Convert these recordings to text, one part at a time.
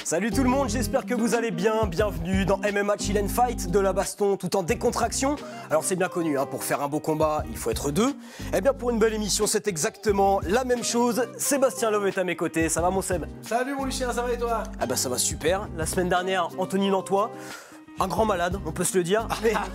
Salut tout le monde, j'espère que vous allez bien. Bienvenue dans MMA Chill and Fight, de la baston tout en décontraction. Alors c'est bien connu, hein, pour faire un beau combat, il faut être deux. Eh bien pour une belle émission, c'est exactement la même chose. Sébastien Love est à mes côtés, ça va mon Seb? Salut mon Lucien, ça va et toi? Ah bah ça va super. La semaine dernière, Anthony Nantois, un grand malade, on peut se le dire.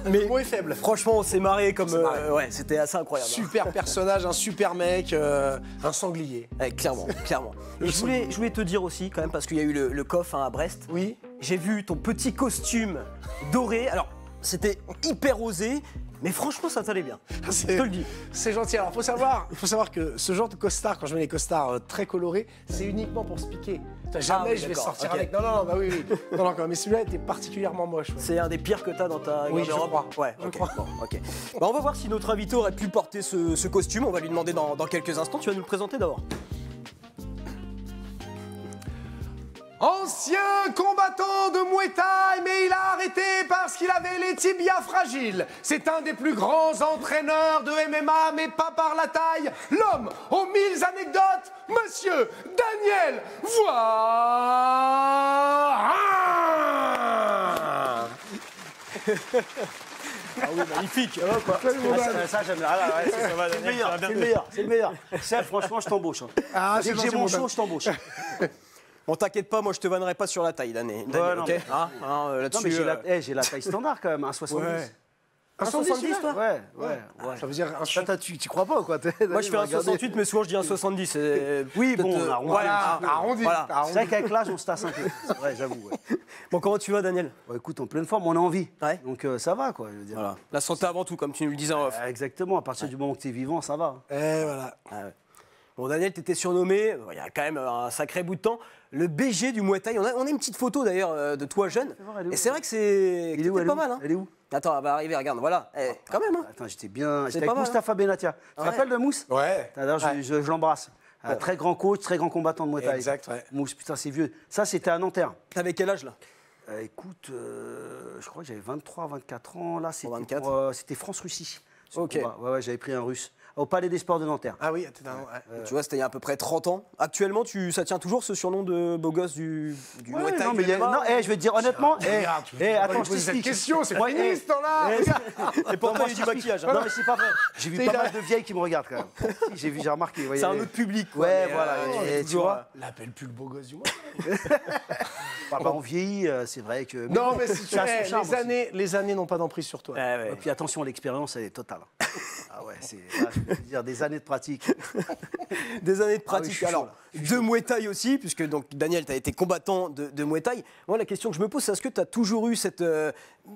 Mais le mot est faible. Franchement, on s'est marré comme... ouais, c'était assez incroyable. Super personnage, un super mec, un sanglier. Ouais, clairement, clairement. Et je voulais te dire aussi, quand même, parce qu'il y a eu le COF hein, à Brest. Oui. J'ai vu ton petit costume doré. Alors, c'était hyper osé, mais franchement, ça t'allait bien. Je te le dis. C'est gentil. Alors, il faut savoir que ce genre de costard, quand je mets les costards très colorés, c'est uniquement pour se piquer. Jamais je vais sortir avec. Non, bah oui. Non, mais celui-là était particulièrement moche. Ouais. C'est un des pires que t'as dans ta Oui, je crois. Ouais, je crois. Bon, ok. Bah, on va voir si notre invité aurait pu porter ce costume. On va lui demander dans quelques instants. Tu vas nous le présenter d'abord. Ancien combattant de Muay Thai, mais il a arrêté parce qu'il avait les tibias fragiles. C'est un des plus grands entraîneurs de MMA, mais pas par la taille. L'homme aux 1000 anecdotes, Monsieur Daniel Voire. Ah oui, magnifique. Ça j'aime bien. Ah, ouais, c'est le meilleur. Ça, franchement, je t'embauche. Ah, Dès que j'ai mon show, je t'embauche. Bon, t'inquiète pas, moi je te vannerai pas sur la taille, Daniel. non, Ok. mais- Là-dessus. Non, mais j'ai la taille standard quand même, 1,70. Ouais. 1,70 toi? Ouais. Ça veut dire un Ça, tu crois pas, quoi. Moi je fais un 68, mais souvent je dis un 70. Oui, bon, on arrondit. Voilà, arrondi. Voilà. C'est vrai qu'avec l'âge, on se tasse un peu. C'est vrai, j'avoue. Ouais. Bon, comment tu vas, Daniel? Bon, écoute, en pleine forme, on a envie. Ouais. Donc ça va, quoi. Je veux dire. Voilà. La santé avant tout, comme tu nous le disais en off. Exactement, à partir du moment que tu es vivant, ça va. Et voilà. Ah ouais. Bon, Daniel, t'étais surnommé, il y a quand même un sacré bout de temps, le BG du Muay Thai. On a une petite photo d'ailleurs de toi jeune. voir, elle est où? Et c'est vrai que c'est pas mal. Hein. Elle est où? Attends, elle va arriver, regarde, voilà. Quand même. Hein. Attends, j'étais bien. C'est J'étais pas avec mal, Mustapha Benatia. Tu te Ouais. rappelles de Mousse? Ouais. D'ailleurs, je l'embrasse. Un très grand coach, très grand combattant de Muay Thai. Exact, ouais. Mousse, putain, c'est vieux. Ça, c'était à Nanterre. T'avais quel âge là? Écoute, je crois que j'avais 23, 24 ans. Là, c'était 24. c'était France-Russie. Ok. Ouais, j'avais pris un russe. Au Palais des Sports de Nanterre. Ah oui, t'es un... Tu vois, c'était il y a à peu près 30 ans. Actuellement, ça tient toujours ce surnom de beau gosse du Muay Thai? Non, mais je vais te dire honnêtement. Attends, je pose cette t'explique. question, c'est Moi, fini ce temps-là. Et pourtant, il y a du maquillage. Hein. Non, mais c'est pas vrai. J'ai vu pas mal de vieilles qui me regardent quand même. Si, j'ai remarqué. C'est un autre public. Quoi, Ouais, mais, voilà. Et tu vois, L'appelle plus le beau gosse du monde. on vieillit, c'est vrai que. Non, mais si tu ça a son charme aussi. les années n'ont pas d'emprise sur toi. Et puis attention, l'expérience, elle est totale. Ah ouais, je peux te dire, des années de pratique. Des années de Ah oui, pratique. je suis chaud, Alors, là. de Muay Thai aussi, puisque donc Daniel, tu as été combattant de Muay Thai. Moi, la question que je me pose, c'est est-ce que tu as toujours eu cette.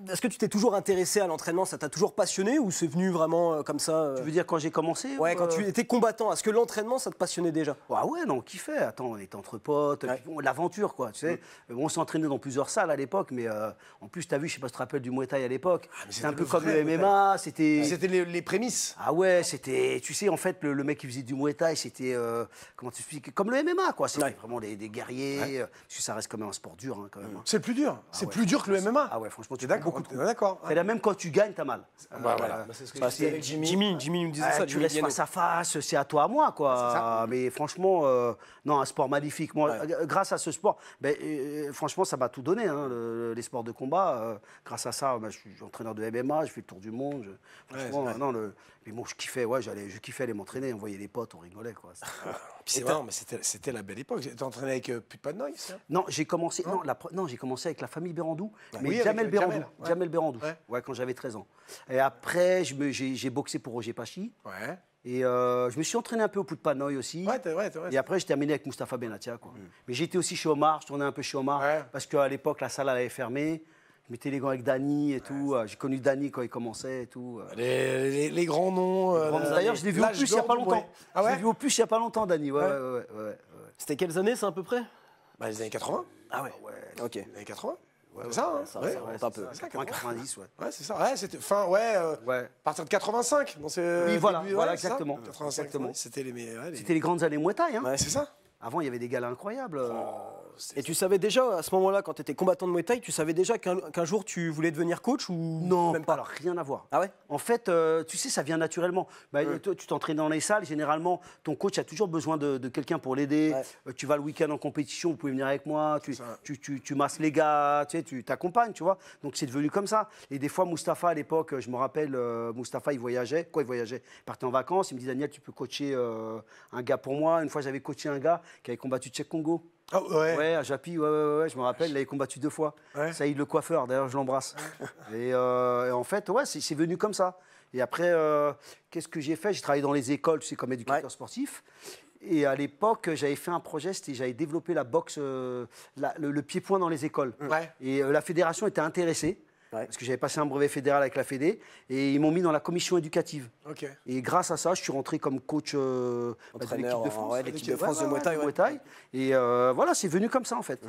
Est-ce que tu t'es toujours intéressé à l'entraînement? Ça t'a toujours passionné ou c'est venu vraiment comme ça Tu veux dire quand j'ai commencé? Ouais, ou, quand tu étais combattant, est-ce que l'entraînement, ça te passionnait déjà? Ah ouais, non, on kiffait. Attends, on était entre potes, Ouais. puis bon, l'aventure, quoi, tu sais. On s'entraînait dans plusieurs salles à l'époque, mais en plus, t'as vu, je sais pas si tu te rappelles du Muay Thai à l'époque. C'était un peu comme le MMA, c'était... C'était les prémices. Ah ouais, c'était... Tu sais, en fait, le mec qui faisait du Muay Thai, c'était... comment tu expliques? Comme le MMA, quoi. C'était vraiment des guerriers, parce que ça reste quand même un sport dur, hein, quand même. C'est plus dur. C'est ouais. plus dur que le MMA. Ah ouais, franchement, tu T'es prends d'accord. beaucoup de coups. D'accord. Et là, même quand tu gagnes, t'as mal. Voilà. C'est ce que je disais avec Jimmy nous disait ça. Tu Jimmy laisses Diano. face à face, c'est à toi, à moi, quoi. Mais franchement, non, un sport magnifique. Moi, grâce à ce sport, franchement, ça m'a tout donné, hein, les sports de combat. Grâce à ça, je suis entraîneur de MMA, je fais le tour du monde. Franchement, mais moi, je kiffais, je kiffais aller m'entraîner. On voyait les potes, on rigolait, quoi. C'est vrai, mais c'était la belle époque. T'es entraîné avec plus de pas de noise, ça? Non, j'ai commencé. Non, j'ai commencé avec la famille Bérandou, mais Oui, Jamel avec Bérandou. Jamel, ouais. Jamel Bérandou. Ouais. Ouais, quand j'avais 13 ans. Et après, j'ai boxé pour Roger Pachi. Ouais. Et je me suis entraîné un peu au Pout de Panoï aussi. Ouais, t'es vrai. Et après, j'ai terminé avec Mustapha Benatia, quoi. Mais j'étais aussi chez Omar, je tournais un peu chez Omar, parce qu'à l'époque, la salle elle avait fermé. Je mettais les gants avec Dany et tout. J'ai connu Dany quand il commençait et tout. Les grands noms. D'ailleurs, je l'ai vu au plus il n'y a pas longtemps. Ah Je ouais? l'ai vu au plus il n'y a pas longtemps, Dany. Ouais. C'était quelles années, ça, à peu près? Bah, les années 80. Ah ouais. Ok. Les années 80. C'est ça, hein? Ça Ouais. remonte un peu. 90, ouais. Ouais, c'est ça. Ouais, c'était fin, à partir de 85. Oui, voilà, début, voilà, c'est ça. exactement. 85, Exactement. c'était les meilleurs. C'était les grandes années Muay Thai. Hein. Ouais, c'est ça. Avant, il y avait des galas incroyables. Et tu savais déjà, à ce moment-là, quand tu étais combattant de Muay Thai, tu savais déjà qu'un jour tu voulais devenir coach ou Non, même pas? alors rien à voir. Ah ouais? En fait, tu sais, ça vient naturellement. Toi, tu t'entraînes dans les salles, généralement, ton coach a toujours besoin de quelqu'un pour l'aider. Tu vas le week-end en compétition, vous pouvez venir avec moi, tu masses les gars, tu t'accompagnes, tu vois. Donc c'est devenu comme ça. Et des fois, Mustapha, à l'époque, je me rappelle, Mustapha, il voyageait. Il voyageait? Il partait en vacances, il me dit, Daniel, tu peux coacher un gars pour moi. Une fois, j'avais coaché un gars qui avait combattu Tchèque Congo. Ah ouais. Ouais, à Japi, ouais, je me rappelle, il avait combattu 2 fois. Ouais. Saïd le coiffeur, d'ailleurs, je l'embrasse. Et en fait, ouais, c'est venu comme ça. Et après, qu'est-ce que j'ai fait? J'ai travaillé dans les écoles, tu sais, comme éducateur sportif. Et à l'époque, j'avais fait un projet, j'avais développé la boxe, le pied-point dans les écoles. Ouais. Et la fédération était intéressée. Parce que j'avais passé un brevet fédéral avec la Fédé, et ils m'ont mis dans la commission éducative. Ok. Et grâce à ça, je suis rentré comme coach de l'équipe de France. L'équipe de France de Muay Thai. Muay Thai. Et voilà, c'est venu comme ça en fait.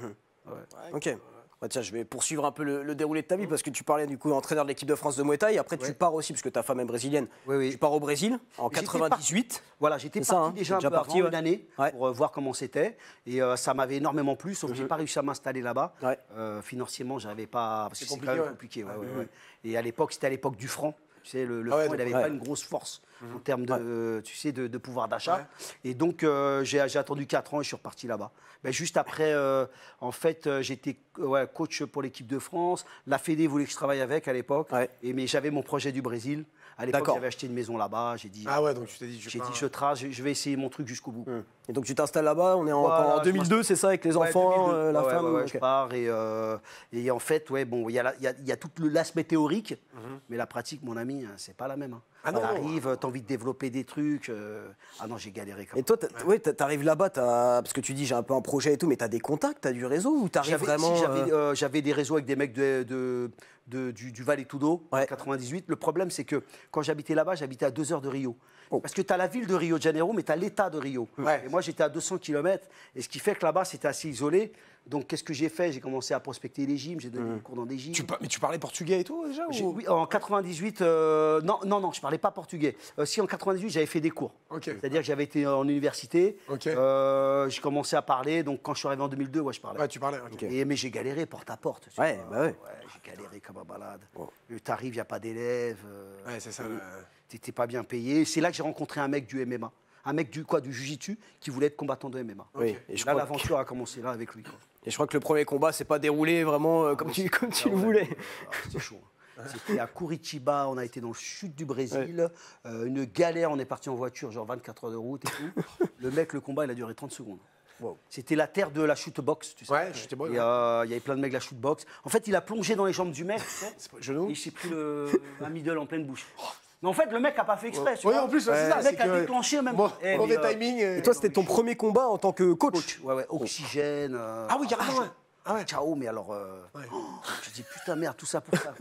Ok. Bah tiens, je vais poursuivre un peu le déroulé de ta vie parce que tu parlais du coup entraîneur de l'équipe de France de Muay Thai. Après, tu pars aussi, parce que ta femme est brésilienne. Oui. Tu pars au Brésil en J'étais 98. Voilà, j'étais C'est parti ça, hein, déjà un déjà peu parti, avant une année Ouais. pour voir comment c'était. Et ça m'avait énormément plu, sauf que j'ai pas réussi à m'installer là-bas. Ouais. Financièrement, j'arrivais pas. Parce que c'est compliqué, quand même ouais. compliqué. Ouais. Et à l'époque, c'était à l'époque du franc. Tu sais, le franc, donc, il n'avait pas une grosse force en termes de, tu sais, de pouvoir d'achat. Ouais. Et donc, j'ai attendu 4 ans et je suis reparti là-bas. Ben, juste après, en fait, j'étais coach pour l'équipe de France. La Fédé voulait que je travaille avec à l'époque. Ouais. Mais j'avais mon projet du Brésil. À l'époque, D'accord. j'avais acheté une maison là-bas. J'ai dit, Ah ouais, donc tu t'es dit, je vais essayer mon truc jusqu'au bout. Et donc tu t'installes là-bas, on est Voilà, en 2002, c'est ça, avec les Ouais, enfants, 2002. la Ouais, femme. ouais, ok. je pars et en fait, bon, il y a tout l'aspect théorique, mais la pratique, mon ami, c'est pas la même. Ah non, T'arrives, t'as envie de développer des trucs. Ah non, j'ai galéré quand Et même. toi, t'arrives là-bas, parce que tu dis j'ai un peu un projet et tout, mais t'as des contacts, t'as du réseau ou t'arrives vraiment J'avais des réseaux avec des mecs du Valais Tudo, en 98. Le problème, c'est que quand j'habitais là-bas, j'habitais à 2 heures de Rio. Oh. Parce que tu as la ville de Rio de Janeiro, mais tu as l'État de Rio. Ouais. Et moi, j'étais à 200 km. Et ce qui fait que là-bas, c'était assez isolé. Donc, qu'est-ce que j'ai fait? J'ai commencé à prospecter les gyms, j'ai donné des cours dans des gyms. Mais tu parlais portugais et tout déjà ou... Oui, en 98, non, je parlais pas portugais. Si, en 98, j'avais fait des cours. Ok. C'est-à-dire que j'avais été en université. Ok. J'ai commencé à parler. Donc, quand je suis arrivé en 2002, je parlais. Ouais, tu parlais. Ok. Mais j'ai galéré porte à porte. tu Ouais, vois. bah ouais. J'ai galéré comme un malade. T'arrives, il n'y a pas d'élèves. Ouais, c'est ça. T'étais pas bien payé. C'est là que j'ai rencontré un mec du MMA. Un mec du Jiu-Jitsu qui voulait être combattant de MMA. Oui, et Là, l'aventure a commencé là avec lui. Quoi. Et je crois que le premier combat s'est pas déroulé vraiment comme tu le voulais. C'était chaud. C'était à Curitiba, on a été dans le sud du Brésil. Une galère, on est parti en voiture, genre 24 heures de route et tout. Le combat, il a duré 30 secondes. Wow. C'était la terre de la shootbox, tu sais. Ouais, shootbox, Il y avait plein de mecs de la shootbox. En fait, il a plongé dans les jambes du mec, tu sais. C'est pas le genou. Et il s'est pris un middle en pleine bouche. Mais en fait, le mec n'a pas fait exprès. Tu Oui, vois. en plus, c'est ça. Le mec a déclenché même. Mauvais timing. Et toi, c'était ton premier combat en tant que coach. Ouais, oxygène. Ah oui, carrément. Ah ouais. Ciao, mais alors. Je dis putain, merde, tout ça pour ça.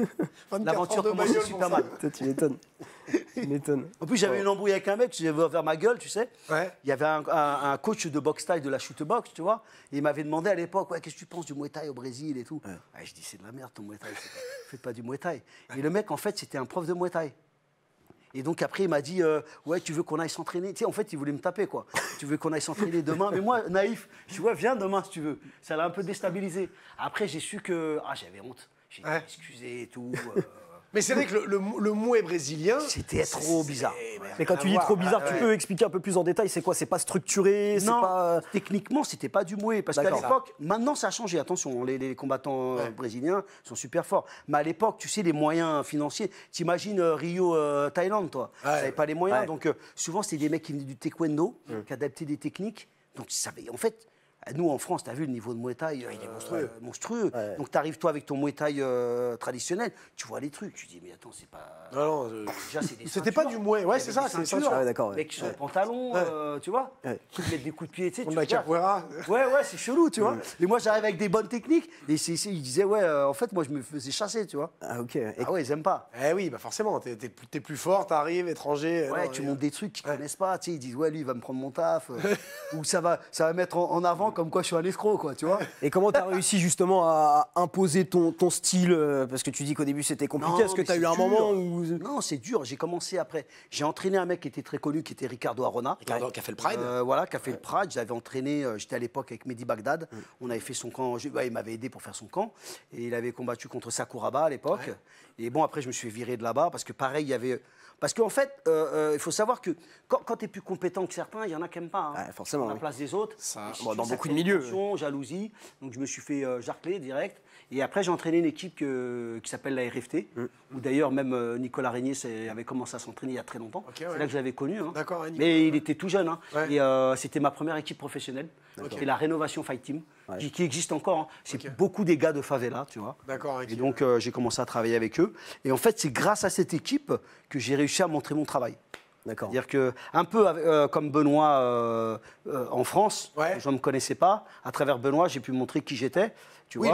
24 L'aventure heures de commençait bagnole super pour mal. Toi, tu m'étonnes. Tu m'étonnes. En plus, j'avais une embrouille avec un mec, j'avais ouvert ma gueule, tu sais. Ouais. Il y avait un coach de boxe taille de la shootbox, tu vois. Et il m'avait demandé à l'époque, qu'est-ce que tu penses du Muay Thai au Brésil et tout. Je dis, c'est de la merde ton Muay Thai. Faites pas du Muay Thai. Et le mec, en fait, c'était un prof de Muay Thai. Et donc après, il m'a dit, ouais, tu veux qu'on aille s'entraîner? Tu sais, en fait, il voulait me taper, quoi. Tu veux qu'on aille s'entraîner demain? Mais moi, naïf, je dis, ouais, viens demain si tu veux. Ça l'a un peu déstabilisé. Après, j'ai su que, j'avais honte. J'ai excusé et tout. Mais c'est vrai que le mouet brésilien. C'était trop bizarre. Mais quand tu dis trop bizarre, tu peux expliquer un peu plus en détail, c'est quoi? C'est pas structuré, c'est Non, pas... techniquement, c'était pas du mouet. Parce qu'à D'accord. l'époque, maintenant, ça a changé. Attention, les combattants brésiliens sont super forts. Mais à l'époque, tu sais, les moyens financiers. T'imagines Rio, Thaïlande, toi. Ils n'avaient pas les moyens. Ouais. Donc, souvent, c'était des mecs qui venaient du taekwondo, qui adaptaient des techniques. Donc, ils savaient. En fait, nous, en France, tu as vu le niveau de Muay Thai, il est monstrueux. Ouais. Donc, tu arrives, toi, avec ton Muay Thai traditionnel, tu vois les trucs. Tu dis, mais attends, c'est pas. Non, Déjà, c'est des c'était pas ceintures. du mouet. Ouais, Il y c'est avait ça, des c'est des ceintures. ceintures. Ouais, d'accord, ouais. Mecs qui sont en pantalon, tu vois, qui mettent des coups de pied, tu sais. On tu a regardes. capoeira. Ouais, c'est chelou, tu vois. Et moi, j'arrive avec des bonnes techniques. Et il disait, en fait, moi, je me faisais chasser, tu vois. Ah, ok. Et Ah ouais, ils aiment pas. Eh oui, bah forcément, t'es plus fort, t'arrives, étranger. Ouais, non, tu et- montes des trucs qu'ils connaissent pas. Tu sais, ils disent, ouais, lui, il va me prendre mon taf. Ou ça va mettre en avant comme quoi je suis un escroc, quoi, tu vois. Et comment tu as réussi justement à imposer ton style parce que tu dis qu'au début c'était compliqué. Est-ce que tu as eu un moment où... Non, c'est dur. J'ai commencé après. J'ai entraîné un mec qui était très connu, qui était Ricardo Arona. Ricardo, qui a fait le Pride. Voilà, qui a fait le Pride. J'avais entraîné, j'étais à l'époque avec Mehdi Bagdad. On avait fait son camp. Il m'avait aidé pour faire son camp. Et il avait combattu contre Sakuraba à l'époque. Ouais. Et bon, après, je me suis viré de là-bas parce que pareil, il y avait. Parce qu'en fait, il faut savoir que quand tu es plus compétent que certains, il y en a qui n'aiment pas. Hein. Ouais, forcément. À la place des autres. Dans beaucoup de milieux. Jalousie. Donc je me suis fait jarcler direct. Et après, j'ai entraîné une équipe qui s'appelle la RFT, où d'ailleurs même Nicolas Régnier avait commencé à s'entraîner il y a très longtemps. Okay, c'est là que je l'avais connu. Hein. D'accord. Mais il était tout jeune. Hein. Ouais. Et c'était ma première équipe professionnelle. C'était la Rénovation Fight Team, qui existe encore. Hein. C'est beaucoup des gars de favela, tu vois. D'accord. Et donc, j'ai commencé à travailler avec eux. Et en fait, c'est grâce à cette équipe que j'ai réussi à montrer mon travail. D'accord. C'est-à-dire que, un peu comme Benoît en France, je ne me connaissais pas. À travers Benoît, j'ai pu montrer qui j'étais. Oui,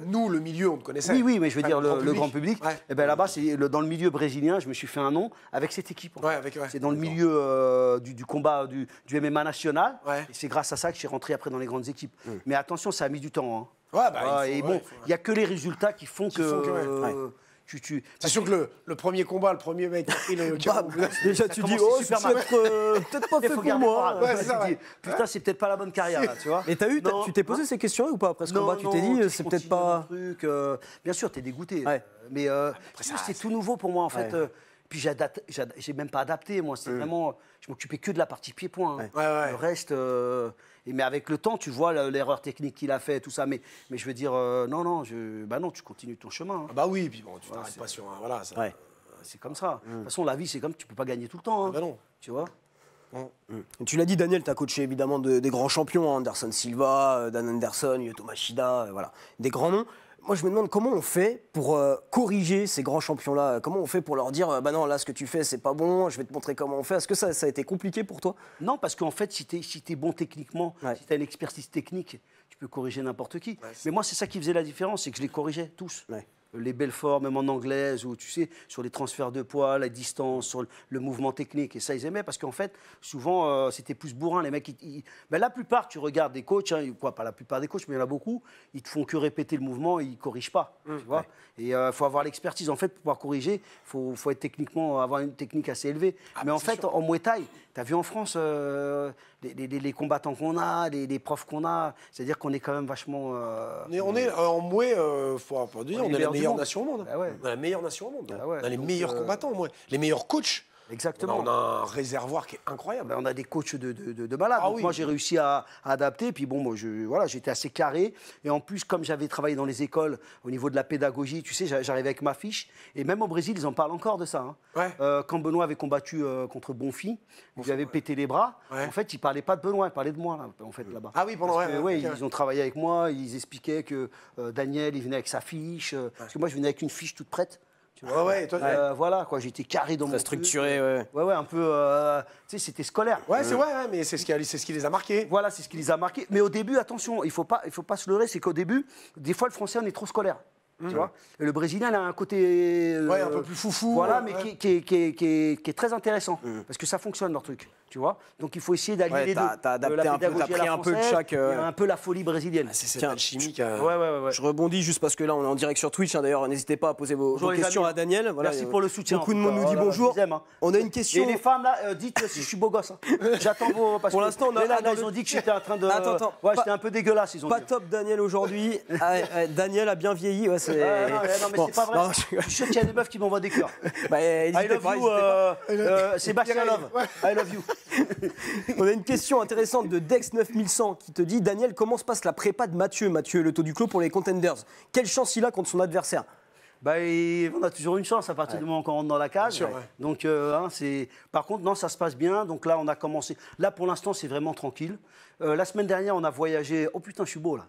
nous, le milieu, on te connaissait. Oui, mais je veux dire, le grand public. Ouais. Et ben là-bas, dans le milieu brésilien, je me suis fait un nom avec cette équipe. C'est dans le milieu du combat du MMA national. Ouais. Et c'est grâce à ça que je suis rentré après dans les grandes équipes. Mais attention, ça a mis du temps. Hein. Il n'y a que les résultats qui font que... C'est sûr que le premier combat, le premier mec qui a pris le déjà tu dis, oh, c'est peut-être pas fait pour moi. Putain, c'est peut-être pas la bonne carrière, là, tu vois. Et tu t'es posé ces questions ou pas après ce combat? Tu t'es dit, c'est peut-être pas... Bien sûr, t'es dégoûté. Mais c'est tout nouveau pour moi, en fait. Puis j'ai même pas adapté, moi. C'est vraiment... Je m'occupais que de la partie pied-point. Le reste... Mais avec le temps, tu vois l'erreur technique qu'il a fait, tout ça. Mais je veux dire, non, tu continues ton chemin. Hein. Ah bah oui, puis bon, tu t'arrêtes pas sur un... Voilà, c'est comme ça. De toute façon, la vie, c'est comme tu peux pas gagner tout le temps. Hein. Ah bah non. Tu vois. Tu l'as dit, Daniel, tu as coaché évidemment des grands champions, hein, Anderson Silva, Dan Anderson, Lyoto Machida, voilà, des grands noms. Moi, je me demande comment on fait pour corriger ces grands champions-là. Comment on fait pour leur dire, bah non, là, ce que tu fais, c'est pas bon, je vais te montrer comment on fait. Est-ce que ça a été compliqué pour toi? Non, parce qu'en fait, si tu es bon techniquement, si tu as une expertise technique, tu peux corriger n'importe qui. Mais moi, c'est ça qui faisait la différence, c'est que je les corrigeais tous. Les Belfort, même en anglaise, ou tu sais, sur les transferts de poids, la distance, sur le mouvement technique. Et ça, ils aimaient parce qu'en fait, souvent, c'était plus bourrin. Les mecs, ben, la plupart, tu regardes des coachs, hein, pas la plupart des coachs, mais il y en a beaucoup, ils te font que répéter le mouvement, ils ne corrigent pas. Tu vois. Et il faut avoir l'expertise. En fait, pour pouvoir corriger, il faut être techniquement, avoir une technique assez élevée. Mais en fait, en Muay Thai, tu as vu en France les combattants qu'on a, les profs qu'on a, c'est-à-dire qu'on est quand même vachement... On est en Muay, faut pas dire, on est la meilleure nation au monde. Ah ouais. On est la meilleure nation au monde. Ah ouais. On a les meilleurs combattants au Muay, les meilleurs coachs. Exactement. On a un réservoir qui est incroyable. Ben, on a des coachs de malades. Donc moi, j'ai réussi à adapter. Puis bon, moi, j'étais assez carré. Et en plus, comme j'avais travaillé dans les écoles au niveau de la pédagogie, tu sais, j'arrivais avec ma fiche. Et même au Brésil, ils en parlent encore de ça. Hein. Quand Benoît avait combattu contre Bonfi, il lui avait pété les bras. En fait, il ne parlait pas de Benoît, il parlait de moi, là, en fait, là-bas. Ah oui, pendant ils ont travaillé avec moi. Ils expliquaient que Daniel, il venait avec sa fiche. Parce que moi, je venais avec une fiche toute prête. Voilà, quoi, j'étais carré dans mon structuré, un peu, tu sais, c'était scolaire. C'est vrai, mais c'est ce qui les a marqués. Voilà, c'est ce qui les a marqués. Mais au début, attention, il faut pas se leurrer, c'est qu'au début, des fois, le français, on est trop scolaire. Tu vois, et le Brésilien, il a un côté... un peu plus foufou. Voilà, mais qui est très intéressant, parce que ça fonctionne, leur truc. Tu vois, donc il faut essayer d'allier les deux. T'as adapté un peu, t'as pris un peu de chaque... Et un peu la folie brésilienne. C'est cette alchimique. Je rebondis juste parce que là, on est en direct sur Twitch. Hein, d'ailleurs, n'hésitez pas à poser vos questions à Daniel. Voilà, merci pour le soutien. Beaucoup de monde nous dit bonjour. On a une question. Et les femmes, là, dites si je suis beau gosse. J'attends vos... Pour l'instant, ils ont dit que j'étais en train de... Attends. Ouais, j'étais un peu dégueulasse, ils ont dit. Pas top, Daniel, aujourd'hui. Daniel a bien vieilli. Non, mais c'est pas vrai. Je suis sûr qu'il y a des meufs qui m'envoient des cœurs. I love you, Sébastien Love. I love you. On a une question intéressante de Dex9100 qui te dit: Daniel, comment se passe la prépa de Mathieu Le Taux du Clos pour les Contenders? Quelle chance il a contre son adversaire? On a toujours une chance à partir du moment qu'on rentre dans la cage. Donc, par contre, non, ça se passe bien. Donc là, on a commencé. Là, pour l'instant, c'est vraiment tranquille. La semaine dernière, on a voyagé. Oh putain, je suis beau là.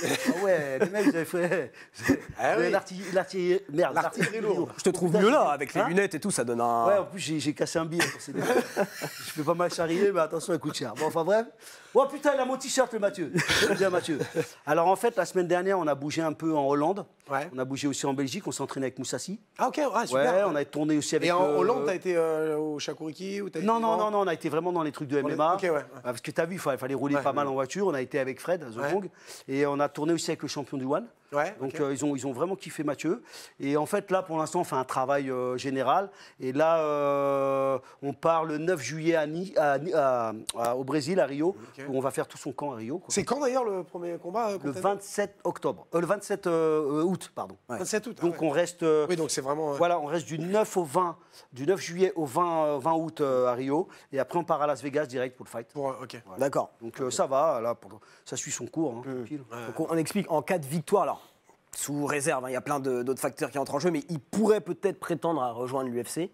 Ah ouais, les mecs, j'avais fait. Ah oui. L'artillerie lourde. Je te trouve mieux là, avec les lunettes et tout, ça donne un. Ouais, en plus, j'ai cassé un billet. Je fais pas mal charrier, mais attention, elle coûte cher. Bon, enfin bref. Oh putain, il a mon t-shirt, le Mathieu. J'aime bien Mathieu. Alors en fait, la semaine dernière, on a bougé un peu en Hollande. Ouais. On a bougé aussi en Belgique. On s'est entraîné avec Moussassi. Ah, ok, ouais, super. Ouais, on a tourné aussi avec. Et en Hollande, t'as été au Chakouriki ou Non, on a été vraiment dans les trucs de MMA. Ok, ouais. Parce que t'as vu, il fallait rouler pas mal en voiture. On a été avec Fred, The Kong. Et on a tourné aussi avec le champion du One. Ouais, Donc ok. ils ont vraiment kiffé Mathieu. Et en fait, là, pour l'instant, on fait un travail général. Et là, on part le 9 juillet au Brésil, à Rio, Ok. où on va faire tout son camp à Rio. Quoi. C'est quand d'ailleurs le premier combat Le contre 27 octobre. Le 27 août, pardon. 27 août. Donc ah ouais. on reste. Oui, donc c'est vraiment. Voilà, on reste du 9 juillet au 20 août à Rio. Et après, on part à Las Vegas direct pour le fight. Ok. D'accord. Donc ça va, là, ça suit son cours. Hein, tranquille. Donc on explique en cas de victoire, alors sous réserve, hein, il y a plein d'autres facteurs qui entrent en jeu, mais il pourrait peut-être prétendre à rejoindre l'UFC.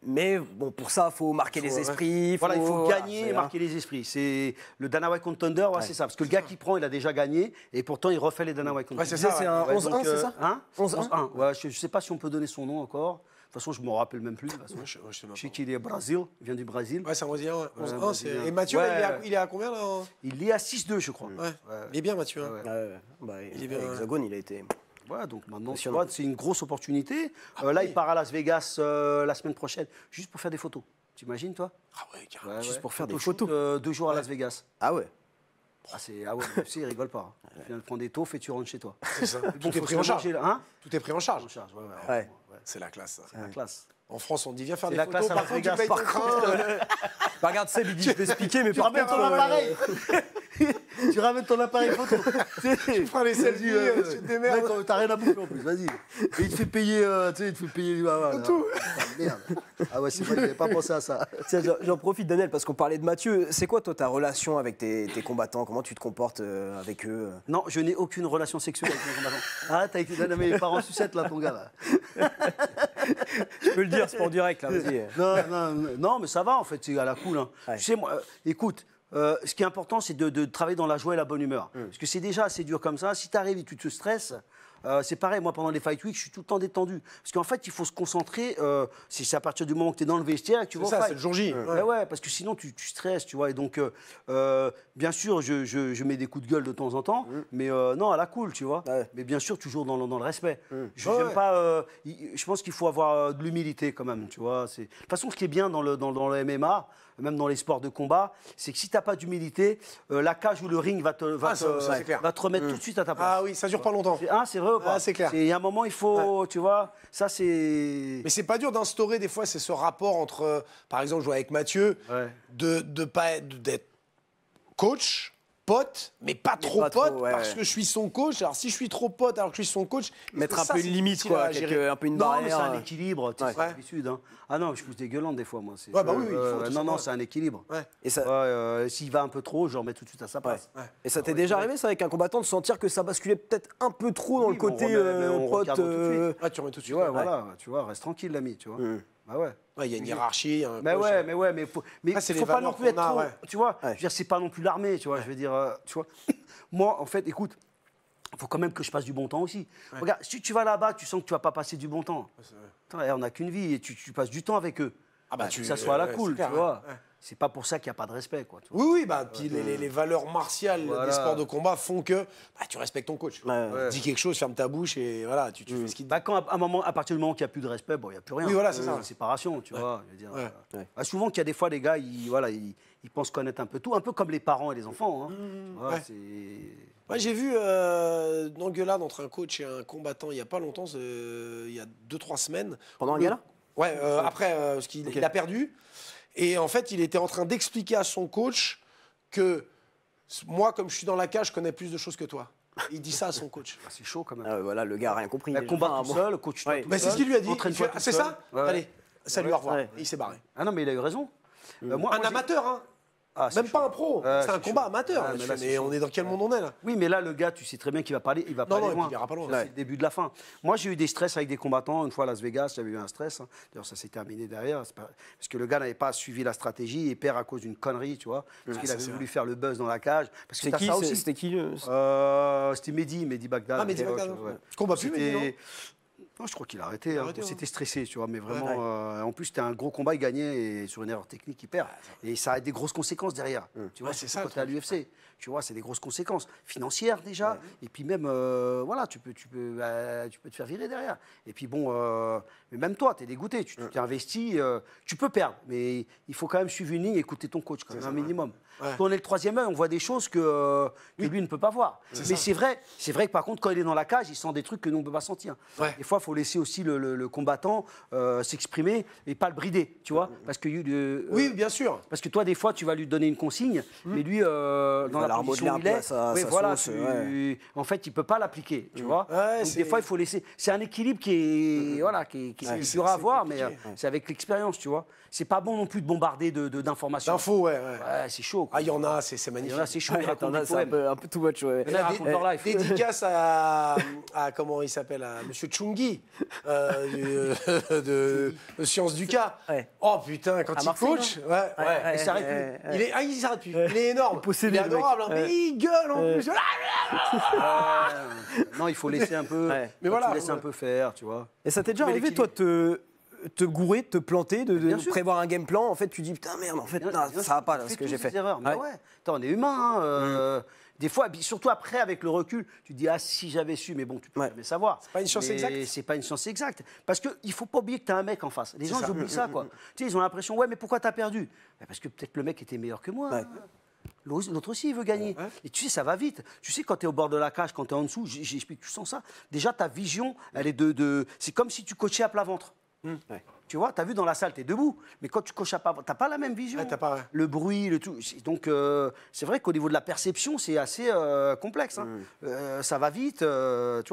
Mais bon, pour ça, il faut marquer les esprits. Voilà, il faut gagner c'est- et marquer les esprits. C'est le Dana White Contender, ouais, c'est ça. Parce que le gars qui prend, il a déjà gagné et pourtant il refait les Dana White Contender. Ouais, c'est ça. C'est un Ouais, 11-1, donc, c'est ça Hein 11-1. Ouais, je ne sais pas si on peut donner son nom encore. De toute façon, je ne me rappelle même plus. De toute façon. Je sais même Je sais pas. qu'il est au Brésil, il vient du Brésil. Ouais, c'est un Brésilien. Ouais. 11-1, Brésilien. Et Mathieu, Ouais. là, il est à combien là Il est à 6-2, je crois. Ouais. Il est bien, Mathieu. hein. Bah, Il est bien, avec ouais. Hexagone, il a été. Ouais, donc maintenant, tu Impressionnant. vois, c'est une grosse opportunité. Là, oui. il part à Las Vegas la semaine prochaine, juste pour faire des photos. T'imagines, toi Ah ouais, carrément. Ouais, Juste ouais. pour faire des Photoshoot, photos. 2 jours à Las Vegas. Ah ouais. Ah ouais, tu sais, il rigole pas. Hein. Tu viens de prendre des taufs et tu rentres chez toi. C'est ça. Bon, Tout est faut pris se en charge. manger, là, hein Tout est pris en charge. En charge, ouais. Ouais. C'est la classe. ça. C'est la classe. En France, on dit viens faire C'est des la photos. classe à Par Las contre, tu Vegas. payes ton Par train. Bah, regarde, Seb, il dit je vais expliquer, mais Tu par ramènes contre, ton appareil Tu ramènes ton appareil photo. Tu feras les selfies, tu te démerdes. Mec, t'as rien à bouffer en plus, vas-y. Et il te fait payer, tu sais, il te fait payer. Tout. Merde. Ah ouais, c'est vrai, j'avais pas pensé à ça. Tiens, j'en profite, Daniel, parce qu'on parlait de Mathieu. C'est quoi, toi, ta relation avec tes combattants? Comment tu te comportes avec eux? Non, je n'ai aucune relation sexuelle avec mes combattants. Ah, t'as été donné mes parents sucettes là, ton gars là. Tu peux le dire, c'est pas en direct, là, vas-y. Non, mais ça va en fait, c'est à la cool. Hein. Ouais. Tu sais, moi, écoute, ce qui est important, c'est de travailler dans la joie et la bonne humeur. Parce que c'est déjà assez dur comme ça. Si tu arrives et tu te stresses, c'est pareil, moi pendant les Fight Week, je suis tout le temps détendu. Parce qu'en fait, il faut se concentrer, c'est à partir du moment que tu es dans le vestiaire et que tu vas au C'est ça, fight. c'est le jour J. Ouais, parce que sinon tu stresses, tu vois. Et donc, bien sûr, je mets des coups de gueule de temps en temps, mais non, à la cool, tu vois. Ouais. Mais bien sûr, toujours dans le respect. J'aime pas. Je pense qu'il faut avoir de l'humilité quand même, tu vois. De toute façon, ce qui est bien dans le MMA, même dans les sports de combat, c'est que si tu n'as pas d'humilité, la cage ou le ring va te ça, c'est clair. remettre tout de suite à ta place. Ah oui, ça dure pas longtemps. C'est vrai ou pas? Ah, c'est clair. Il y a un moment, il faut, tu vois, ça c'est. Mais c'est pas dur d'instaurer des fois, c'est ce rapport entre, par exemple, je vois avec Mathieu, Ouais. d'être coach, pote, mais pas trop pas trop, pote, ouais, parce ouais. que je suis son coach. Alors si je suis trop pote, alors que je suis son coach, Mettre un ça, peu c'est une limite, difficile quoi, à gérer. un peu une Non, barrière. mais c'est un équilibre, tu sais, Ouais. c'est l'habitude. Hein. Ah non, je pousse des gueulantes des fois, moi. Ouais, bah oui, il faut, tout non, non, simplement. c'est un équilibre. Ouais. Et ça, S'il va un peu trop, je le remets tout de suite à sa place. et ça t'est déjà arrivé, ça, avec un combattant, de sentir que ça basculait peut-être un peu trop dans Oui, le côté mais on pote recadre tout de suite. Ah, tu remets tout de Tu suite. vois, voilà, tu vois, reste tranquille, l'ami, tu vois. Bah ouais. Ouais, il y a une hiérarchie. Un Mais coach. ouais, mais Ah, c'est faut les pas non valeurs plus être qu'on a, trop, ouais. tu vois. Ouais. Je veux dire, c'est pas non plus l'armée, tu vois. Je veux dire, tu vois. Moi, en fait, écoute, faut quand même que je passe du bon temps aussi. Regarde, si tu vas là-bas, tu sens que tu vas pas passer du bon temps. Attends, on n'a qu'une vie et tu passes du temps avec eux. Ah bah, que ça soit à la ouais, cool, c'est clair, tu vois. ouais. C'est pas pour ça qu'il n'y a pas de respect, quoi. Tu vois. Oui, bah, puis les valeurs martiales Voilà. des sports de combat font que bah, tu respectes ton coach. Ouais. Dis quelque chose, ferme ta bouche et voilà, tu fais ce qu'il te dit. Bah, à partir du moment qu'il n'y a plus de respect, bon, il n'y a plus rien. Oui, voilà, c'est ça. Une séparation, tu vois. Je veux dire, Ouais. Bah, souvent qu'il y a des fois, les gars, ils pensent connaître un peu tout, un peu comme les parents et les enfants. Hein. Voilà, ouais. c'est. Ouais, j'ai vu une engueulade entre un coach et un combattant il n'y a pas longtemps, il y a 2-3 semaines. Pendant un gala? Ouais, après, parce qu'il il a perdu. Et en fait, il était en train d'expliquer à son coach que moi, comme je suis dans la cage, je connais plus de choses que toi. Il dit ça à son coach. Bah, c'est chaud quand même. Ah ouais, voilà, le gars a rien compris. La combat Enfin, tout bon. seul, coach-toi Ouais. tout Mais c'est seul, ce qu'il lui a dit. entraîne-toi Il fait, tout c'est seul. ça Ouais. Allez, salut, au revoir. Ouais. Et il s'est barré. Ah non, mais il a eu raison. Moi, Un amateur, hein. Ah, c'est Même chaud. pas un pro, c'est un c'est combat chaud. amateur. Ouais, mais là, c'est Mais chaud. on est dans quel monde on est là? Oui, mais là, le gars, tu sais très bien qu'il va pas aller, il va pas Non, aller et loin. puis il ira pas loin. C'est le début de la fin. Moi, j'ai eu des stress avec des combattants. Une fois à Las Vegas, j'avais eu un stress. Hein. D'ailleurs, ça s'est terminé derrière. Parce que le gars n'avait pas suivi la stratégie et perd à cause d'une connerie, tu vois. Parce qu'il ça, avait c'est voulu faire le buzz dans la cage. Parce que C'était t'as qui ça aussi. C'était qui C'était Mehdi Bagdad. Ah, Mehdi à l'époque, Bagdad, ouais. combat plus, Mehdi, non? Non, je crois qu'il a arrêté. arrêté, hein. C'était stressé, tu vois. Mais vraiment, Ouais. en plus, c'était un gros combat. Il gagnait et sur une erreur technique, il perd. Et ça a des grosses conséquences derrière. Tu vois, Ouais, c'est ça, quand le tu es à l'UFC. Tu vois, c'est des grosses conséquences financières déjà. Et puis même, voilà, tu peux te faire virer derrière. Et puis bon, mais même toi, tu es dégoûté. Tu t'es investi. Tu peux perdre. Mais il faut quand même suivre une ligne et écouter ton coach, quand même, un minimum. Ouais. Quand on est le troisième œil, on voit des choses que lui ne peut pas voir. Mais c'est vrai que par contre, quand il est dans la cage, il sent des trucs que nous, on ne peut pas sentir. Ouais. Des fois, il faut laisser aussi le combattant s'exprimer et pas le brider, tu vois. Parce que, Oui, bien sûr. parce que toi, des fois, tu vas lui donner une consigne, mais lui, dans va la la position où remodeler il un est, peu à oui, sa voilà, sauce, en fait, il ne peut pas l'appliquer, tu vois. Ouais, Donc, c'est- des fois, il faut laisser... C'est un équilibre qui est, voilà, qui est c'est- dur à c'est avoir, mais compliqué. c'est avec l'expérience, tu vois. C'est pas bon non plus de bombarder d'informations. D'infos, ouais. Ouais, c'est chaud. quoi. Ah, il y en a, c'est Il y magnifique. en a, c'est chaud. Ouais, ils racontent t'en as, des c'est un poèmes. peu too much, ouais. Il y en a, ils racontent leur life. Dédicace à comment il s'appelle, à Monsieur Chungi de Sciences du Cas. Ouais. Oh putain, quand À il Marseille, coach, ouais. Il s'arrête plus. Il s'arrête plus. Il est énorme. possédé, Il est le mec. adorable, hein, mais il gueule en plus. Non, il faut laisser un peu. Ouais. Mais voilà, Tu laisses ouais. un peu faire, tu vois. Et ça t'est déjà Mais arrivé, toi, de te gourer, de te planter, de Bien sûr. prévoir un game plan? En fait, tu dis, putain, merde, en fait, non, Bien ça sûr, va pas, on là, fait ce que tous j'ai des fait. erreurs. Mais ouais. Attends, on est humain. Hein, Des fois, puis surtout après, avec le recul, tu te dis, ah, si j'avais su, mais bon, tu peux Ouais. jamais savoir. C'est pas une science exacte. C'est pas une science exacte. Parce qu'il ne faut pas oublier que tu as un mec en face. Les gens, ils oublient ça, quoi. Tu sais, ils ont l'impression, ouais, mais pourquoi tu as perdu? Ben, parce que peut-être le mec était meilleur que moi. Ouais. L'autre aussi, il veut gagner. Et tu sais, ça va vite. Tu sais, quand tu es au bord de la cage, quand tu es en dessous, j'explique, tu sens ça. Déjà, ta vision, elle est c'est comme si tu coachais à plat ventre. Ouais. Tu vois, tu as vu dans la salle, tu es debout. Mais quand tu coaches à plat ventre, tu n'as pas la même vision. Ouais, t'as pas, ouais. Le bruit, le tout. Donc, c'est vrai qu'au niveau de la perception, c'est assez complexe. Hein. Ça va vite. Tu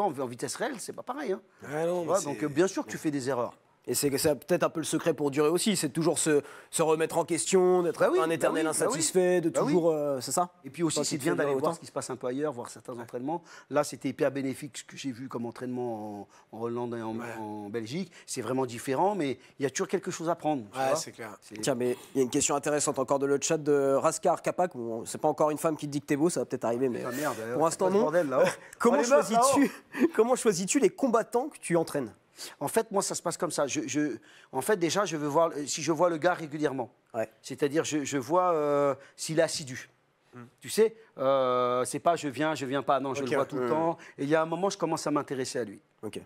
vois, en vitesse réelle, c'est pas pareil. Hein. Ah non, Tu mais vois, c'est- donc, bien sûr que tu fais des erreurs. Et c'est peut-être un peu le secret pour durer aussi, c'est de toujours se remettre en question, d'être Bah oui, un éternel bah oui, insatisfait, de bah oui. toujours. C'est ça? Et puis aussi, Toi, c'est qui te bien fais d'aller durer voir autant. ce qui se passe un peu ailleurs, voir certains entraînements. Là, c'était hyper bénéfique ce que j'ai vu comme entraînement en Hollande et en Belgique. C'est vraiment différent, mais il y a toujours quelque chose à prendre. tu Ouais, vois. c'est clair. Tiens, mais il y a une question intéressante encore de le chat de Raskar Kapak. Bon, c'est pas encore une femme qui te dit que t'es beau, ça va peut-être arriver, mais Ah, merde, pour l'instant, c'est pas ce non. bordel, là-haut. Comment Oh, les meufs, comment choisis-tu les combattants que tu entraînes? En fait, moi, ça se passe comme ça. En fait, déjà, je veux voir si je vois le gars régulièrement. Ouais. C'est-à-dire, je vois s'il est assidu. Tu sais, c'est pas je viens pas. Non, je Ok, le vois tout le ouais. temps. Et il y a un moment, je commence à m'intéresser à lui. Ok.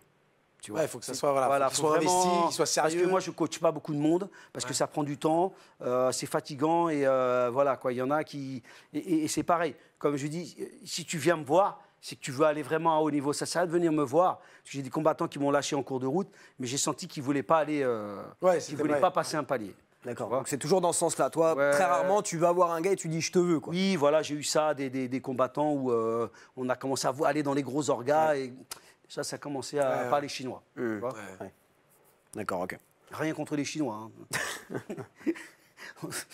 Tu vois. Ouais, il faut que ça soit, voilà, faut qu'il soit faut investi, vraiment- qu'il soit sérieux. Parce que moi, je coach pas beaucoup de monde, parce que ça prend du temps, c'est fatigant, et voilà, quoi. Il y en a qui... Et c'est pareil. Comme je dis, si tu viens me voir, c'est que tu veux aller vraiment à haut niveau. Ça sert à rien de venir me voir. Parce que j'ai des combattants qui m'ont lâché en cours de route, mais j'ai senti qu'ils ne voulaient pas aller... Ouais, qu'ils c'était voulaient vrai. pas passer un palier. D'accord. Tu vois. Donc c'est toujours dans ce sens-là. Toi, Ouais. très rarement, tu vas voir un gars et tu dis je te veux, quoi. Oui, voilà, j'ai eu ça, des combattants où on a commencé à aller dans les gros orgas, et ça a commencé à... Ouais. Pas les Chinois. tu vois. Ouais. D'accord, ok. Rien contre les Chinois. Hein.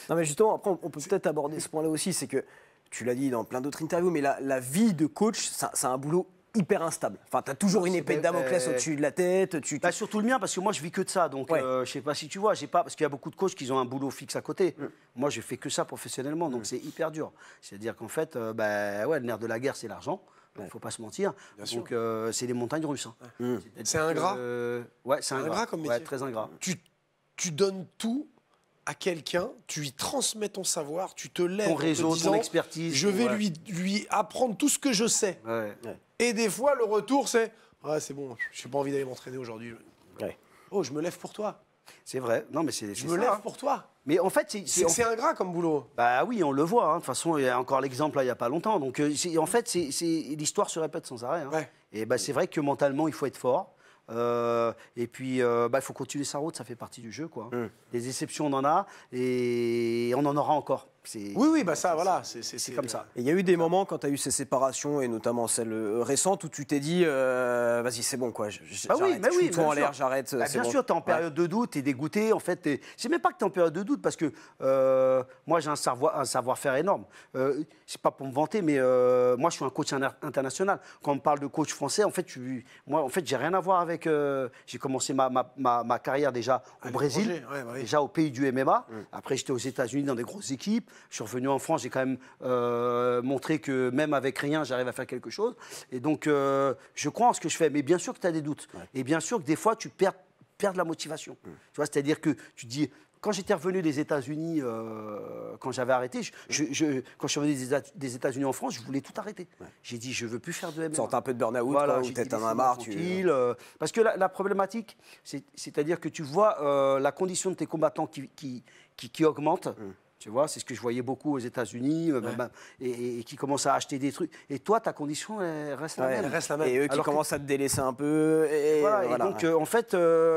Non, mais justement, après, on peut peut-être aborder ce point-là aussi, c'est que tu l'as dit dans plein d'autres interviews, mais la vie de coach, c'est un boulot hyper instable. Enfin, tu as toujours une épée de Damoclès au-dessus de la tête. Bah, surtout le mien, parce que moi, je vis que de ça. Donc, Ouais. je sais pas si tu vois, j'ai pas, parce qu'il y a beaucoup de coachs qui ont un boulot fixe à côté. Moi, je fais que ça professionnellement, donc c'est hyper dur. C'est-à-dire qu'en fait, bah, ouais, le nerf de la guerre, c'est l'argent. Il ne faut pas se mentir. Donc, c'est les montagnes russes. Hein. C'est ingrat. Ouais, c'est ingrat comme métier. Ouais, très ingrat. Tu donnes tout à quelqu'un, tu lui transmets ton savoir, tu te lèves Ton en te réseau, ton disant, expertise, je vais ouais. lui apprendre tout ce que je sais. Ouais. Et des fois, le retour, c'est ouais, c'est bon, je n'ai pas envie d'aller m'entraîner aujourd'hui. Ouais. Oh, je me lève pour toi. C'est vrai. Non, mais c'est Je me ça, lève hein. pour toi. Mais en fait, C'est ingrat comme boulot. Bah oui, on le voit. Hein. De toute façon, il y a encore l'exemple là, il n'y a pas longtemps. Donc, en fait, l'histoire se répète sans arrêt. Hein. Ouais. Et bah, c'est vrai que mentalement, il faut être fort. Et puis, bah, il faut continuer sa route, ça fait partie du jeu. Quoi. Des exceptions, on en a, et on en aura encore. Oui, bah ça, voilà. C'est comme ça. Et il y a eu des moments quand tu as eu ces séparations, et notamment celle récente, où tu t'es dit, vas-y, c'est bon, quoi. Bah oui, mais oui, tout en l'air, j'arrête. Bah, bien sûr, tu es en période de doute, tu es dégoûté. En fait, c'est même pas que tu es en période de doute, parce que moi, j'ai un savoir-faire énorme. C'est pas pour me vanter, mais moi, je suis un coach international. Quand on me parle de coach français, en fait, j'ai rien à voir avec. J'ai commencé ma carrière déjà au Brésil, déjà au pays du MMA. Après, j'étais aux États-Unis dans des grosses équipes. Je suis revenu en France, j'ai quand même montré que même avec rien, j'arrive à faire quelque chose. Et donc, je crois en ce que je fais. Mais bien sûr que tu as des doutes. Ouais. Et bien sûr que des fois, tu perds de la motivation. Tu vois, c'est-à-dire que tu dis... Quand j'étais revenu des États-Unis, quand j'avais arrêté, quand je suis revenu des États-Unis en France, je voulais tout arrêter. Ouais. J'ai dit, je ne veux plus faire de MMA. Sorte un peu de burn-out, voilà, ou peut-être un marre. Parce que la problématique, c'est-à-dire que tu vois la condition de tes combattants qui augmente. Tu vois, c'est ce que je voyais beaucoup aux États-Unis, et qui commencent à acheter des trucs. Et toi, ta condition, elle reste la même. Elle reste la même. Et eux qui commencent à te délaisser un peu. Et donc, en fait,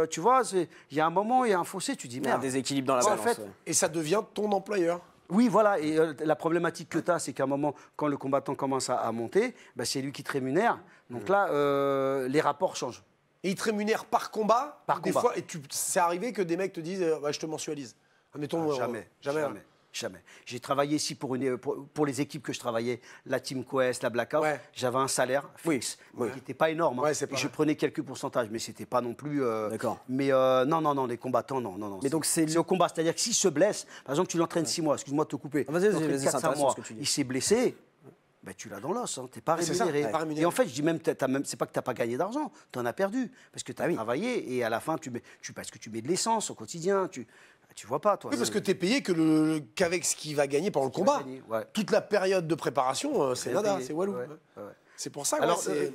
tu vois, il y a un moment, il y a un fossé, tu dis merde. Il y a un déséquilibre dans la balance. En fait, et ça devient ton employeur. Oui, voilà. Et la problématique que tu as, c'est qu'à un moment, quand le combattant commence à monter, bah, c'est lui qui te rémunère. Donc là, les rapports changent. Et il te rémunère par combat. Par combat. Fois, et c'est arrivé que des mecs te disent, je te mensualise. Admettons, Jamais. J'ai travaillé ici pour les équipes que je travaillais, la Team Quest, la Blackout. Ouais. J'avais un salaire fixe qui n'était pas énorme. Ouais, je prenais quelques pourcentages, mais c'était pas non plus. D'accord. Mais non, les combattants, non. Mais donc c'est au combat. C'est-à-dire que s'il se blesse, par exemple, tu l'entraînes 6 mois, excuse-moi de te couper. Vas-y, 4-5 mois, il s'est blessé. Ben, tu l'as dans l'os, hein. Tu n'es pas rémunéré. Et en fait, je dis même, c'est pas que tu n'as pas gagné d'argent, tu en as perdu. Parce que tu as travaillé et à la fin, parce que tu mets de l'essence au quotidien. Tu vois pas, toi. Oui, parce que tu es payé qu'avec ce qu'il va gagner pendant le combat. Toute la période de préparation, c'est nada, c'est walou. Ouais. C'est pour ça que alors, ce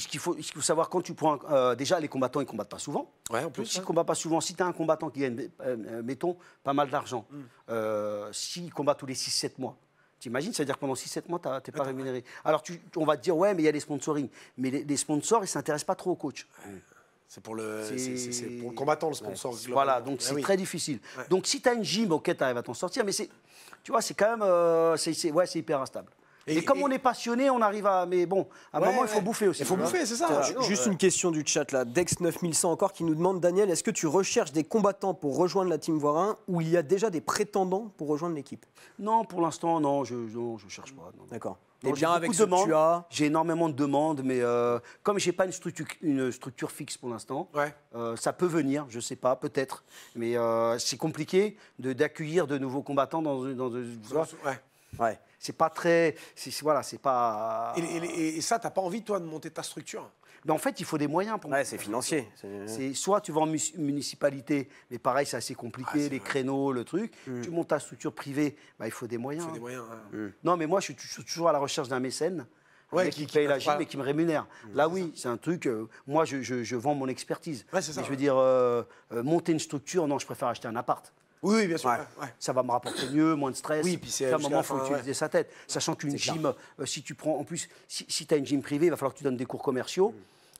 qu'il faut savoir, quand tu prends... déjà, les combattants, ils ne combattent pas souvent. Ouais, en plus. S'ils ne combattent pas souvent, si tu as un combattant qui gagne, mettons, pas mal d'argent, s'il combat tous les 6-7 mois, t'imagines, ça veut dire que pendant 6-7 mois, tu n'es pas rémunéré. Alors, on va te dire, ouais, mais il y a des sponsoring. Mais les sponsors, ils ne s'intéressent pas trop au coach. C'est pour le combattant, le sponsor. Voilà, donc c'est très difficile. Ouais. Donc si tu as une gym, ok, tu arrives à t'en sortir, mais tu vois, c'est quand même c'est hyper instable. Et comme on est passionné, on arrive à... Mais bon, à un moment, il faut bouffer aussi. Il faut bouffer, c'est ça. Juste une question du chat, là. Dex9100 encore, qui nous demande, Daniel, est-ce que tu recherches des combattants pour rejoindre la Team Voirin ou il y a déjà des prétendants pour rejoindre l'équipe? Non, pour l'instant, non, je cherche pas. D'accord. Et bien avec ce que tu as... J'ai énormément de demandes, mais comme je n'ai pas une structure fixe pour l'instant, ça peut venir, je ne sais pas, peut-être. Mais c'est compliqué d'accueillir de nouveaux combattants dans Ouais. C'est pas très... Voilà, c'est pas... Et ça, tu n'as pas envie, toi, de monter ta structure? Mais en fait, il faut des moyens pour... Ouais, c'est financier. Soit tu vas en municipalité, mais pareil, c'est assez compliqué, les créneaux, le truc. Tu montes ta structure privée, il faut des moyens. Non, mais moi, je suis toujours à la recherche d'un mécène. Qui paye la gym et qui me rémunère. Là, oui, c'est un truc... moi, je vends mon expertise. Ouais, c'est ça. Je veux dire, monter une structure, non, je préfère acheter un appart. Oui, bien sûr. Ça va me rapporter mieux, moins de stress. Oui, puis à un moment, il faut utiliser sa tête. Sachant qu'une gym, si tu prends... En plus, si tu as une gym privée, il va falloir que tu donnes des cours commerciaux.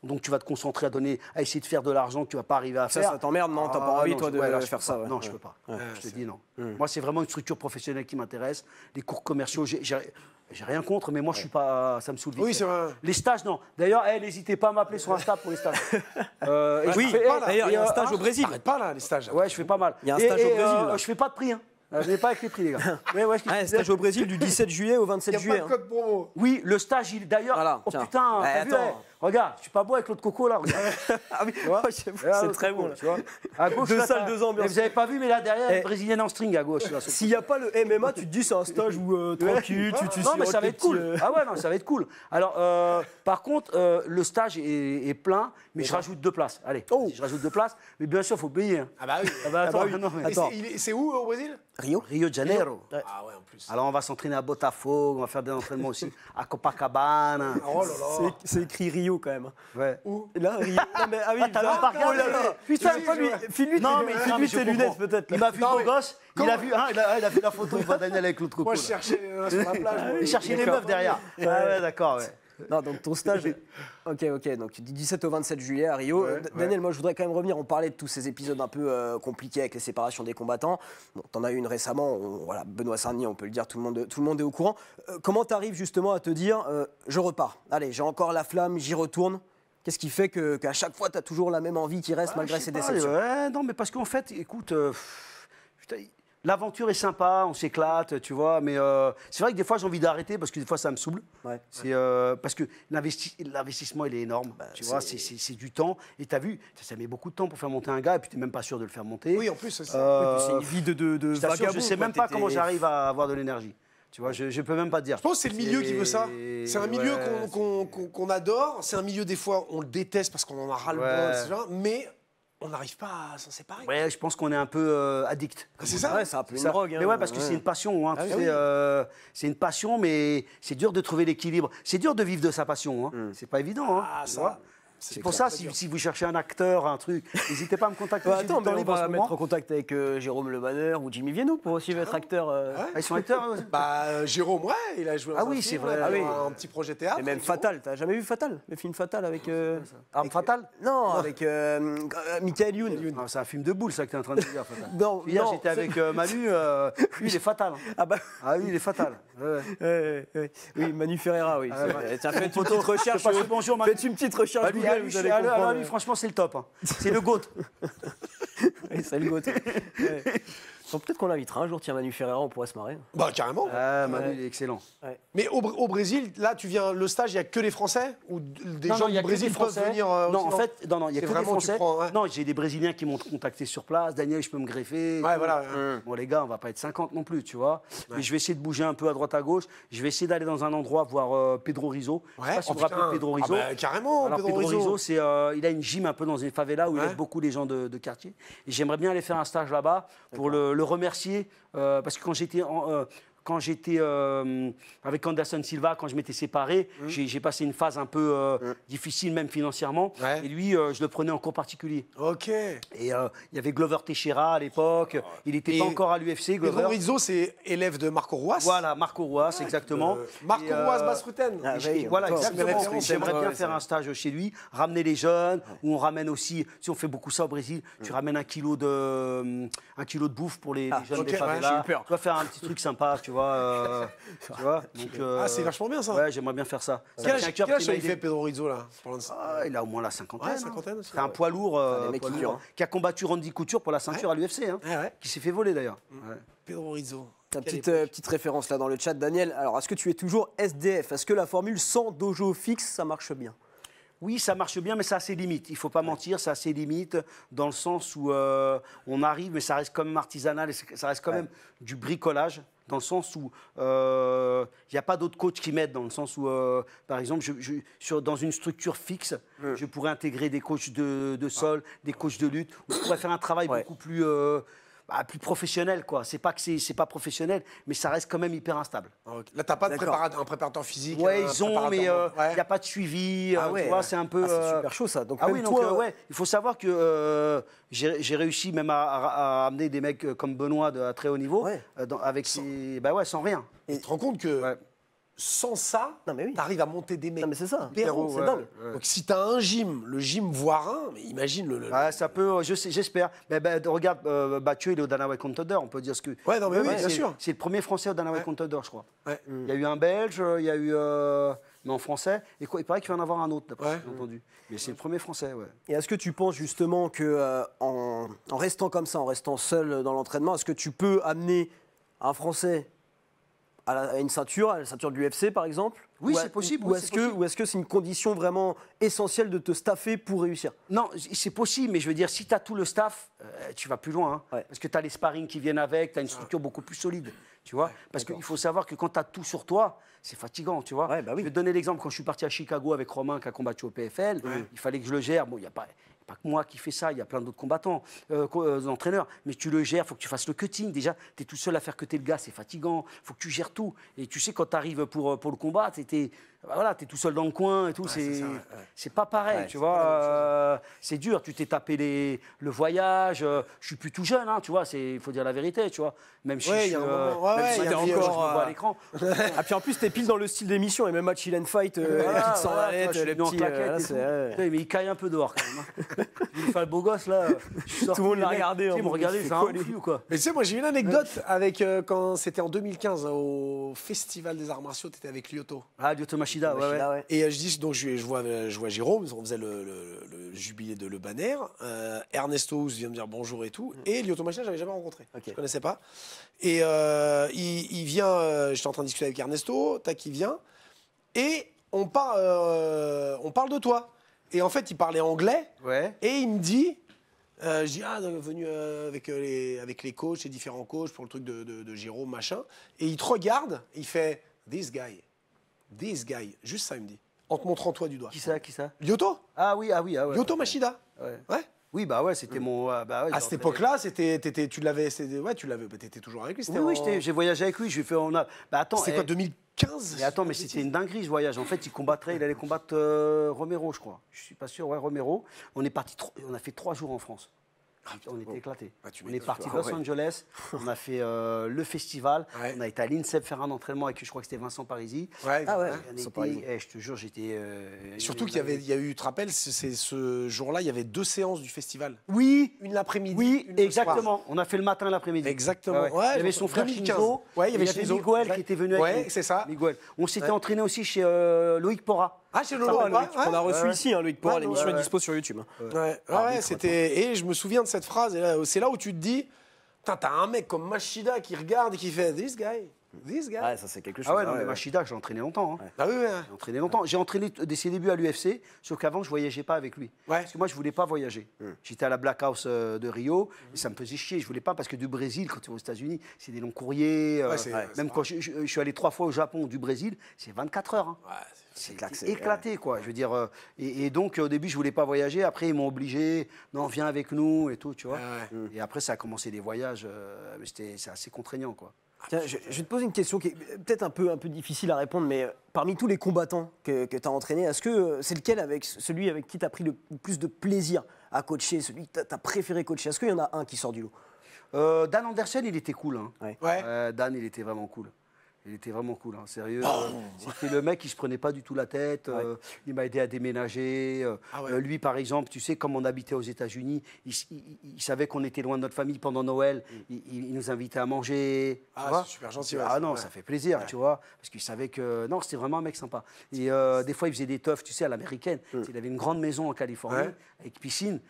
Donc tu vas te concentrer à essayer de faire de l'argent que tu ne vas pas arriver à faire. Ça t'emmerde, non? T'as pas envie, toi, de faire ça? Non, je ne peux pas. Je te dis non. Moi, c'est vraiment une structure professionnelle qui m'intéresse. Les cours commerciaux, j'ai rien contre, mais moi, je suis pas... ça me saoule vite. Oui, c'est vrai. Les stages, non. D'ailleurs, n'hésitez pas à m'appeler sur Insta pour les stages. Oui, d'ailleurs, il y a un stage au Brésil. T'arrêtes pas, là, les stages. Ouais, je fais pas mal. Il y a un stage au Brésil. Je fais pas de prix, hein. Je n'ai pas avec les prix, les gars. Stage au Brésil du 17 juillet au 27 juillet. Il n'y a pas de code promo. Oui, le stage, d'ailleurs... Voilà, oh putain, t'as vu, regarde, je suis pas beau avec l'autre coco, là, regarde. Ah oui, c'est très bon. Tu vois, à gauche, 2 salles, 2 ambiances. Vous n'avez pas vu, mais là, derrière, une brésilienne en string à gauche. S'il n'y a pas le MMA, tu te dis c'est un stage où tranquille, tu non, mais ça va être cool. Ah ouais, non, ça va être cool. Alors, par contre, le stage est plein, mais je rajoute 2 places. Allez, je rajoute 2 places, mais bien sûr, il faut payer. Ah bah oui. Attends. C'est où au Brésil? Rio de Janeiro. Ah ouais, en plus. Alors, on va s'entraîner à Botafogo, on va faire des entraînements aussi à Copacabana. Oh là là. C'est écrit Rio quand même. Ouais. Où? Là, Rio. Non, mais, ah oui, t'as même pas regardé. Putain, file-lui tes lunettes peut-être. Il m'a vu beau gosse, il a vu la photo, il voit Daniel avec l'autre coco. Moi, je cherchais sur la plage. Il cherchait les meufs derrière. Ah ouais, d'accord, ouais. Non, donc ton stage. Ok. Donc du 17 au 27 juillet à Rio. Daniel, moi je voudrais quand même revenir. On parlait de tous ces épisodes un peu compliqués avec les séparations des combattants. Bon, t'en as eu une récemment. Voilà, Benoît Saint-Denis, on peut le dire, tout le monde est au courant. Comment t'arrives justement à te dire, je repars. Allez, j'ai encore la flamme, j'y retourne. Qu'est-ce qui fait qu'à chaque fois, tu as toujours la même envie qui reste malgré ces déceptions? Non, mais parce qu'en fait, écoute, l'aventure est sympa, on s'éclate, tu vois, mais c'est vrai que des fois, j'ai envie d'arrêter parce que des fois, ça me saoule. Parce que l'investissement, il est énorme, tu vois, c'est du temps. Et tu as vu, ça met beaucoup de temps pour faire monter un gars et puis tu n'es même pas sûr de le faire monter. Oui, en plus, c'est ça. C'est une vie de vagabond. Je ne sais même pas comment j'arrive à avoir de l'énergie. Tu vois, je ne peux même pas te dire. Je pense que c'est le milieu qui veut ça. C'est un milieu qu'on adore. C'est un milieu, des fois, on le déteste parce qu'on en a ras-le-bol, etc. Mais on n'arrive pas à s'en séparer. Ouais, je pense qu'on est un peu addict. C'est ça? Ouais, c'est un peu une drogue. Mais ouais, parce que c'est une passion. Hein, tu sais, c'est une passion, mais c'est dur de trouver l'équilibre. C'est dur de vivre de sa passion. Hein. C'est pas évident. Hein, tu vois. C'est pour ça, si vous cherchez un acteur, un truc, n'hésitez pas à me contacter. Attends, mais on va mettre en contact avec Jérôme Le Banner ou Jimmy Vienno pour aussi être acteur. Ils sont acteurs. Jérôme, il a joué dans un film, c'est vrai. un petit projet théâtre. Et même Fatal, t'as jamais vu Fatal? Le film Fatal avec. Arme fatale? Non, avec Michael Youn. C'est un film de boule, ça que tu es en train de dire. Non, hier, j'étais avec Manu, lui, il est fatal. Lui, il est fatal. Oui, Manu Ferreira, oui. Tiens, faites une petite recherche. Bonjour, Manu. Faites une petite recherche. Vous allez comprendre. Lui, franchement, c'est le top. Hein. C'est le GOAT. Oui, c'est le GOAT. Donc, peut-être qu'on l'invitera un jour, tiens, Manu Ferreira, on pourrait se marrer. Bah, carrément. Manu, il est excellent. Ouais. Mais au Brésil, là, tu viens, le stage, il n'y a que les Français? Ou des gens du Brésil peuvent venir Non, en fait, il n'y a que des Français. Ouais. Non, j'ai des Brésiliens qui m'ont contacté sur place. Daniel, je peux me greffer. Ouais, voilà. Bon, les gars, on va pas être 50 non plus, tu vois. Mais je vais essayer de bouger un peu à droite, à gauche. Je vais essayer d'aller dans un endroit voir Pedro Rizzo. Je sais pas si vous vous rappelez Pedro Rizzo. Carrément, alors, Pedro Rizzo, il a une gym un peu dans une favela où il aide beaucoup les gens de quartier. Et j'aimerais bien aller faire un stage là-bas pour le remercier. Parce que quand j'étais avec Anderson Silva, quand je m'étais séparé, j'ai passé une phase un peu difficile, même financièrement. Ouais. Et lui, je le prenais en cours particulier. Ok. Et il y avait Glover Teixeira à l'époque. Il n'était pas encore à l'UFC. Pedro Rizzo, c'est élève de Marco Ruas. Voilà, Marco Ruas, exactement. Marco Ruas Basruten. Voilà, exactement. J'aimerais bien faire un stage chez lui, ramener les jeunes, où on ramène aussi, si on fait beaucoup ça au Brésil, tu ramènes un kilo de bouffe pour les jeunes des favelas. Tu vas faire un petit truc sympa, tu vois. Tu vois donc, c'est vachement bien ça. Ouais, j'aimerais bien faire ça. Quel âge il fait Pedro Rizzo là? Il a au moins la cinquantaine. Ouais, cinquantaine aussi. C'est un poids lourd, qui a combattu Randy Couture pour la ceinture à l'UFC, qui s'est fait voler d'ailleurs. Pedro Rizzo. Petite référence là dans le chat, Daniel. Alors, est-ce que tu es toujours SDF? Est-ce que la formule sans dojo fixe, ça marche bien? Oui, ça marche bien, mais ça a ses limites. Il ne faut pas mentir, ça a ses limites, dans le sens où on arrive, mais ça reste quand même artisanal, et ça reste quand même du bricolage, dans le sens où il n'y a pas d'autres coachs qui m'aident, dans le sens où, par exemple, dans une structure fixe, je pourrais intégrer des coachs de sol, des coachs de lutte, où je pourrais faire un travail beaucoup plus... plus professionnel, quoi. C'est pas que c'est pas professionnel, mais ça reste quand même hyper instable. Okay. Là, t'as pas de un préparateur physique? Ouais, ils ont, mais il n'y a pas de suivi. Tu vois, c'est un peu. C'est super chaud ça. Donc, il faut savoir que j'ai réussi même à amener des mecs comme Benoît à très haut niveau, sans rien. Et tu te rends compte que sans ça, t'arrives à monter des mecs. Non, mais c'est ça. C'est dingue. Donc si t'as un gym, le gym voire un, mais imagine le. Ça peut, j'espère. Regarde, Mathieu, il est au Dana White Contender, on peut dire ce que. Ouais, non, mais oui, bien sûr. C'est le premier Français au Dana White Contender, je crois. Ouais. Il y a eu un Belge, il y a eu. Mais en français. Et il paraît qu'il va en avoir un autre, d'après ce que j'ai entendu. Mais c'est le premier Français, Et est-ce que tu penses justement que en restant comme ça, en restant seul dans l'entraînement, est-ce que tu peux amener un Français à une ceinture, à la ceinture de l'UFC par exemple? Oui, c'est possible. Ou est-ce que c'est une condition vraiment essentielle de te staffer pour réussir? Non, c'est possible, mais je veux dire, si tu as tout le staff, tu vas plus loin. Parce que tu as les sparring qui viennent avec, tu as une structure beaucoup plus solide. Tu vois, parce qu'il faut savoir que quand tu as tout sur toi, c'est fatigant, tu vois. Je vais te donner l'exemple, quand je suis parti à Chicago avec Romain qui a combattu au PFL, il fallait que je le gère. Bon, il n'y a pas que moi qui fais ça, il y a plein d'autres combattants, entraîneurs, mais tu le gères, il faut que tu fasses le cutting. Déjà, tu es tout seul à faire cutter le gars, c'est fatigant, il faut que tu gères tout. Et tu sais, quand tu arrives pour le combat, voilà, t'es tout seul dans le coin et tout, c'est pas pareil, Ouais, tu vois. C'est dur, tu t'es tapé le voyage. Je suis plus tout jeune, hein, tu vois, il faut dire la vérité, tu vois. Même si Ouais, je il y suis a un moment, même si il y a je me encore, vois à l'écran. Ah, puis en plus, t'es pile dans le style d'émission, et même à Chill and Fight, les Voilà, petites sandalettes, je suis les venu en petits. claquette là, et c'est- tout. ouais. Putain, mais il caille un peu dehors quand même. Hein. Il fait le beau gosse là. Tout le monde l'a regardé, Ils en me mode, regardaient, il c'est fait un quoi, ouf, lui lui ou quoi? Mais tu sais, moi j'ai une anecdote avec quand c'était en 2015 au Festival des Arts Martiaux, t'étais avec Lyoto. Ah, Lyoto Machida, ouais, ouais. Machida, ouais. Et je dis, donc je vois Jérôme, on faisait le jubilé de Le Banner. Ernesto House vient me dire bonjour et tout. Et Lyoto Machida, j'avais jamais rencontré. Ok. Je connaissais pas. Et il vient, j'étais en train de discuter avec Ernesto, tac, il vient. Et on parle de toi. Et en fait, il parlait anglais. Ouais. Et il me dit, je dis, venu avec les coachs, les différents coachs pour le truc de Jérôme, machin. Et il te regarde, il fait, this guy, juste ça, il me dit, en te montrant toi du doigt. Qui ça, qui ça? Lyoto, Ah oui, ah ouais. Lyoto Machida. Ouais. Ouais. Oui, bah ouais, c'était mon. Bah ouais, À cette époque-là, tu l'avais, t'étais toujours avec lui. Oui, oui, j'ai voyagé avec lui. Bah attends. C'était quoi, 2015? Mais attends, mais c'était une dinguerie ce voyage. En fait, il allait combattre Romero, je crois. Je suis pas sûr, ouais, Romero. On a fait 3 jours en France. On était éclatés. Ah, tu On est m'étonnes. parti de Ah Los ouais. Angeles, on a fait le festival, Ouais. on a été à l'INSEP faire un entraînement avec, je crois que c'était Vincent Parisi. Ouais. Ah ouais. On Vincent était- Parisi. je te jure, j'étais. Surtout qu'il y a eu, tu te rappelles, c'est ce jour-là, il y a 2 séances du festival. Oui, Une l'après-midi. oui, une le exactement. On a fait le matin et l'après-midi. Exactement. Ouais, ouais. Ouais, il y avait je son pense, frère 2015. Shinzo. Ouais, il y avait et Shinzo. Miguel Ouais. qui était venu avec Ouais, nous. c'est ça. Miguel. On s'était Ouais. entraîné aussi chez Loïc Porra. Ah, chez Ça, Lolo, ouais, Loïc, qu'on a reçu ouais. ici, hein, Loïc Porra, Ouais, l'émission ouais, est ouais. dispo sur YouTube. Ouais, Ah, ouais, c'était. Et je me souviens de cette phrase. Et là, c'est là où tu te dis, putain, t'as un mec comme Machida qui regarde et qui fait this guy. Ouais, ça c'est quelque chose. Ah ouais, non, ouais, mais ouais. Machida, j'ai entraîné longtemps. Hein. Ah oui, oui. J'ai entraîné longtemps. J'ai entraîné dès ses débuts à l'UFC, sauf qu'avant, je voyageais pas avec lui. Ouais. Parce que moi, je voulais pas voyager. J'étais à la Black House de Rio, et ça me faisait chier. Je voulais pas, parce que du Brésil, quand tu es aux États-Unis, c'est des longs courriers. Ouais, c'est même quand je suis allé 3 fois au Japon, du Brésil, c'est 24 heures. Hein. Ouais, C'est clair que c'est- Éclaté, quoi. Je veux dire. Et donc, au début, je voulais pas voyager. Après, ils m'ont obligé. Non, viens avec nous et tout, tu vois. Ouais, Et après, ça a commencé les voyages. Mais c'est assez contraignant, quoi. Tiens, je vais te poser une question qui est peut-être un peu difficile à répondre, mais parmi tous les combattants que tu as entraînés, est-ce que c'est lequel celui avec qui tu as pris le plus de plaisir à coacher, celui que tu as préféré coacher? Est-ce qu'il y en a un qui sort du lot? Dan Andersen, il était cool. Hein. Ouais. Dan, il était vraiment cool. Il était vraiment cool, hein, sérieux. C'était le mec qui se prenait pas du tout la tête. Il m'a aidé à déménager. Ah ouais. Lui, par exemple, tu sais, comme on habitait aux États-Unis, il savait qu'on était loin de notre famille pendant Noël. Il nous invitait à manger. tu Ah, vois. c'est super gentil, ouais, Ah c'est non, vrai. ça fait plaisir, tu vois. Parce qu'il savait que. Non, c'était vraiment un mec sympa. Et des fois, il faisait des teufs, tu sais, à l'américaine. Il avait une grande maison en Californie, Ouais. avec piscine.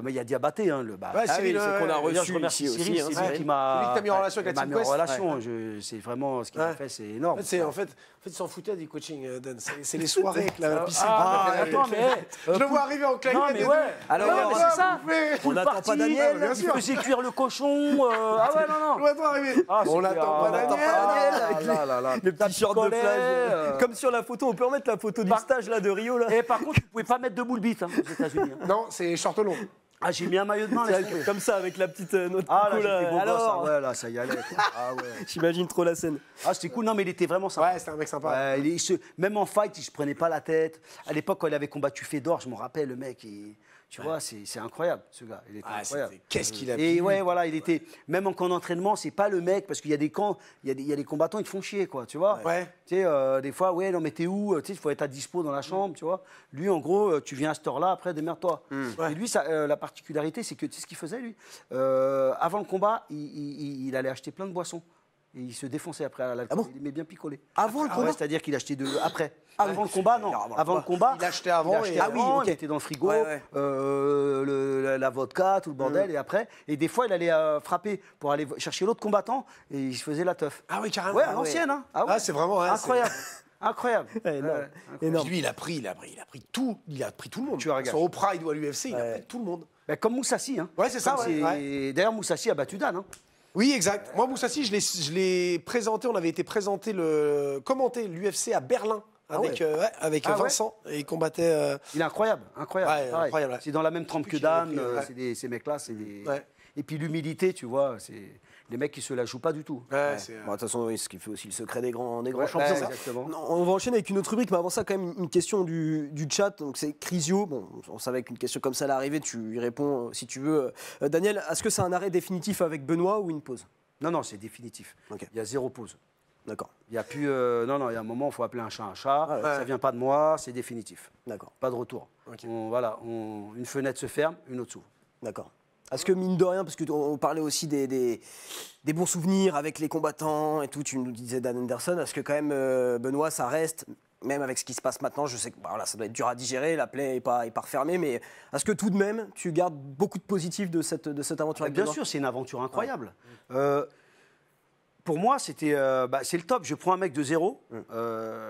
Mais il y a Diabaté, hein, le Ouais, Ah oui, Cyril, c'est qu'on a ouais, reçu je remercie ici Cyril, aussi, c'est hein. lui qui m'a. Celui que t'as mis en relation avec la il m'a Team mis en Quest. relation. C'est vraiment ce qu'il a Ouais. fait, c'est énorme. En fait, il s'en foutait du coaching, Dan. C'est les soirées avec la piscine. Attends, mais. Je le vois arriver en claquette. Non, mais et ouais. tout. Alors, Ouais, mais c'est ça. on n'attend pas Parti, Daniel, bien il sûr. faisait cuire le cochon. Ah ouais, non, Je non. vois toi arriver. Ah, On c'était- n'attend pas on n'attend Daniel. pas Daniel, avec avec les petits shorts de picolets, plage. Comme sur la photo, on peut remettre la photo du stage là, de Rio. Là. Et par contre, tu pouvais pas mettre de boule bite aux États-Unis. Hein. Non, c'est short long. Ah, j'ai mis un maillot de bain, laisse tomber. Comme ça, avec la petite note Ah là, coco, là. j'étais beau gosse. Alors, Ah ouais, là, ça y allait. quoi. Ah ouais. j'imagine trop la scène. Ah, c'était cool. Non, mais il était vraiment sympa. Ouais, c'était un mec sympa. Ouais, même en fight, il se prenait pas la tête. À l'époque, quand il avait combattu Fedor, je me rappelle, le mec, tu vois, c'est incroyable, ce gars. Il était Ah, incroyable. qu'est-ce qu'il a Et pu. ouais, voilà, il était. Même en camp d'entraînement, c'est pas le mec, parce qu'il y a des camps, il y a des combattants, ils te font chier, quoi, tu vois. Ouais. Tu sais, des fois, ouais, non, mais t'es où? Tu sais, il faut être à dispo dans la chambre, tu vois. Lui, en gros, tu viens à cette heure-là, après, démerde-toi. Ouais. Et lui, la particularité, c'est que, tu sais ce qu'il faisait, lui? Avant le combat, il allait acheter plein de boissons. Et il se défonçait après à l'alcool. Ah bon? Il aimait bien picoler. Avant le Ah combat? ouais, c'est-à-dire qu'il achetait après. Avant le combat, non. Avant le combat. Il achetait avant et- Ah oui, ok. Il était dans le frigo, Ouais, ouais. la vodka, tout le bordel, et après. Et des fois, il allait frapper pour aller chercher l'autre combattant, et il se faisait la teuf. Ah oui, carrément. Ouais, à l'ancienne, hein. Ah ouais. Ah, c'est vraiment. ouais, Incroyable. Incroyable. Ouais, énorme. c'est- Énorme. Lui, il a pris tout le monde. Tu as regardé. Soit au Pride ou à l'UFC, il a pris tout le monde. Ben, comme Moussassi, hein. Ouais, c'est ça, Comme ouais. D'ailleurs, Moussassi a battu Dan, hein. Oui, exact. Moi, Moussassi, je l'ai présenté. On avait été commenter l'UFC à Berlin avec, avec Ah ouais. Vincent. Et il combattait. Il est incroyable, incroyable. Ouais, Pareil. incroyable, ouais. C'est dans la même trempe que qui l'avait Dan, pris, ouais. ces mecs-là, c'est des... Ouais. Et puis l'humilité, tu vois, c'est... les mecs, ils se la jouent pas du tout. Ouais, Bon, de toute façon, oui, ce qui fait aussi le secret des grands Ouais, champions. exactement. Non, on va enchaîner avec une autre rubrique, mais avant ça, quand même, une question du chat. Donc, c'est Crisio. Bon, on savait qu'une question comme ça allait arriver. Tu y réponds si tu veux. Daniel, est-ce que c'est un arrêt définitif avec Benoît ou une pause? Non, c'est définitif. Ok. Il y a 0 pause. D'accord. Il y a plus. Non, il y a un moment, il faut appeler un chat un chat. Ah ouais. Ça vient pas de moi, c'est définitif. D'accord. Pas de retour. Ok. Une fenêtre se ferme, une autre s'ouvre. D'accord. Est-ce que, mine de rien, parce qu'on parlait aussi des bons souvenirs avec les combattants et tout, tu nous disais Dan Henderson, est-ce que quand même, Benoît, ça reste, même avec ce qui se passe maintenant, je sais que voilà, ça doit être dur à digérer, la plaie n'est pas refermée, mais est-ce que tout de même, tu gardes beaucoup de positif de cette aventure avec Bien Benoît? sûr, c'est une aventure incroyable. Pour moi, c'est le top. Je prends un mec de 0,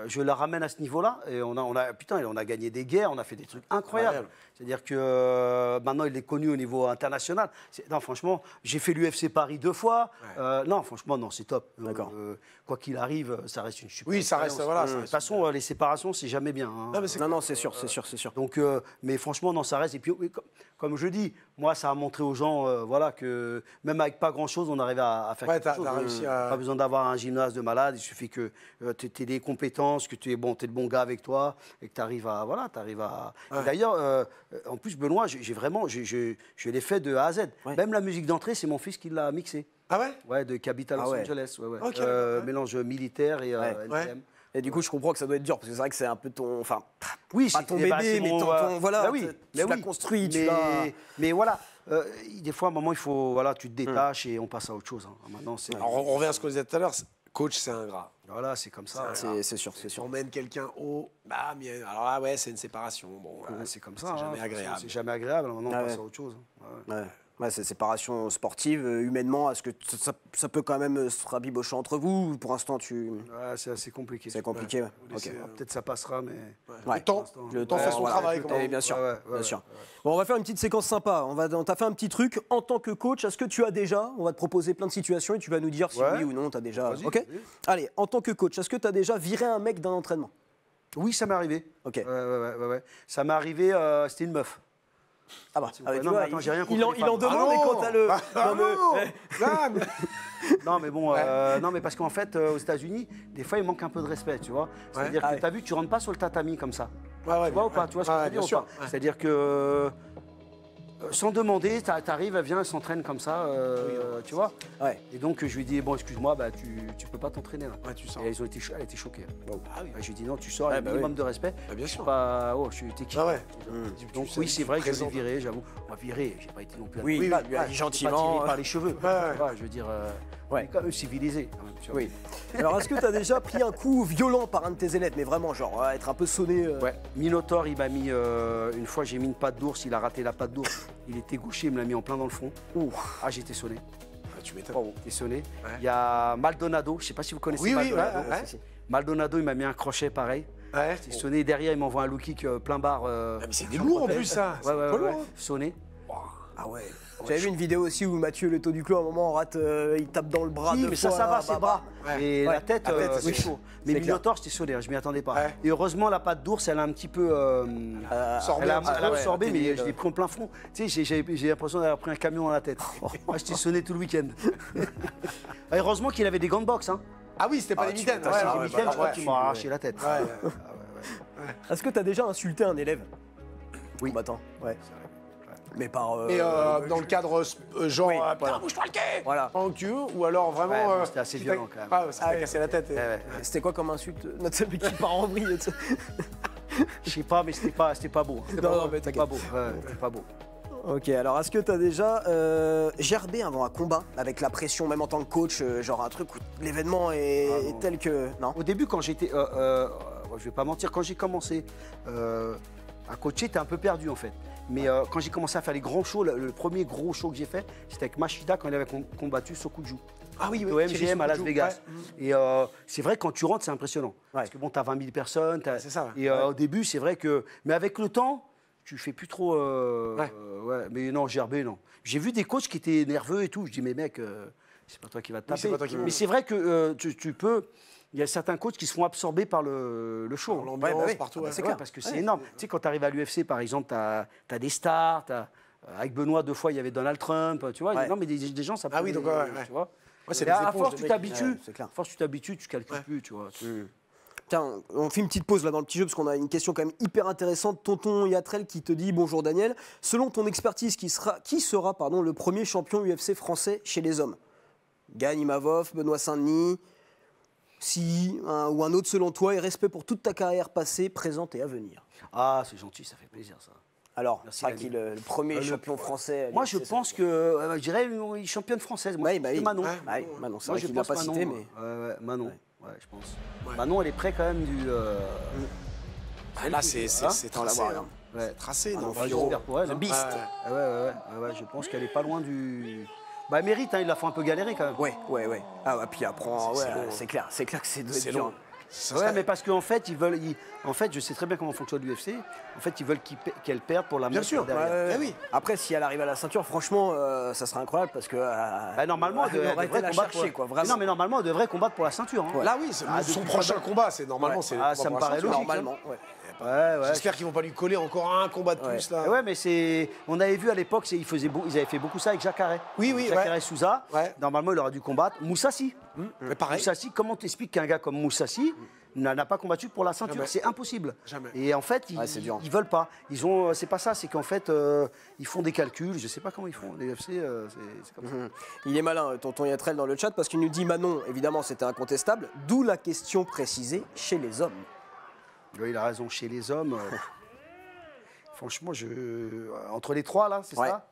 je la ramène à ce niveau-là, et on a gagné des guerres, on a fait des trucs incroyables. C'est-à-dire que maintenant, il est connu au niveau international. Non, franchement, j'ai fait l'UFC Paris 2 fois. Non, franchement, non, c'est top. D'accord. Quoi qu'il arrive, ça reste une super. Oui, ça reste, expérience. voilà, ça De reste toute façon, les séparations, c'est jamais bien. Hein. Non, c'est sûr, c'est sûr. Donc, mais franchement, non, ça reste. Et puis, comme je dis, moi, ça a montré aux gens, voilà, que même avec pas grand-chose, on arrive à faire quelque chose. t'as réussi à... Pas besoin d'avoir un gymnase de malade. Il suffit que tu aies des compétences, que tu es le bon gars avec toi, et que tu arrives à, voilà, Et d'ailleurs, en plus, Benoît, je l'ai fait de A à Z. Ouais. Même la musique d'entrée, c'est mon fils qui l'a mixée. Ah ouais? Ouais, qui habite à Los ouais. Angeles. Ouais. Ok, ouais. Mélange militaire et Ouais. NTM. Et du coup, je comprends que ça doit être dur, parce que c'est vrai que c'est un peu ton... Enfin, Oui, pas ton bébé, mais voilà, bah oui, tu l'as construit, tu l'as... Mais voilà, des fois, à un moment, il faut, voilà, tu te détaches et on passe à autre chose. Hein. Maintenant, c'est... Alors, on revient à ce qu'on disait tout à l'heure. Coach, c'est ingrat. Voilà, c'est comme ça. C'est sûr, c'est Tu sûr. emmènes quelqu'un haut, bam, alors là, ouais, c'est une séparation. Bon, C'est comme ça. C'est jamais hein. agréable. C'est jamais agréable. Maintenant, Ah on passe ouais. à autre chose. Ouais. Ouais, c'est séparation sportive, humainement, est-ce que ça peut quand même se rabibocher entre vous ou pour l'instant tu... Ouais, c'est assez compliqué. C'est compliqué, ouais. Ok. Ok. Peut-être ça passera, mais... Ouais. Le temps fait son travail. comme on dit. Bien sûr, Ouais, bien sûr. Bon, on va faire une petite séquence sympa. On t'a fait un petit truc. En tant que coach, est-ce que tu as déjà, on va te proposer plein de situations et tu vas nous dire si Ouais. oui ou non tu as déjà... Vas-y, Ok. vas-y. Allez, en tant que coach, est-ce que tu as déjà viré un mec d'un entraînement? Oui, ça m'est arrivé. Ok. Ouais. Ça m'est arrivé, c'était une meuf. Ah bah, vous ah, plaît. tu Non, vois, mais attends, j'ai rien contre il en les femmes. demande et quand t'as le... Non, mais- Ah, mais- Non, mais bon, non, mais parce qu'en fait, aux États-Unis, des fois, il manque un peu de respect, tu vois. C'est-à-dire Ah que ouais. tu as vu, tu rentres pas sur le tatami comme ça. Ouais, Tu vois ou pas? Tu vois ce que je veux bien dire ou sûr. pas? C'est-à-dire que sans demander, t'arrives, elle vient, elle s'entraîne comme ça, tu vois. Ouais. Et donc je lui dis bon, excuse-moi, bah tu peux pas t'entraîner là. Ouais, tu sors. Et elle a été choquée. Ah oui. Je lui dis non, tu sors, il y a bah un minimum de respect. Bah, bien Je suis sûr. pas, t'es qui? Ah ouais. Donc Tu oui, sais, c'est vrai que je l'ai présente. viré, j'avoue. Moi viré, j'ai pas été non plus. Oui, Oui, bah, oui, lui a dit Pas gentiment. tiré par les cheveux. Ouais, ouais. Tu vois, je veux dire, on est quand même civilisé. quand même, tu vois. Oui. Alors, est-ce que tu as déjà pris un coup violent par un de tes élèves, mais vraiment, genre, être un peu sonné Ouais, Minotaur, il m'a mis. Une fois, j'ai mis une patte d'ours, il a raté la patte d'ours. Il était gaucher, il me l'a mis en plein dans le front. Ouh. Ah, j'étais sonné. Ah, tu m'étonnes. J'étais sonné. Ouais. Il y a Maldonado, je sais pas si vous connaissez Oui, oui, Maldonado. ouais. Maldonado, il m'a mis un crochet pareil. Ouais. J'étais sonné. Derrière, il m'envoie un low kick plein bar. Ah, mais c'est des lourds en plus, ça. C'est pas lourd. hein. Sonné. Ah ouais. J'avais vu une vidéo aussi où Mathieu Le Taux du Clos, à un moment, rate, il tape dans le bras. Oui, deux mais ça fois, va, c'est le bras. Ouais. Et Ouais. la tête, La tête, c'est c'est chaud. Mais C'est Minotaur, j'étais sonné, je m'y attendais pas. Ouais. Et heureusement, la patte d'ours, elle a un petit peu. Sorbet Elle a un petit peu, absorbé, mais atténué, je l'ai pris en plein front. Tu sais, j'ai l'impression d'avoir pris un camion dans la tête. Moi, j'étais sonné tout le week-end. Et heureusement qu'il avait des gants de boxe. Hein. Ah oui, c'était pas Ah, les tu- mitaines. t'as Ouais, ça, ouais, Les mitaines, bah, je crois ouais. qu'ils m'ont arraché la tête. Ouais. Est-ce que tu as déjà insulté un élève? Oui. Combattant. Ouais. Mais par. Et dans le cadre genre, Oui, putain, voilà. bouge-toi le quai Voilà. Pendant que tu veux, ou alors vraiment. Ouais, bon, c'était assez qui t'a- violent, quand même. Ah, ça t'a cassé la tête. et- C'était quoi comme insulte? Notre celui qui part en vrille. tu sais. Je sais pas, mais c'était pas beau. Non, mais C'était t'inquiète. pas beau. Ouais, c'était pas beau. Ok, alors est-ce que tu as déjà gerbé avant un combat avec la pression, même en tant que coach, genre un truc où l'événement est Ah, non. tel que. Non? Au début, quand j'étais. Je vais pas mentir, quand j'ai commencé à coacher, t'es un peu perdu en fait. Mais quand j'ai commencé à faire les grands shows, le premier gros show que j'ai fait, c'était avec Machida quand il avait combattu Sokuju. Ah oui, Au MGM à Las Vegas. Ouais. Et c'est vrai, quand tu rentres, c'est impressionnant. Parce que bon, t'as 20 000 personnes. C'est ça, ouais. Et au début, c'est vrai que. Mais avec le temps, tu fais plus trop. Ouais. Ouais, mais non, gerbé, non. J'ai vu des coachs qui étaient nerveux et tout. Je dis, mais mec, c'est pas toi qui vas te Oui, c'est taper. pas toi qui- Mais c'est vrai que tu peux. Il y a certains coachs qui se font absorber par le show. L'ambiance Ouais, bah oui. partout. Ah bah, ouais. c'est Ouais, clair. parce que c'est énorme. Tu sais, quand tu arrives à l'UFC, par exemple, tu as des stars. Avec Benoît, 2 fois, il y avait Donald Trump. Tu vois, Ouais. non, mais des gens, ça peut. Ah oui, donc, ouais. Tu vois. Ouais, c'est Et des à éponges, force, les tu mecs. t'habitues. Ouais, c'est clair. À force, tu t'habitues, tu calcules plus, tu vois. Tiens, on fait une petite pause là dans le petit jeu parce qu'on a une question quand même hyper intéressante. Tonton Yatrel qui te dit bonjour Daniel. Selon ton expertise, qui sera le premier champion UFC français chez les hommes? Gagne Imavov, Benoît Saint-Denis, ou un autre selon toi, et respect pour toute ta carrière passée, présente et à venir. Ah, c'est gentil, ça fait plaisir, ça. Alors, Merci, c'est Daniel. qui le premier champion français? Moi, je pense que, je dirais, une championne française. Moi, Oui, bah oui. Manon. Ah oui, Manon, c'est Moi, vrai je qu'il ne l'a pense pas Manon. cité, mais. Ouais, Manon, ouais, je pense. Ouais. Manon, elle est près quand même du. Ah, là, c'est tracé. l'avoir, Hein. Ouais. C'est tracé. Ah, non, non, Firo. J'espère pour elle. The hein. Beast. Ouais, je pense qu'elle est pas loin du. Bah, elle mérite, hein, il la fait un peu galérer quand même. Ouais. Ah, ouais, puis après, c'est clair que c'est C'est dur. long. Ça Ouais, serait- mais parce qu'en fait, en fait, je sais très bien comment fonctionne l'UFC. En fait, ils veulent qu'elle perde pour la Bien mettre sûr. derrière. Eh oui. Après, si elle arrive à la ceinture, franchement, ça serait incroyable parce que. Bah, normalement, elle aurait été la combattre chercher, quoi, vraiment. Non, mais normalement, elle devrait combattre pour la ceinture. Hein. Là, oui, son prochain combat, c'est normalement. c'est le Ah, combat ça pour me la paraît ceinture. logique. Normalement, ouais. Ouais. J'espère qu'ils vont pas lui coller encore un combat de plus là. Ouais, mais c'est. On avait vu à l'époque, ils avaient fait beaucoup ça avec Jacare. Oui, Jacare Souza. Ouais. Normalement, il aurait dû combattre Moussassi. Mais pareil. Moussassi, comment t'expliques qu'un gars comme Moussassi n'a pas combattu pour la ceinture? Jamais. C'est impossible. Jamais. Et en fait, c'est dur. ils veulent pas. C'est pas ça. C'est qu'en fait, ils font des calculs. Je sais pas comment ils font. Les UFC, c'est comme ça. Il est malin, tonton Yatrel, dans le chat, parce qu'il nous dit Manon, évidemment, c'était incontestable. D'où la question précisée chez les hommes. Oui, il a raison. Chez les hommes, franchement, entre les trois là, c'est Ouais. ça.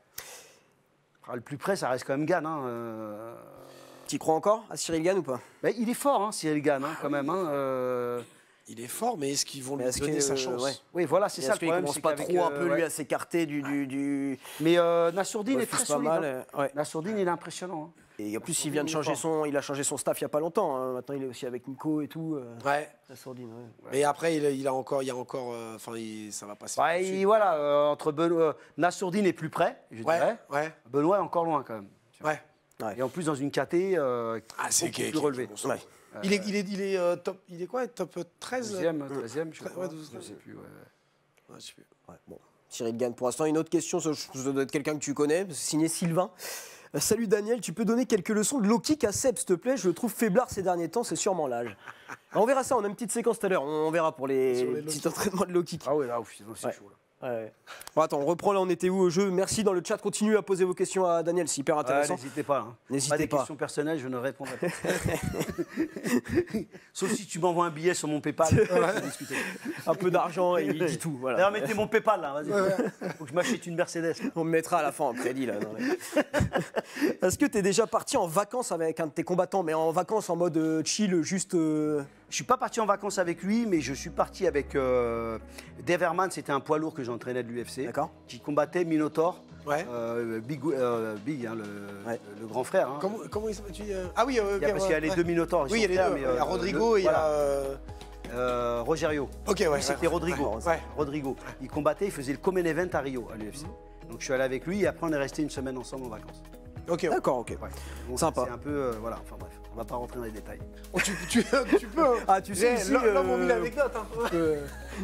Le plus près, ça reste quand même Gann. Hein. Tu crois encore à Cyril Gane ou pas? Bah, il est fort, hein, Cyril Gann, quand même. Hein, Il est fort, mais est-ce qu'ils vont lui est-ce donner que, sa chance? ouais. Oui, voilà, c'est ça Est-ce le qu'il problème. commence c'est pas qu'avec, trop un peu, lui, ouais. à s'écarter du... Mais Nassourdine est très refuse pas solide. mal, Hein. ouais. Nassourdine, il est impressionnant. Hein. Et en plus, il a changé son staff il n'y a pas longtemps. Hein. Maintenant, il est aussi avec Nico et tout. Ouais. La sourdine, ouais. Mais après, il y a encore, ça va passer. Ouais, voilà, entre Nassourdine est plus près, je dirais. Ouais. Benoît est encore loin quand même. Ouais. Ouais. Et en plus dans une KT C'est beaucoup plus relevée. Ouais. Il est top. Il est quoi? Top 13? 12e, 13e, je crois. Ouais, 12e. Je sais plus. Ouais. Ouais, je sais plus. Ouais, bon. Cyril Gane, pour l'instant, une autre question, ça doit être quelqu'un que tu connais, c'est signé Sylvain. Salut Daniel, tu peux donner quelques leçons de low kick à Seb, s'il te plaît? Je le trouve faiblard ces derniers temps, c'est sûrement l'âge. On verra ça, on a une petite séquence tout à l'heure, on verra pour les Sur les low petits kicks. entraînements de low kick. Ah ouais, là, c'est Ouais. chaud. Là. Ouais. Bon, attends, on reprend là, on était où au jeu? Merci dans le chat, continuez à poser vos questions à Daniel, c'est hyper intéressant. N'hésitez pas. Hein. N'hésitez des pas. questions personnelles, je ne répondrai pas. Sauf si tu m'envoies un billet sur mon PayPal. On va discuter. Un peu d'argent et il dit tout. Voilà. D'ailleurs, mettez mon PayPal là, vas-y. Faut que je m'achète une Mercedes. Là. On me mettra à la fin en crédit là. Est-ce que tu es déjà parti en vacances avec un de tes combattants, mais en vacances en mode chill, juste. Je suis pas parti en vacances avec lui, mais je suis parti avec Dave Herman, c'était un poids lourd que j'entraînais de l'UFC. D'accord. Qui combattait Minotaur. Ouais. Big, hein, le grand frère. Hein. Comment il s'appelle? Ah oui, Il y a, parce qu'il y a les deux Minotaurs. Oui, il y a les deux. Il y a Rodrigo et il y a. Rogerio. Ok, ouais. Lui, c'était Rodrigo. Ouais. Rodrigo. Il combattait, il faisait le Common Event à Rio, à l'UFC. Donc je suis allé avec lui et après on est resté une semaine ensemble en vacances. Ok. D'accord, ok. Ouais. Bon, Sympa. C'est un peu. Voilà, enfin bref, on va pas rentrer dans les détails. Oh, tu peux. Hein. Ah, tu sais, ici, l'homme aux mille anecdotes. Hein.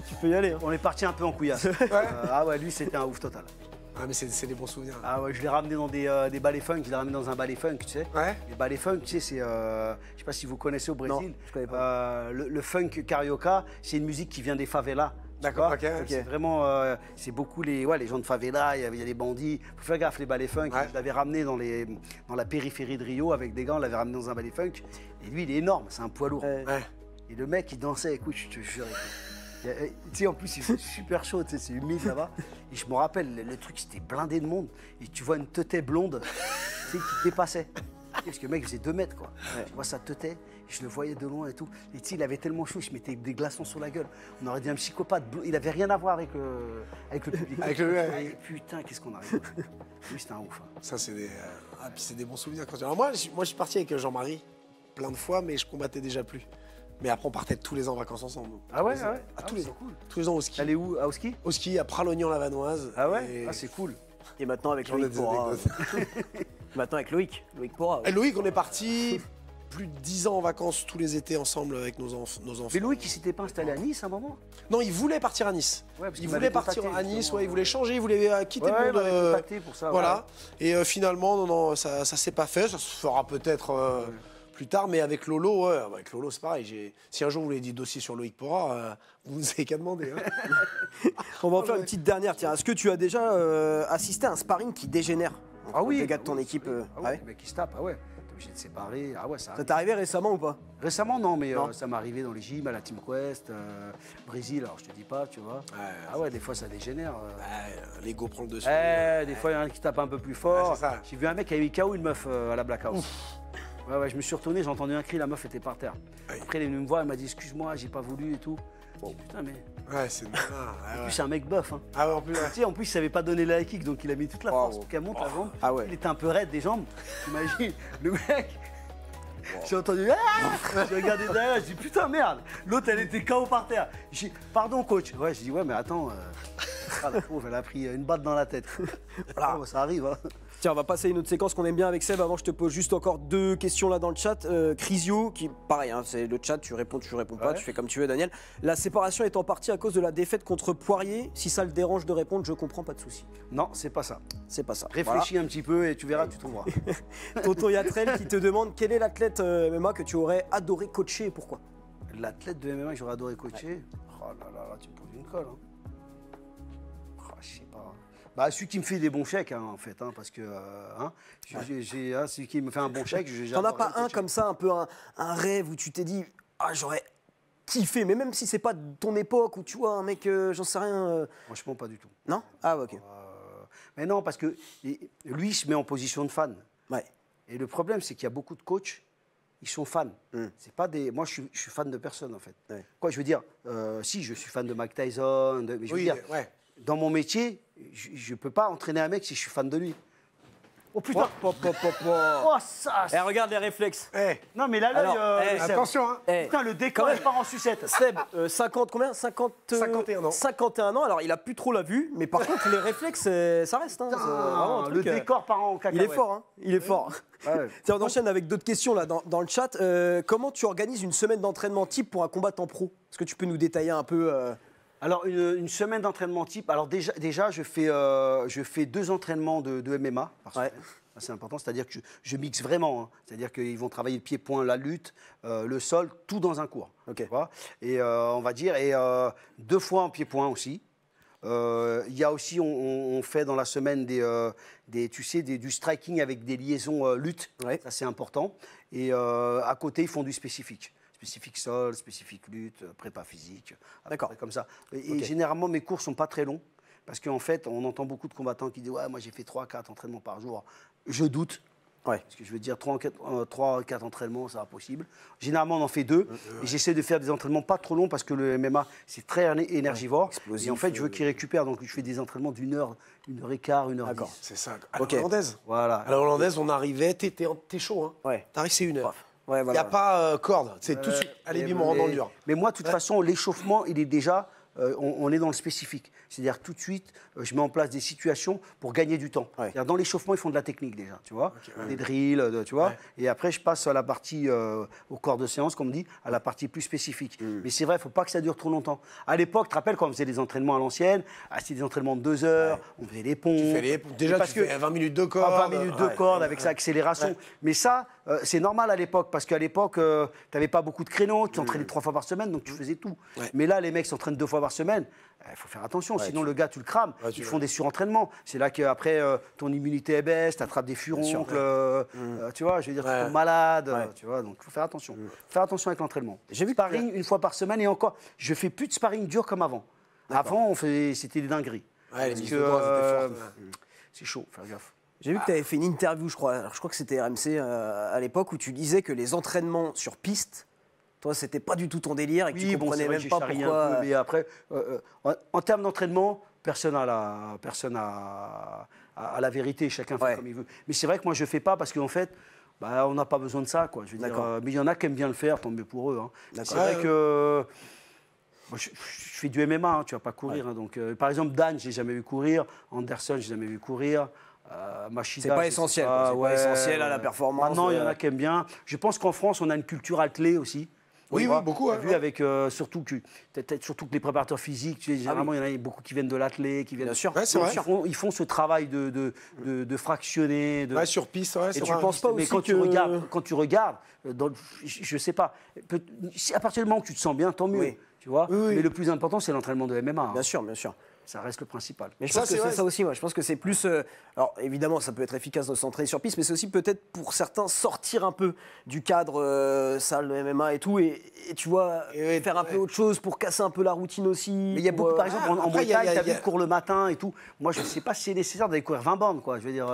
tu peux y aller. Hein. On est parti un peu en couillasse. Ah ouais, lui c'était un ouf total. Ah, mais c'est des bons souvenirs. Ah ouais, je l'ai ramené dans des ballets funk, je l'ai ramené dans un ballet funk, tu sais. Ouais. Les ballets funk, tu sais, c'est. Je sais pas si vous connaissez au Brésil. Non, je connais pas. Le funk carioca, c'est une musique qui vient des favelas. tu D'accord, vois. ok. C'est vraiment. C'est beaucoup les gens de favela, il y a des bandits. Faut faire gaffe, les ballets funk. Ouais. Je l'avais ramené dans la périphérie de Rio avec des gars, on l'avait ramené dans un ballet funk. Et lui, il est énorme, c'est un poids lourd. Ouais. Ouais. Et le mec, il dansait, écoute, je te jure. Tu sais, en plus, il fait super chaud, tu sais, c'est humide là-bas. Et je me rappelle, le truc, c'était blindé de monde. Et tu vois une teuté blonde, tu sais, qui dépassait. Parce que le mec faisait 2 mètres, quoi. Tu vois sa teuté, je le voyais de loin et tout. Et tu sais, il avait tellement chaud, je mettais des glaçons sur la gueule. On aurait dit un psychopathe. Il avait rien à voir avec le public. Avec le- Et putain, qu'est-ce qu'on arrive. Lui, c'était un ouf. Hein. Ça, c'est des. Ah, puis c'est des bons souvenirs. Alors moi, je suis parti avec Jean-Marie plein de fois, mais je combattais déjà plus. Mais après, on partait tous les ans en vacances ensemble. Ah ouais, Tous les ans. Cool. Tous les ans au ski. T'allais où? Au ski? Au ski, à Pralognan-la-Vanoise. Ah ouais? Et- Ah, c'est cool. Et maintenant avec J'en ai Loïc des Pora. anecdotes. Maintenant avec Loïc Pora. Et Loïc, on est parti plus de 10 ans en vacances tous les étés ensemble avec nos enfants. Mais Loïc, il s'était pas installé à Nice à un moment? Non, il voulait partir à Nice. Ouais, parce Il qu'il voulait m'avait partir contacté, à Nice, justement. ouais, il voulait changer, il voulait quitter Ouais, le il monde. m'avait contacté pour ça. Voilà. Et finalement, non, ça s'est pas fait. Ça se fera peut-être plus tard, mais avec Lolo, avec Lolo, c'est pareil. Si un jour vous voulez des dossiers sur Loïc Porra, vous n'avez qu'à demander. Hein. On va en faire une petite dernière. Tiens, est-ce que tu as déjà assisté à un sparring qui dégénère Ah oui. Les gars de ton équipe. Ah ouais, le mec qui se tape, ah ouais. T'es obligé de séparer. Ah ouais, ça Ça arrive. t'est arrivé récemment ou pas? Récemment, non, mais Non. ça m'est arrivé dans les gyms, à la Team Quest, Brésil, alors je te dis pas, tu vois. Ah ouais, des fois ça dégénère. L'ego prend le dessus. Des fois il y en a un qui tape un peu plus fort. Ouais, c'est ça. J'ai vu un mec qui avait mis KO une meuf à la Black House. Ouais, je me suis retourné, j'ai entendu un cri, la meuf était par terre. Ouais. Après, elle est venue me voir, elle m'a dit excuse-moi, j'ai pas voulu et tout. Bon, putain, mais. Ouais, c'est malin. En plus, c'est un mec bof. Hein. Ah ouais, en plus, ouais. Tu sais, en plus, il savait pas donner la kick, donc il a mis toute la force pour qu'elle monte la jambe. Ah ouais. Il était un peu raide des jambes. T'imagines, le mec. J'ai entendu. Ah j'ai regardé derrière, j'ai dit putain, merde. L'autre, elle était KO par terre. J'ai dit pardon, coach. Ouais, j'ai dit ouais, mais attends. Ah, la pauvre, elle a pris une batte dans la tête. Voilà, ça arrive. Hein. Tiens, on va passer à une autre séquence qu'on aime bien avec Seb. Avant, je te pose juste encore 2 questions là dans le chat. Crisio, qui, pareil, hein, c'est le chat, tu réponds pas, Ouais. tu fais comme tu veux, Daniel. La séparation est en partie à cause de la défaite contre Poirier. Si ça le dérange de répondre, je comprends, pas de souci. Non, c'est pas ça. C'est pas ça. Réfléchis un petit peu et tu verras, tu trouveras. Voilà. Tonton Yatrel qui te demande quel est l'athlète MMA que tu aurais adoré coacher et pourquoi. L'athlète de MMA que j'aurais adoré coacher. Oh là là, tu me poses une colle. Hein. Oh, je sais pas. Bah, celui qui me fait des bons chèques, hein, en fait, hein, parce que celui qui me fait un bon chèque, T'en as pas un comme ça, un peu un rêve où tu t'es dit, ah, j'aurais kiffé, mais même si c'est pas de ton époque ou tu vois, un mec, j'en sais rien. Franchement, pas du tout. Non? Ah, ok. Mais non, parce que lui, il se met en position de fan. Ouais. Et le problème, c'est qu'il y a beaucoup de coachs, ils sont fans. C'est pas des. Moi, je suis fan de personne, en fait. Ouais. Quoi, je veux dire, si, je suis fan de Mike Tyson, mais je veux Oui, dire, ouais. dans mon métier, je peux pas entraîner un mec si je suis fan de lui. Oh putain! Oh, ça! Eh, regarde les réflexes. Non, mais là, Alors, le Seb. Attention, hein. Eh, Putain, le décor, il part en sucette. Seb, 50 combien 51 ans. 51 ans, alors il a plus trop la vue, mais par contre les réflexes, ça reste. Hein, c'est vraiment un Le truc, décor part en il cacahuète. est fort, hein, il est fort. Ouais. Tiens, on enchaîne avec d'autres questions là dans le chat. Comment tu organises une semaine d'entraînement type pour un combattant pro? Est-ce que tu peux nous détailler un peu Alors, une semaine d'entraînement type. Alors, déjà je fais 2 entraînements de MMA par semaine. Ça, c'est important, c'est-à-dire que je mixe vraiment. Hein. C'est-à-dire qu'ils vont travailler le pied-point, la lutte, le sol, tout dans un cours. Ok. Tu vois, et on va dire, 2 fois en pied-point aussi. Il y a aussi, on fait dans la semaine du striking avec des liaisons lutte. Ouais. Ça, c'est important. Et à côté, ils font du spécifique. Spécifique sol, spécifique lutte, prépa physique. D'accord. Comme ça. Et généralement, mes cours ne sont pas très longs. Parce qu'en fait, on entend beaucoup de combattants qui disent « Ouais, moi j'ai fait 3-4 entraînements par jour. » Je doute. Ouais. Parce que je veux dire, 3-4 entraînements, c'est impossible. Généralement, on en fait 2. Et j'essaie de faire des entraînements pas trop longs parce que le MMA, c'est très énergivore. Explosif, Et en fait, je veux qu'ils récupèrent. Donc, je fais des entraînements d'1 heure, 1 heure et quart, 1 heure 10. D'accord. C'est ça. À la Ok. hollandaise. Voilà. À la hollandaise, on arrivait, t'es chaud, hein. Ouais. T'arrives, c'est 1 heure. Ouais, Il voilà. n'y a pas corde, c'est tout de suite. Allez, bim, on rentre dans le dur. Mais moi, de toute façon, l'échauffement, il est déjà. On est dans le spécifique. C'est-à-dire tout de suite, je mets en place des situations pour gagner du temps. Ouais. C'est-à-dire, dans l'échauffement, ils font de la technique déjà, tu vois, des drills, tu vois. Ouais. Et après, je passe à la partie au corps de séance, comme on dit, à la partie plus spécifique. Mais c'est vrai, il ne faut pas que ça dure trop longtemps. À l'époque, tu te rappelles quand on faisait des entraînements à l'ancienne, c'était des entraînements de 2 heures, on faisait des pompes. Déjà, parce tu fais 20 minutes de corde. 20 minutes de corde avec sa accélération. Mais ça, c'est normal à l'époque, parce qu'à l'époque, tu n'avais pas beaucoup de créneaux, tu t'entraînais 3 fois par semaine, donc tu faisais tout. Ouais. Mais là, les mecs s'entraînent 2 fois par semaine. Il faut faire attention, sinon le gars, tu le crames. Ils font des surentraînements. C'est là qu'après, ton immunité est baisse, tu attrapes des furoncles, tu vois, je veux dire, tu tombes malade, tu vois, donc il faut faire attention. Faire attention avec l'entraînement. J'ai vu que sparring 1 fois par semaine et encore, je fais plus de sparring dur comme avant. Avant, c'était des dingueries. Ouais, les Parce mises que, de doigts, c'était fortes. c'est chaud, faire gaffe. J'ai vu que tu avais fait une interview, je crois. Alors, je crois que c'était RMC à l'époque où tu disais que les entraînements sur piste, toi, c'était pas du tout ton délire et que tu comprenais c'est vrai même que pas j'ai charrié pourquoi. un peu, mais après, en termes d'entraînement, personne à la vérité, chacun fait comme il veut. Mais c'est vrai que moi, je ne fais pas parce qu'en fait, on n'a pas besoin de ça. Quoi. Je veux dire, mais il y en a qui aiment bien le faire, tant mieux pour eux. Hein. C'est vrai que moi, je fais du MMA, hein, tu ne vas pas courir. Hein, donc, par exemple, Dan, je ne l'ai jamais vu courir. Anderson, je ne l'ai jamais vu courir. Machida, C'est pas essentiel. C'est pas essentiel à la performance. Maintenant, il y en a qui aiment bien. Je pense qu'en France, on a une culture attelée aussi. Oui, Tu vois, beaucoup. t'as vu avec surtout que les préparateurs physiques, tu sais, généralement, il y en a beaucoup qui viennent de l'athlé, qui viennent. Bien sûr. Ouais, c'est vrai. Ils font ce travail de fractionner. Ouais, sur piste, ouais, Et c'est tu vrai. penses pas aussi mais quand tu regardes, je sais pas, à partir du moment où tu te sens bien, tant mieux. Oui. Tu vois. Oui. Mais le plus important, c'est l'entraînement de MMA. Hein. Bien sûr, bien sûr. Ça reste le principal. Mais je Ça, pense que c'est c'est vrai. ça aussi. Ouais. Je pense que c'est plus. Alors évidemment, ça peut être efficace de s'entraîner sur piste, mais c'est aussi peut-être pour certains sortir un peu du cadre salle de MMA et tout, et tu vois, faire un peu autre chose pour casser un peu la routine aussi. Mais il y a beaucoup, par exemple, en après, Muay Thai, il y a- t'as vu, cours le matin et tout. Moi, je sais pas si c'est nécessaire d'aller courir 20 bornes, quoi. Je veux dire.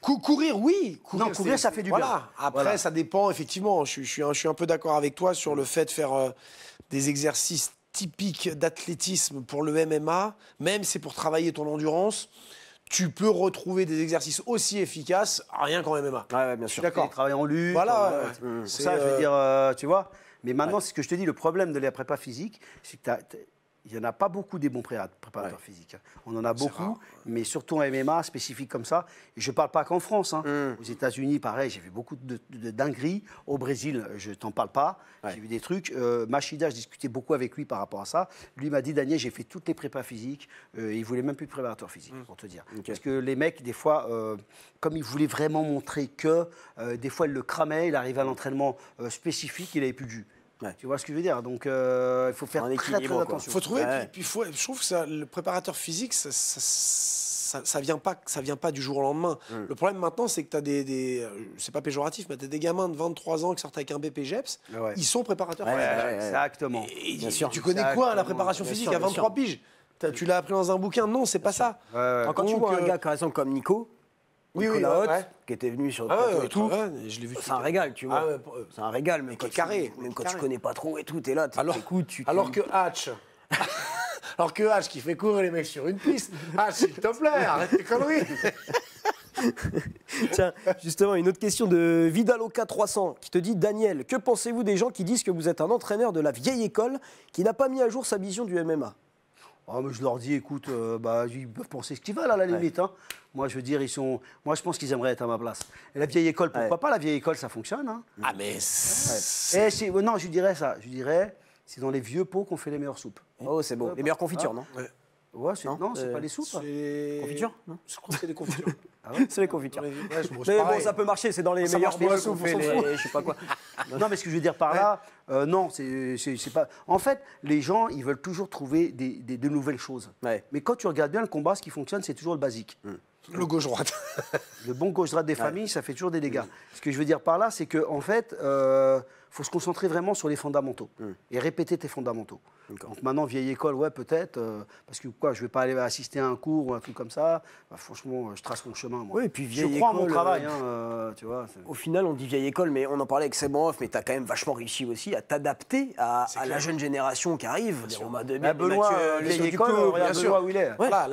Courir, oui. Non, courir, ça fait du bien. Voilà. Après, Voilà. ça dépend, effectivement. Je suis un peu d'accord avec toi sur le fait de faire des exercices typiques d'athlétisme pour le MMA. Même si c'est pour travailler ton endurance, tu peux retrouver des exercices aussi efficaces rien qu'en MMA. Ouais, bien sûr. D'accord. Travailler en lutte. Voilà, ouais. ouais. Pour C'est, ça, je veux dire, tu vois. Mais maintenant, c'est ce que je te dis, le problème de la prépa physique, c'est que il n'y en a pas beaucoup des bons préparateurs physiques. On en a beaucoup, rare. mais surtout en MMA, spécifique comme ça. Et je ne parle pas qu'en France. Hein. Aux États-Unis, pareil, j'ai vu beaucoup de dingueries. Au Brésil, je ne t'en parle pas. J'ai vu des trucs. Machida, je discutais beaucoup avec lui par rapport à ça. Lui m'a dit, Daniel, j'ai fait toutes les prépas physiques. Il ne voulait même plus de préparateur physique, pour te dire. Parce que les mecs, des fois, comme ils voulaient vraiment montrer que, des fois, ils le cramaient. Il arrivait à l'entraînement spécifique, il n'avait plus de jus. Ouais. Tu vois ce que je veux dire? Donc, il faut faire Un très équilibre, quoi. attention. Il faut trouver, Ouais. puis je trouve que le préparateur physique, ça vient pas du jour au lendemain. Le problème maintenant, c'est que tu as c'est pas péjoratif, mais tu as des gamins de 23 ans qui sortent avec un BPGEPS, Ouais. ils sont préparateurs Ouais, physiques. ouais. Exactement. Et Bien sûr. tu connais quoi, Exactement. la préparation Bien physique sûr, à bien 23 sûr. piges? Tu l'as appris dans un bouquin? Non, c'est pas ça. Alors, quand tu Donc, vois un gars, par exemple, comme Nico, Nicolas Haute, qui était venu sur le plateau et tout, je l'ai vu. c'est un régal, tu vois. Ah ouais, C'est un régal, mais qui quand est carré, même quand carré. tu connais pas trop et tout, t'es là, t'écoutes, tu Alors que Hatch. Alors que Hatch qui fait courir les mecs sur une piste. Hatch, s'il te plaît, arrête tes conneries. Tiens, justement, une autre question de Vidaloka 300 qui te dit: Daniel, que pensez-vous des gens qui disent que vous êtes un entraîneur de la vieille école qui n'a pas mis à jour sa vision du MMA? Oh, mais je leur dis, écoute, ils peuvent penser ce qu'ils veulent à la limite. Hein. Moi, je veux dire, moi, je pense qu'ils aimeraient être à ma place. Et la vieille école, pourquoi pas? La vieille école, ça fonctionne. Hein. Ah, mais. Non, je dirais ça. Je dirais, c'est dans les vieux pots qu'on fait les meilleures soupes. Oh, c'est beau. Les meilleures confitures, non? Ouais, non, c'est pas les soupes. Confitures, non? Je crois que c'est des confitures. C'est les confitures. Ouais, je mange Mais bon, pareil. ça peut marcher, c'est dans les Ça meilleures marche bien, bols soupe, qu'on fait on s'en fout. je sais pas quoi. Non, mais ce que je veux dire par là, non, c'est pas. En fait, les gens, ils veulent toujours trouver de nouvelles choses. Ouais. Mais quand tu regardes bien le combat, ce qui fonctionne, c'est toujours le basique. Le gauche-droite. Le bon gauche-droite des familles, ça fait toujours des dégâts. Ce que je veux dire par là, c'est qu'en fait, faut se concentrer vraiment sur les fondamentaux et répéter tes fondamentaux. Donc maintenant, vieille école, ouais, peut-être, parce que quoi, je vais pas aller assister à un cours ou un truc comme ça. Bah, franchement, je trace mon chemin. Moi. Oui, et puis vieille je crois en mon école, travail, tu vois. Au final, on dit vieille école, mais on en parlait avec Seb en off, mais tu as quand même vachement réussi aussi à t'adapter à la jeune génération qui arrive. Les Romain Debien, Bah, Benoît, les vieille Mathieu école, Duclos, regarde bien Benoît sûr. où il est. Voilà,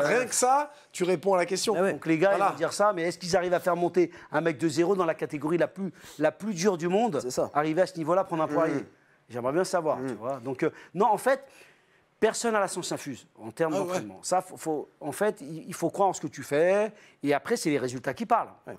rien que ça, tu réponds à la question. Ah ouais. Donc les gars, Voilà. ils vont dire ça, mais est-ce qu'ils arrivent à faire monter un mec de zéro dans la catégorie la plus dure du monde? C'est ça. Arriver à ce niveau-là, prendre un poirier. J'aimerais bien savoir, tu vois. Donc non, en fait, personne à la science infuse en termes d'entraînement. Ça, en fait, il faut croire en ce que tu fais, et après, c'est les résultats qui parlent. Ouais.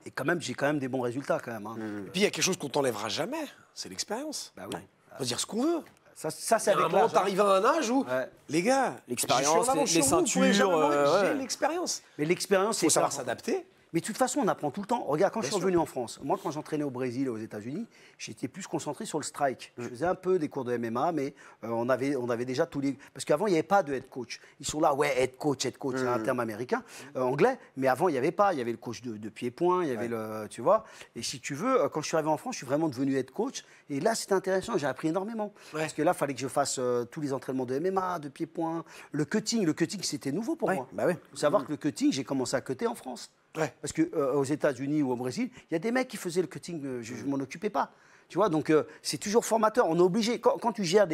Et quand même, j'ai quand même des bons résultats quand même. Hein. Et puis il y a quelque chose qu'on t'enlèvera jamais, c'est l'expérience. Bah oui. On peut dire ce qu'on veut. Ça c'est À un avec moment, l'âge. Hein. t'arrives à un âge où, Ouais. les gars, L'expérience, je suis en avance les sur vous, vous pouvez ceintures, jamais m'enlever, ouais. j'ai l'expérience. Mais l'expérience, Il c'est faut savoir pas- s'adapter. Mais de toute façon, on apprend tout le temps. Regarde, quand je suis sûr. revenu en France, moi, quand j'entraînais au Brésil et aux États-Unis, j'étais plus concentré sur le strike. Je faisais un peu des cours de MMA, mais on avait déjà tous les. Parce qu'avant, il n'y avait pas de head coach. Ils sont là, ouais, head coach, c'est un terme américain, anglais. Mais avant, il n'y avait pas. Il y avait le coach de pied-point, il y avait le. Tu vois. Et si tu veux, quand je suis arrivé en France, je suis vraiment devenu head coach. Et là, c'était intéressant. J'ai appris énormément. Parce que là, il fallait que je fasse tous les entraînements de MMA, de pied-point. Le cutting, c'était nouveau pour moi. bah ouais. Il faut savoir que le cutting, j'ai commencé à cutter en France. Ouais. Parce qu'aux États-Unis ou au Brésil, il y a des mecs qui faisaient le cutting, je ne m'en occupais pas. Tu vois, donc c'est toujours formateur. On est obligé. Quand tu gères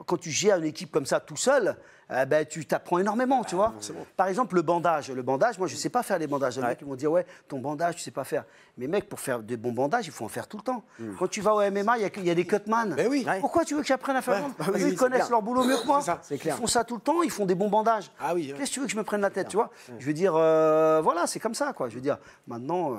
quand tu gères une équipe comme ça tout seul, ben, tu t'apprends énormément, tu vois. Par exemple, le bandage. Le bandage, moi, je ne sais pas faire les bandages. Les mecs, ils vont dire, ouais, ton bandage, tu ne sais pas faire. Mais mec, pour faire des bons bandages, il faut en faire tout le temps. Quand tu vas au MMA, il y a des cutman. Mais oui. Pourquoi tu veux que j'apprenne à faire ça? oui, Ils c'est connaissent clair. leur boulot mieux que moi. C'est clair. Ils font ça tout le temps, ils font des bons bandages. Ah oui. Qu'est-ce que tu veux que je me prenne la tête, tu vois? Je veux dire, voilà, c'est comme ça, quoi. Je veux dire, maintenant...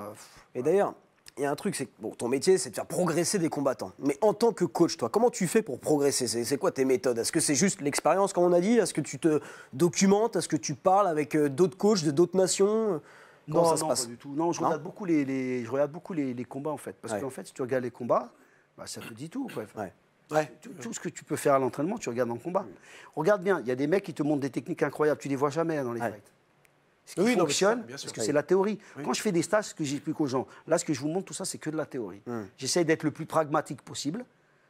Et d'ailleurs, il y a un truc, c'est que bon, ton métier, c'est de faire progresser des combattants. Mais en tant que coach, toi, comment tu fais pour progresser? C'est quoi tes méthodes? Est-ce que c'est juste l'expérience, comme on a dit? Est-ce que tu te documentes? Est-ce que tu parles avec d'autres coachs de d'autres nations? Comment ça se passe? Pas du tout. Non, je regarde beaucoup je regarde beaucoup les combats, en fait. Parce qu'en fait, si tu regardes les combats, bah, ça te dit tout, quoi. Ouais. Tout ce que tu peux faire à l'entraînement, tu regardes dans le combat. Regarde bien, il y a des mecs qui te montrent des techniques incroyables. Tu les vois jamais dans les fights. Ce qui fonctionne, bien sûr. parce que c'est la théorie. Quand je fais des stages, ce que j'explique aux gens, là, ce que je vous montre, tout ça, c'est que de la théorie. J'essaie d'être le plus pragmatique possible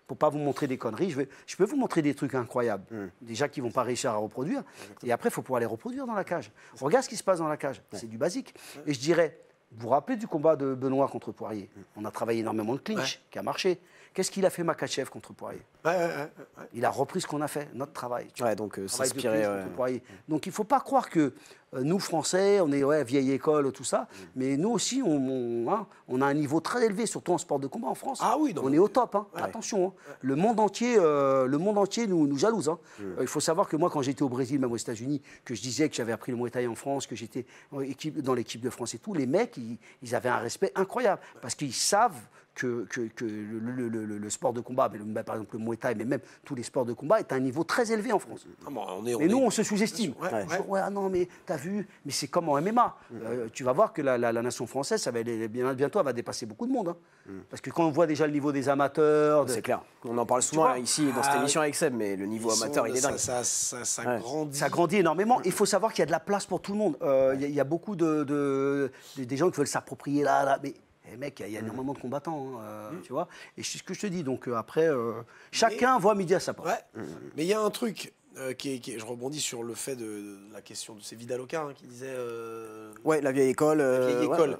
pour pas vous montrer des conneries. Je peux vous montrer des trucs incroyables, déjà qui vont pas réussir à reproduire. Et après, il faut pouvoir les reproduire dans la cage. Regarde ce qui se passe dans la cage. C'est du basique. Et je dirais, vous vous rappelez du combat de Benoît contre Poirier? On a travaillé énormément de clinch, qui a marché. Qu'est-ce qu'il a fait Makachev contre Poirier? Il a repris ce qu'on a fait, notre travail. Ouais, donc Travail de s'inspirer. clinch contre Poirier. Donc il ne faut pas croire que nous, Français, on est vieille école, tout ça, mais nous aussi, on a un niveau très élevé, surtout en sport de combat en France. Ah oui, non, on est au top, hein. Attention. Hein. Le monde entier nous jalouse. Hein. Il faut savoir que moi, quand j'étais au Brésil, même aux États-Unis, que je disais que j'avais appris le Muay Thai en France, que j'étais dans l'équipe de France et tout, les mecs, ils avaient un respect incroyable, parce qu'ils savent que le sport de combat, par exemple le Muay Thai, mais même tous les sports de combat, est à un niveau très élevé en France. Et nous, on se sous-estime. Ah non, mais t'as vu, mais c'est comme en MMA. Tu vas voir que la nation française, bientôt, elle va dépasser beaucoup de monde. Hein. Parce que quand on voit déjà le niveau des amateurs... C'est clair. On en parle souvent ici, dans cette émission avec Seb, mais le niveau amateur, il est dingue. Ça grandit. Ça grandit énormément. Il faut savoir qu'il y a de la place pour tout le monde. Il y a beaucoup des gens qui veulent s'approprier là, mais... mec, il y a énormément de combattants, tu vois. Et c'est ce que je te dis. Donc après, chacun voit midi à sa porte. Mais il y a un truc je rebondis sur le fait de la question de Vidal Oka qui disait. Ouais, la vieille école. La vieille école.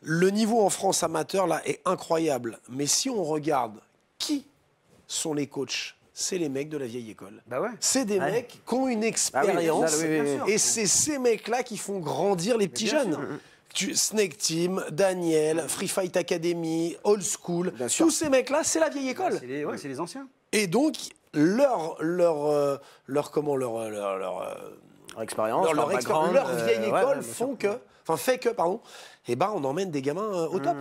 Le niveau en France amateur là est incroyable. Mais si on regarde qui sont les coachs, c'est les mecs de la vieille école. Bah ouais. C'est des mecs qui ont une expérience. oui. Et c'est ces mecs-là qui font grandir les petits jeunes. Snake Team, Daniel, Free Fight Academy, Old School, tous ces mecs-là, c'est la vieille école. C'est les anciens. Et donc, leur expérience, leur vieille école fait que, on emmène des gamins au top.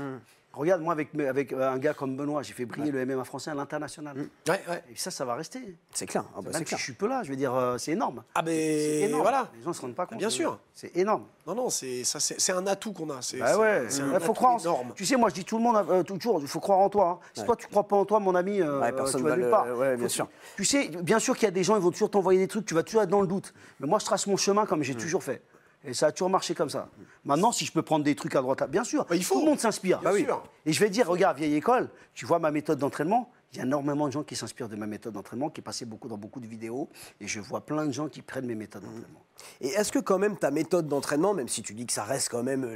Regarde, moi, avec un gars comme Benoît, j'ai fait briller le MMA français à l'international. Et ça va rester. C'est clair. Même si je suis peu là, je veux dire, c'est énorme. Ah ben, c'est énorme. voilà. Les gens ne se rendent pas compte. Bien sûr. C'est énorme. Non, c'est un atout qu'on a. C'est il faut croire énorme. Tu sais, moi, je dis tout le monde, toujours, il faut croire en toi. Hein. Si toi, tu ne crois pas en toi, mon ami, personne tu vas nulle part. Bien sûr. Tu sais, bien sûr qu'il y a des gens, ils vont toujours t'envoyer des trucs, tu vas toujours être dans le doute. Mais moi, je trace mon chemin comme j'ai toujours fait. Et ça a toujours marché comme ça. Maintenant, si je peux prendre des trucs à droite, bien sûr, tout le monde s'inspire. Bien sûr. Et je vais dire, regarde, vieille école, tu vois ma méthode d'entraînement, il y a énormément de gens qui s'inspirent de ma méthode d'entraînement, qui est passée dans beaucoup de vidéos, et je vois plein de gens qui prennent mes méthodes d'entraînement. Et est-ce que quand même ta méthode d'entraînement, même si tu dis que ça reste quand même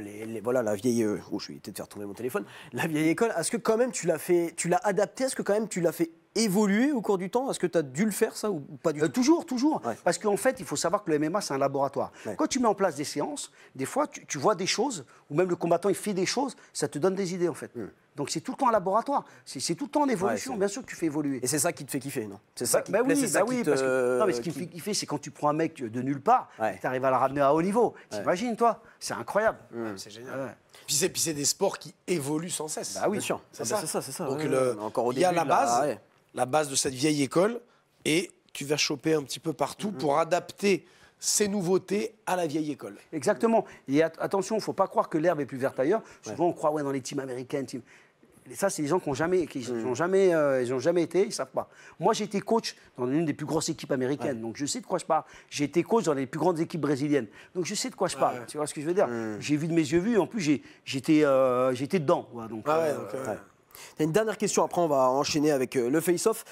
voilà la vieille, je vais peut-être faire tomber mon téléphone, la vieille école, est-ce que quand même tu l'as adapté, est-ce que quand même tu l'as fait évoluer au cours du temps? Est-ce que tu as dû le faire ça ou pas du tout? Toujours. Ouais. Parce qu'en fait, il faut savoir que le MMA, c'est un laboratoire. Ouais. Quand tu mets en place des séances, des fois, tu vois des choses, ou même le combattant, il fait des choses, ça te donne des idées, en fait. Donc, c'est tout le temps un laboratoire. C'est tout le temps en évolution. Bien sûr que tu fais évoluer. Et c'est ça qui te fait kiffer, non? C'est ça qui te plaît, c'est ça qui te... parce que, non, mais ce qui me fait kiffer, c'est quand tu prends un mec de nulle part, et tu arrives à le ramener à haut niveau. T'imagines, toi? C'est incroyable. C'est génial. Puis c'est des sports qui évoluent sans cesse. Bah oui, sûr. C'est ça. Donc, il y a la base. La base de cette vieille école, et tu vas choper un petit peu partout pour adapter ces nouveautés à la vieille école. Exactement. Et attention, il ne faut pas croire que l'herbe est plus verte ailleurs. Souvent, on croit dans les teams américaines. Et ça, c'est des gens qui n'ont jamais été, ils ne savent pas. Moi, j'ai été coach dans l'une des plus grosses équipes américaines, donc je sais de quoi je parle. J'ai été coach dans les plus grandes équipes brésiliennes, donc je sais de quoi je parle. Tu vois ce que je veux dire? J'ai vu de mes yeux vus, et en plus, j'étais dedans. T'as une dernière question, après on va enchaîner avec le face-off.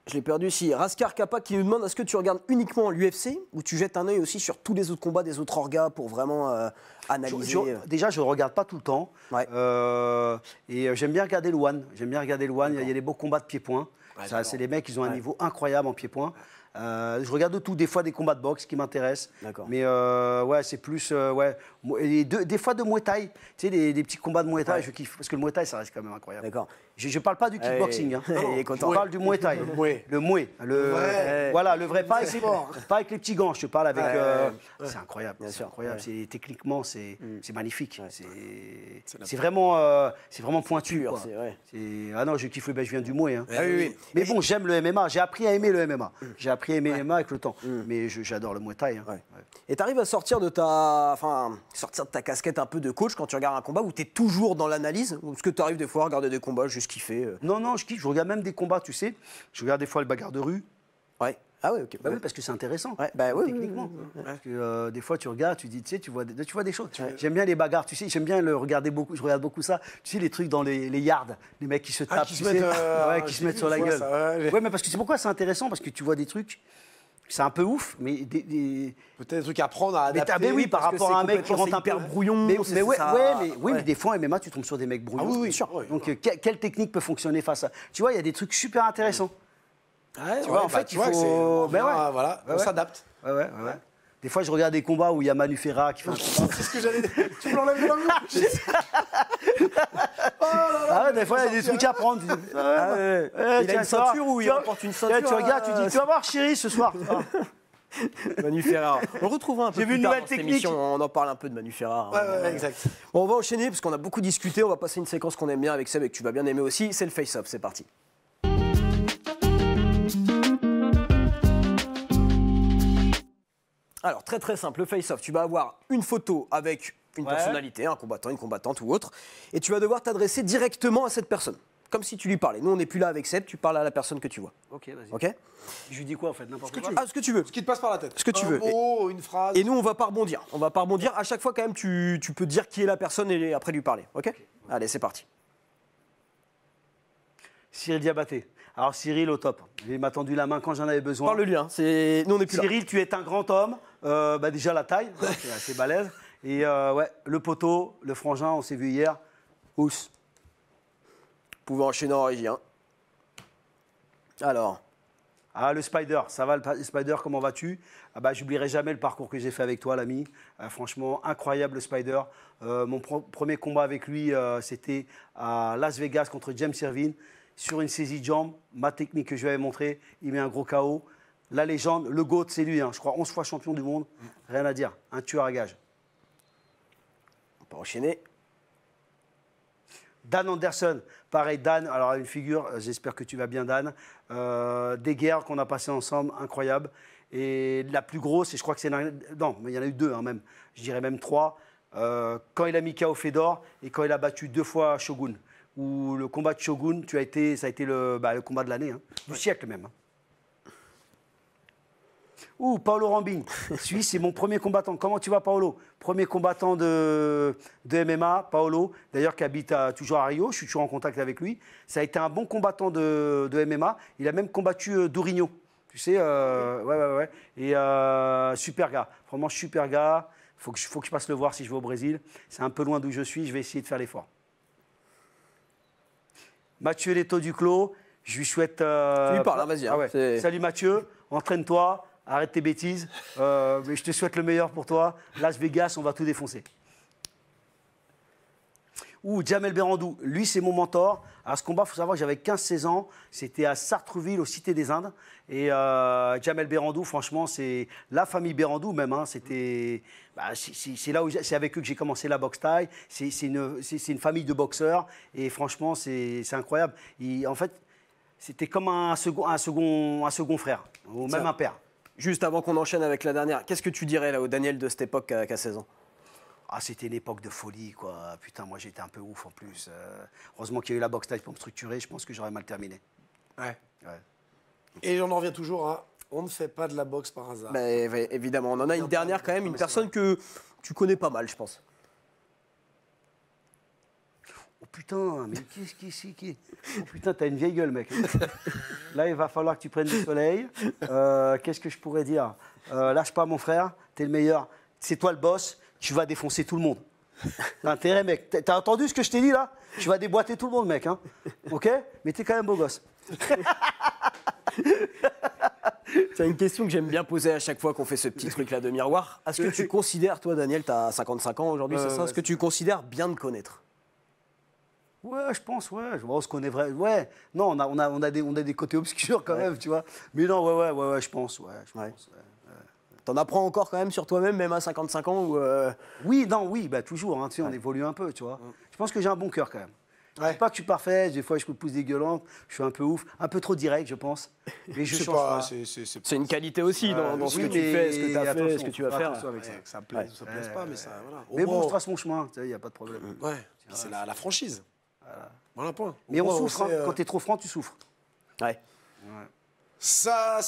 Je l'ai perdu ici. Raskar Kapak qui nous demande est-ce que tu regardes uniquement l'UFC ou tu jettes un œil aussi sur tous les autres combats des autres orgas pour vraiment analyser Déjà, je ne regarde pas tout le temps. Ouais. Et j'aime bien regarder le One. J'aime bien regarder le One. Il y a des beaux combats de pied-point. Ouais, C'est des mecs, ils ont un niveau incroyable en pied-point. Je regarde tout, des fois des combats de boxe qui m'intéressent. D'accord. Mais ouais, c'est plus. Et des fois de Muay Thai. Tu sais, des petits combats de Muay Thai, je kiffe. Parce que le Muay Thai, ça reste quand même incroyable. D'accord. Je ne parle pas du kickboxing. Hein. Il est content. Je parle du Muay Thai. Le Muay. vrai. Voilà, le vrai. Pas avec les petits gants. Je te parle avec. C'est incroyable. Bien C'est sûr. incroyable. Techniquement, c'est magnifique. Ouais. C'est vraiment pointu. Pur, Quoi. c'est vrai. Ah non, je kiffe le. Je viens du Muay. Hein. Oui. Mais bon, j'aime le MMA. J'ai appris à aimer le MMA. J'ai appris à aimer le MMA avec le temps. Mais j'adore le Muay Thai. Hein. Ouais. Et tu arrives à sortir de ta casquette un peu de coach quand tu regardes un combat où tu es toujours dans l'analyse ou est-ce que tu arrives des fois à regarder des combats juste kiffer Non, je kiffe. Je regarde même des combats, tu sais. Je regarde des fois le bagarre de rue. Ouais. Ah ouais, ok. Bah oui, parce que c'est intéressant. Ouais, bah oui, techniquement. oui. Parce que, des fois, tu regardes, tu dis, tu sais, tu vois des choses. J'aime bien les bagarres, tu sais, j'aime bien le regarder beaucoup. Je regarde beaucoup ça. Tu sais, les trucs dans les yards, les mecs qui se tapent, qui tu se sais, mettent, qui se mettent sur la gueule. Ouais, mais parce que c'est pourquoi c'est intéressant, parce que tu vois des trucs. C'est un peu ouf, mais Peut-être des trucs à prendre, à adapter. mais oui, par parce que rapport à un c'est mec qui rentre un peu hyper brouillon. Mais c'est ouais, ça. mais des fois en MMA, tu tombes sur des mecs brouillons. Ah oui, bien sûr. oui, Donc quelle technique peut fonctionner face à. Tu vois, il y a des trucs super intéressants. Tu vois, en fait, il faut. Ben ouais, voilà, on s'adapte. Ouais. Des fois, je regarde des combats où il y a Manu Ferra qui fait un combat. C'est ce que j'allais dire. Tu me l'enlèves de la bouche. Ah ouais, des fois, il y a des trucs à prendre. Il a une ceinture ou il apporte une ceinture Tu regardes, tu dis, tu vas voir chérie ce soir. Manu Ferrara. On le retrouvera un peu J'ai vu plus une tard nouvelle dans cette technique. émission. On en parle un peu de Manu Ferrara. Ouais, exact. Bon, on va enchaîner parce qu'on a beaucoup discuté. On va passer une séquence qu'on aime bien avec Seb et que tu vas bien aimer aussi. C'est le face-off. C'est parti. Alors, très très simple, le face-off. Tu vas avoir une photo avec une personnalité, un combattant, une combattante ou autre, et tu vas devoir t'adresser directement à cette personne, comme si tu lui parlais. Nous, on n'est plus là avec Seb, tu parles à la personne que tu vois. Ok, vas-y. Ok? Je lui dis quoi en fait? N'importe quoi. Ah, ce que tu veux. Ce qui te passe par la tête. Ce que tu veux. Un mot, une phrase. Et nous, on va pas rebondir. On va pas rebondir. À chaque fois, quand même, tu peux dire qui est la personne et après lui parler. Ok? Allez, c'est parti. Cyril Diabaté. Alors Cyril au top. Il m'a tendu la main quand j'en avais besoin. Parle-lui. Hein. Nous, on n'est plus là. Cyril, tu es un grand homme. Déjà la taille, c'est assez balèze. Et ouais, le poteau, le frangin, on s'est vu hier. Ous. Vous pouvez enchaîner en régie. Hein. Alors. Ah, le Spider, ça va le Spider, comment vas-tu? Ah bah, j'oublierai jamais le parcours que j'ai fait avec toi, l'ami. Franchement, incroyable le Spider. Mon premier combat avec lui, c'était à Las Vegas contre James Irvine. Sur une saisie de jambe, ma technique que je lui avais montrée, il met un gros KO. La légende, le GOAT, c'est lui, hein. Je crois 11 fois champion du monde. Rien à dire, un tueur à gage. On peut enchaîner. Dan Anderson, pareil, Dan, alors une figure, j'espère que tu vas bien, Dan. Des guerres qu'on a passées ensemble, incroyable. Et la plus grosse, et je crois que c'est. Non, mais il y en a eu deux, hein, même. Je dirais même trois. Quand il a mis KO Fedor et quand il a battu 2 fois Shogun. Où le combat de Shogun, ça a été le combat de l'année, hein, du siècle même. Ouh, Paolo Rambin. Celui, c'est mon premier combattant. Comment tu vas, Paolo? Premier combattant de MMA, Paolo. D'ailleurs, qui habite toujours à Rio. Je suis toujours en contact avec lui. Ça a été un bon combattant de MMA. Il a même combattu Dourinho. Tu sais, ouais. Et super gars. Vraiment super gars. Faut que je passe le voir si je vais au Brésil. C'est un peu loin d'où je suis. Je vais essayer de faire l'effort. Mathieu Leto Duclos, je lui souhaite. Tu lui parles, hein, vas-y. Ah ouais. Salut Mathieu, entraîne-toi, arrête tes bêtises. Mais je te souhaite le meilleur pour toi. Las Vegas, on va tout défoncer. Ou Jamel Berandou, lui c'est mon mentor. Alors ce combat, il faut savoir que j'avais 15-16 ans, c'était à Sartrouville, aux Cités des Indes. Et Jamel Berandou, franchement, c'est la famille Berandou même. Hein, c'était, c'est avec eux que j'ai commencé la boxe thaï. C'est une famille de boxeurs et franchement, c'est incroyable. En fait, c'était comme un second frère, ou même un père. Juste avant qu'on enchaîne avec la dernière, qu'est-ce que tu dirais là au Daniel de cette époque qui a 16 ans? Ah, c'était une époque de folie, quoi. Putain, moi, j'étais un peu ouf, en plus. Heureusement qu'il y a eu la boxe taille pour me structurer. Je pense que j'aurais mal terminé. Ouais. Et on en revient toujours à... On ne fait pas de la boxe par hasard. Bah, évidemment. On en a une dernière, quand même. Une personne que tu connais pas mal, je pense. putain, mais qui Oh putain, t'as une vieille gueule, mec. Là, il va falloir que tu prennes du soleil. Qu'est-ce que je pourrais dire? Lâche pas, mon frère, t'es le meilleur. C'est toi le boss, tu vas défoncer tout le monde. T'as intérêt, mec. T'as entendu ce que je t'ai dit, là? Tu vas déboîter tout le monde, mec. Hein. OK? Mais t'es quand même beau gosse. C'est une question que j'aime bien poser à chaque fois qu'on fait ce petit truc-là de miroir. Est-ce que tu considères, toi, Daniel, tu as 55 ans aujourd'hui, c'est ça? Est-ce que tu considères bien te connaître? Ouais, je pense, ouais. On se connaît vraiment. Ouais. Non, on a des côtés obscurs quand même, tu vois. Mais non, ouais, je pense, ouais. T'en apprends encore quand même sur toi-même, même à 55 ans ou Oui, bah toujours, hein, tu sais, on évolue un peu, tu vois. Je pense que j'ai un bon cœur quand même. Ouais. C'est pas que je suis parfait, des fois je me pousse des gueulantes, je suis un peu ouf, un peu trop direct, je pense. Mais je change pas. c'est une qualité aussi dans ce que tu fais, ce que tu as fait, ce que tu vas faire. Avec ça. Ça plaise pas, mais ça. Voilà. Mais bon, je trace mon chemin, il n'y a pas de problème. Ouais, c'est la franchise. Voilà, point. Mais on souffre, hein. Quand t'es trop franc, tu souffres. Ouais. Ça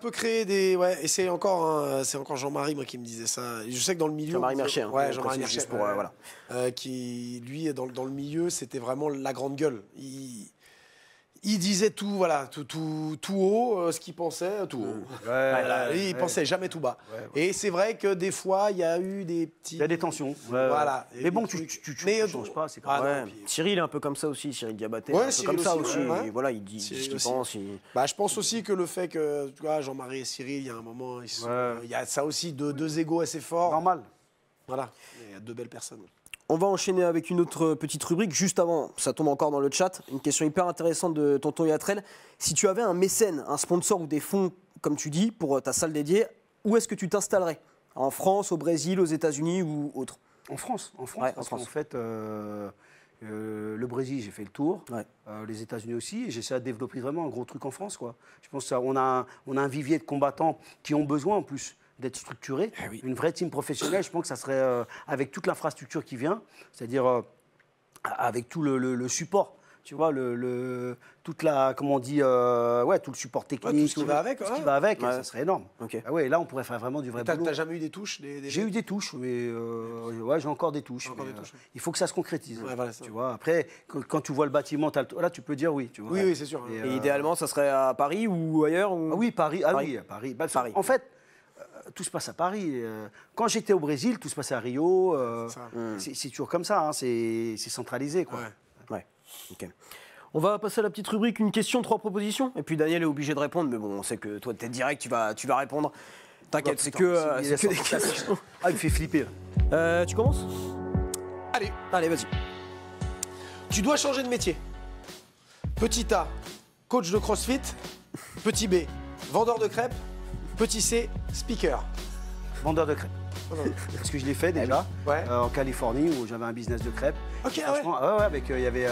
peut créer des. Ouais, et c'est encore Jean-Marie, moi, qui me disait ça. Je sais que dans le milieu. Jean-Marie Mercier. Hein, ouais, Jean-Marie Mercier. Juste pour, voilà. Qui, lui, dans le milieu, c'était vraiment la grande gueule. Il disait tout, voilà, tout haut, ce qu'il pensait, tout haut. Il pensait jamais tout bas. Et c'est vrai que des fois, il y a eu des petits. Il y a des tensions. Voilà. Mais bon, tu ne changes pas, c'est quand même. Cyril est un peu comme ça aussi, Cyril Diabaté. Ouais, un peu Cyril comme ça aussi. Et voilà, il dit ce qu'il pense. Bah, je pense aussi que le fait que, tu vois, Jean-Marie et Cyril, il y a un moment, il y a ça aussi, deux égos assez forts. Normal. Voilà. Il y a deux belles personnes. On va enchaîner avec une autre petite rubrique. Juste avant, ça tombe encore dans le chat, une question hyper intéressante de Tonton Yatrel. Si tu avais un mécène, un sponsor ou des fonds, comme tu dis, pour ta salle dédiée, où est-ce que tu t'installerais? En France, au Brésil, aux États-Unis ou autre? En France. Ouais, parce qu'en fait, le Brésil, j'ai fait le tour. Ouais. Les États-Unis aussi. Et j'essaie de développer vraiment un gros truc en France, quoi. Je pense qu'on a un vivier de combattants qui ont besoin, en plus, d'être structuré, une vraie team professionnelle. Je pense que ça serait avec toute l'infrastructure qui vient, c'est-à-dire avec tout le support, tu vois, toute la, comment on dit, tout le support technique, tout ce qui va avec, ça serait énorme. Okay. Ah ouais, là on pourrait faire vraiment du vrai boulot. T'as jamais eu des touches J'ai eu des touches, mais j'ai encore des touches. Il faut que ça se concrétise. Voilà, tu vois. Après, quand tu vois le bâtiment, là tu peux dire oui. Tu vois. Oui, c'est sûr. Et idéalement, ça serait à Paris ou ailleurs ou... Ah oui, Paris. Ah oui, à Paris. Bah, Paris. En fait. Tout se passe à Paris. Quand j'étais au Brésil, tout se passait à Rio. C'est toujours comme ça, hein. C'est centralisé, quoi. Ouais. Ok. On va passer à la petite rubrique, une question, 3 propositions. Et puis Daniel est obligé de répondre, mais bon, on sait que toi, t'es direct, tu vas répondre. T'inquiète, c'est que des questions. Ah, il me fait flipper. Tu commences? Allez, vas-y. Tu dois changer de métier. Petit A, coach de CrossFit. Petit B, vendeur de crêpes. Petit C, speaker. Vendeur de crêpes. Parce que je l'ai fait déjà en Californie où j'avais un business de crêpes. Ok, avec il y avait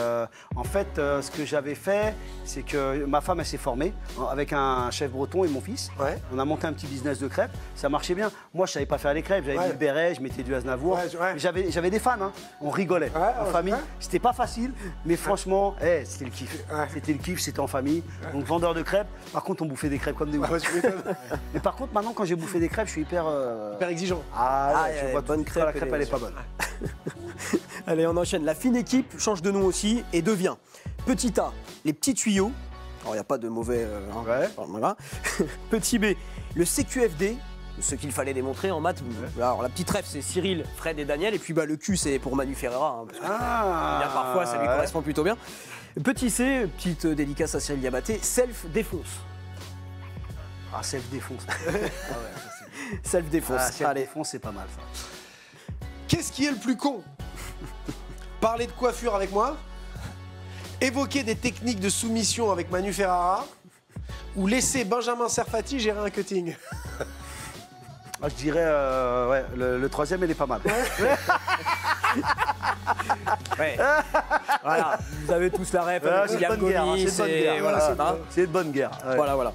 en fait ce que j'avais fait, c'est que ma femme elle s'est formée avec un chef breton et mon fils. On a monté un petit business de crêpes, ça marchait bien. Moi je savais pas faire les crêpes, j'avais mis le béret, je mettais du Aznavour. J'avais des fans, hein. On rigolait en famille. C'était pas facile, mais franchement, c'était le kiff. C'était le kiff, c'était en famille. Donc vendeur de crêpes. Par contre on bouffait des crêpes comme des ouf. Mais par contre maintenant quand j'ai bouffé des crêpes, je suis hyper exigeant. Je vois bonne crêpe, la crêpe elle est pas bonne. Allez, on enchaîne. La fine équipe change de nom aussi et devient petit A, les petits tuyaux. Alors, il n'y a pas de mauvais... voilà. Petit B, le CQFD, ce qu'il fallait démontrer en maths. Alors, la petite ref, c'est Cyril, Fred et Daniel. Et puis, le Q, c'est pour Manu Ferreira. Hein, parce que, parfois, ça lui correspond plutôt bien. Petit C, petite dédicace à Cyril Diabaté, self-défonce. Ah, self-défonce. Self-défonce. Self-défonce, c'est pas mal, ça. Qu'est-ce qui est le plus con? Parler de coiffure avec moi, évoquer des techniques de soumission avec Manu Ferrara, ou laisser Benjamin Serfati gérer un cutting? Moi, je dirais, le troisième, elle est pas mal. Voilà, vous avez tous la ref. C'est une bonne guerre. C'est une bonne guerre. Voilà.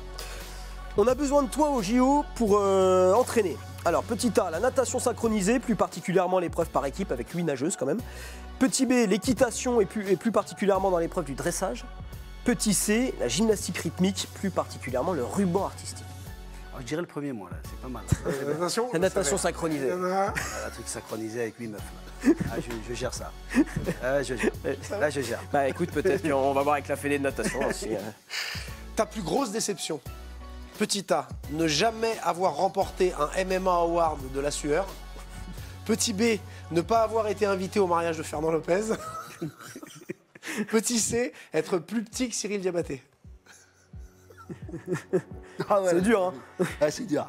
On a besoin de toi au JO pour entraîner. Alors, petit A, la natation synchronisée, plus particulièrement l'épreuve par équipe avec 8 nageuses quand même. Petit B, l'équitation et plus particulièrement dans l'épreuve du dressage. Petit C, la gymnastique rythmique, plus particulièrement le ruban artistique. Je dirais le premier, moi, là. C'est pas mal. Natation. La natation synchronisée. Un truc synchronisé avec 8 meufs. Là. Ah, je gère ça. Ah, je gère. Là, je gère. Bah écoute, peut-être qu'on va voir avec la fédé de natation aussi. Ta plus grosse déception? Petit A, ne jamais avoir remporté un MMA Award de la sueur. Petit B, ne pas avoir été invité au mariage de Fernand Lopez. Petit C, être plus petit que Cyril Diabaté. Ah ouais, C'est dur, hein. Ah, c'est dur.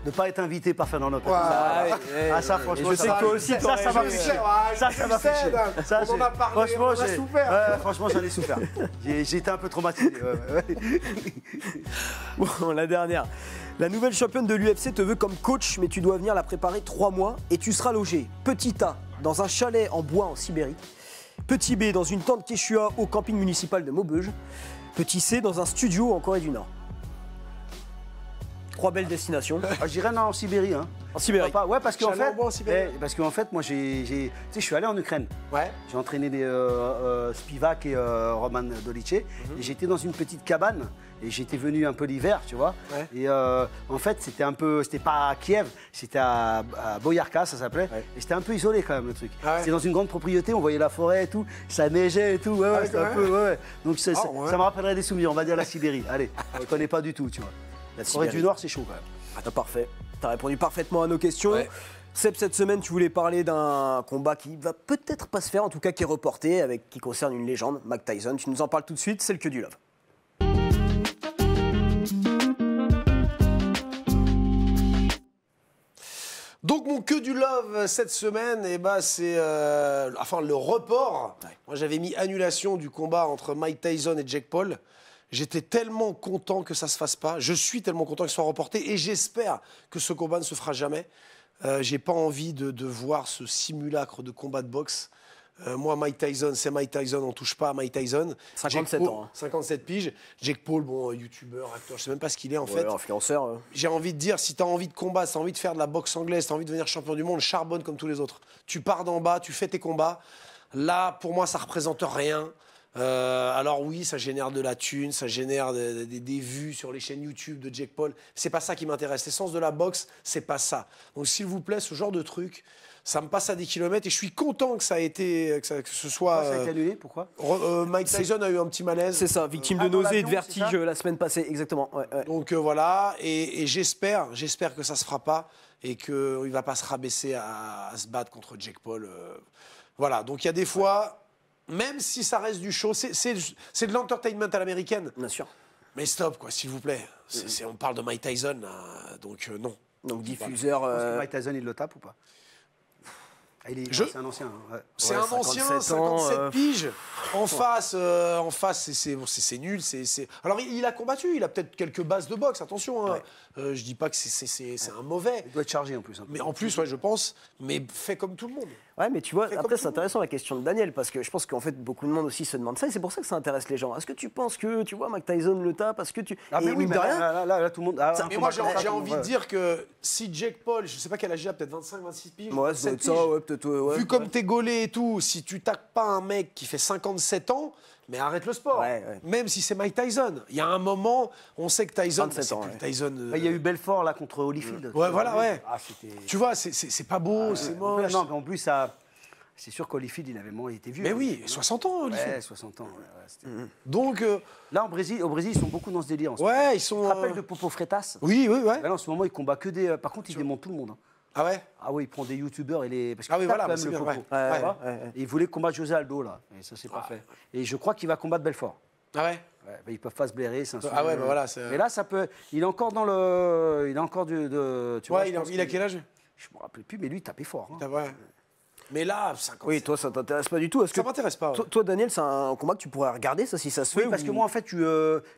Ne pas être invité par Fernand Lopez. Ah, ça, franchement, je sais que toi aussi, ça m'a fait chier. Ça m'a fait chier. Ça, on en a parlé, on en a souffert. Ouais, franchement, j'en ai souffert. J'ai été un peu traumatisé. Bon, la dernière. La nouvelle championne de l'UFC te veut comme coach, mais tu dois venir la préparer 3 mois et tu seras logé. Petit A, dans un chalet en bois en Sibérie. Petit B, dans une tente Quechua au camping municipal de Maubeuge. Petit C, dans un studio en Corée du Nord. 3 belles destinations. Je dirais non, en Sibérie. Hein. En Sibérie. Ouais, parce qu'en Chalet en fait, bois en Sibérie. moi, tu sais, je suis allé en Ukraine. Ouais. J'ai entraîné Spivak et Roman Dolice. Et j'étais dans une petite cabane. Et j'étais venu un peu l'hiver, tu vois. Ouais. Et en fait, c'était pas à Kiev, c'était à Boyarka, ça s'appelait. Ouais. Et c'était un peu isolé quand même le truc. Ah ouais. C'était dans une grande propriété, on voyait la forêt et tout, ça neigeait et tout. Ouais, c'était un peu. Ouais. Donc ça me rappellerait des souvenirs, on va dire la Sibérie. Allez, je connais pas du tout, tu vois. La Corée du Nord, c'est chaud quand même. Ah, t'as parfait. T'as répondu parfaitement à nos questions. Ouais. Seb, cette semaine, tu voulais parler d'un combat qui va peut-être pas se faire, en tout cas qui est reporté, qui concerne une légende, Mike Tyson. Tu nous en parles tout de suite, c'est le que du love. Donc mon que du love cette semaine, c'est le report. Ouais. Moi j'avais mis annulation du combat entre Mike Tyson et Jake Paul. J'étais tellement content que ça se fasse pas. Je suis tellement content qu'il soit reporté et j'espère que ce combat ne se fera jamais. J'ai pas envie de voir ce simulacre de combat de boxe. Moi, Mike Tyson, c'est Mike Tyson, on touche pas à Mike Tyson. 57 Paul, ans. Hein. 57 piges. Jake Paul, bon, youtubeur, acteur, je sais même pas ce qu'il est en fait. Influenceur. J'ai envie de dire, si tu as envie de combattre, si tu as envie de faire de la boxe anglaise, si tu as envie de devenir champion du monde, charbonne comme tous les autres. Tu pars d'en bas, tu fais tes combats. Là, pour moi, ça représente rien. Alors oui, ça génère de la thune, ça génère des vues sur les chaînes YouTube de Jake Paul. C'est pas ça qui m'intéresse. L'essence de la boxe, c'est pas ça. Donc s'il vous plaît, ce genre de truc, ça me passe à des kilomètres et je suis content que ça a été, que ce soit. Ça a été annulé, pourquoi Mike Tyson a eu un petit malaise. C'est ça, victime de nausées et de vertige la semaine passée, exactement. Ouais. Donc voilà, et j'espère que ça se fera pas et qu'il va pas se rabaisser à se battre contre Jake Paul. Voilà, donc il y a des fois. Même si ça reste du show, c'est de l'entertainment à l'américaine. Bien sûr. Mais stop, quoi, s'il vous plaît. On parle de Mike Tyson, donc non. Donc diffuseur. Mike Tyson, il le tape ou pas? C'est un ancien. Hein. Ouais. C'est un ancien, 57 piges. En face, c'est nul. Alors, il a combattu, il a peut-être quelques bases de boxe, attention. Hein. Je dis pas que c'est un mauvais. Il doit être chargé en plus. Mais en plus, ouais, je pense. Mais fait comme tout le monde. Ouais, mais tu vois, après, c'est intéressant la question de Daniel, parce que je pense qu'en fait, beaucoup de monde aussi se demande ça, et c'est pour ça que ça intéresse les gens. Est-ce que tu penses que, tu vois, Mike Tyson le tape? Parce que tu. Ah, mais oui, mais là, tout le monde. Mais moi, j'ai envie de dire que si Jake Paul, je sais pas quel âge il a, peut-être 25, 26 piges. Ouais, ça doit être ça, ouais, peut-être. Ouais, vu comme t'es gaulé et tout, si tu tapes pas un mec qui fait 57 ans, mais arrête le sport. Ouais. Même si c'est Mike Tyson. Il y a un moment, on sait que Tyson. 27 ans, Tyson. Il y a eu Belfort là contre Holyfield. Ouais, voilà, ouais. Ah, tu vois, c'est pas beau, c'est moche. Non, mais en plus, ça. C'est sûr qu'Holyfield, il était vieux. Mais oui, 60 ans, Holyfield. Ouais, 60 ans. Ouais, Donc. Là, au Brésil, ils sont beaucoup dans ce délire. Ouais, ils sont. Tu te rappelles de Popo Freitas? Oui. Là, en ce moment, il combat que des. Par contre, il démonte tout le monde. Hein. Ah ouais? Ah oui, il prend des youtubeurs et les. Parce ah oui, voilà, quand même le Popo. Et il voulait combattre José Aldo, là. Et ça, c'est pas fait. Et je crois qu'il va combattre Belfort. Ah ouais? Ils peuvent pas se blairer, c'est un Ah ouais, bah voilà. Mais là, ça peut. Il est encore dans le. Il est encore tu vois, il a quel âge? Je me rappelle plus, mais lui, il tapait fort. Hein. Ouais. Mais là, 50. Oui, toi, ça t'intéresse pas du tout. Ça m'intéresse pas. Ouais. Toi, Daniel, c'est un combat que tu pourrais regarder, ça, si ça se fait. Oui, parce que moi, en fait, tu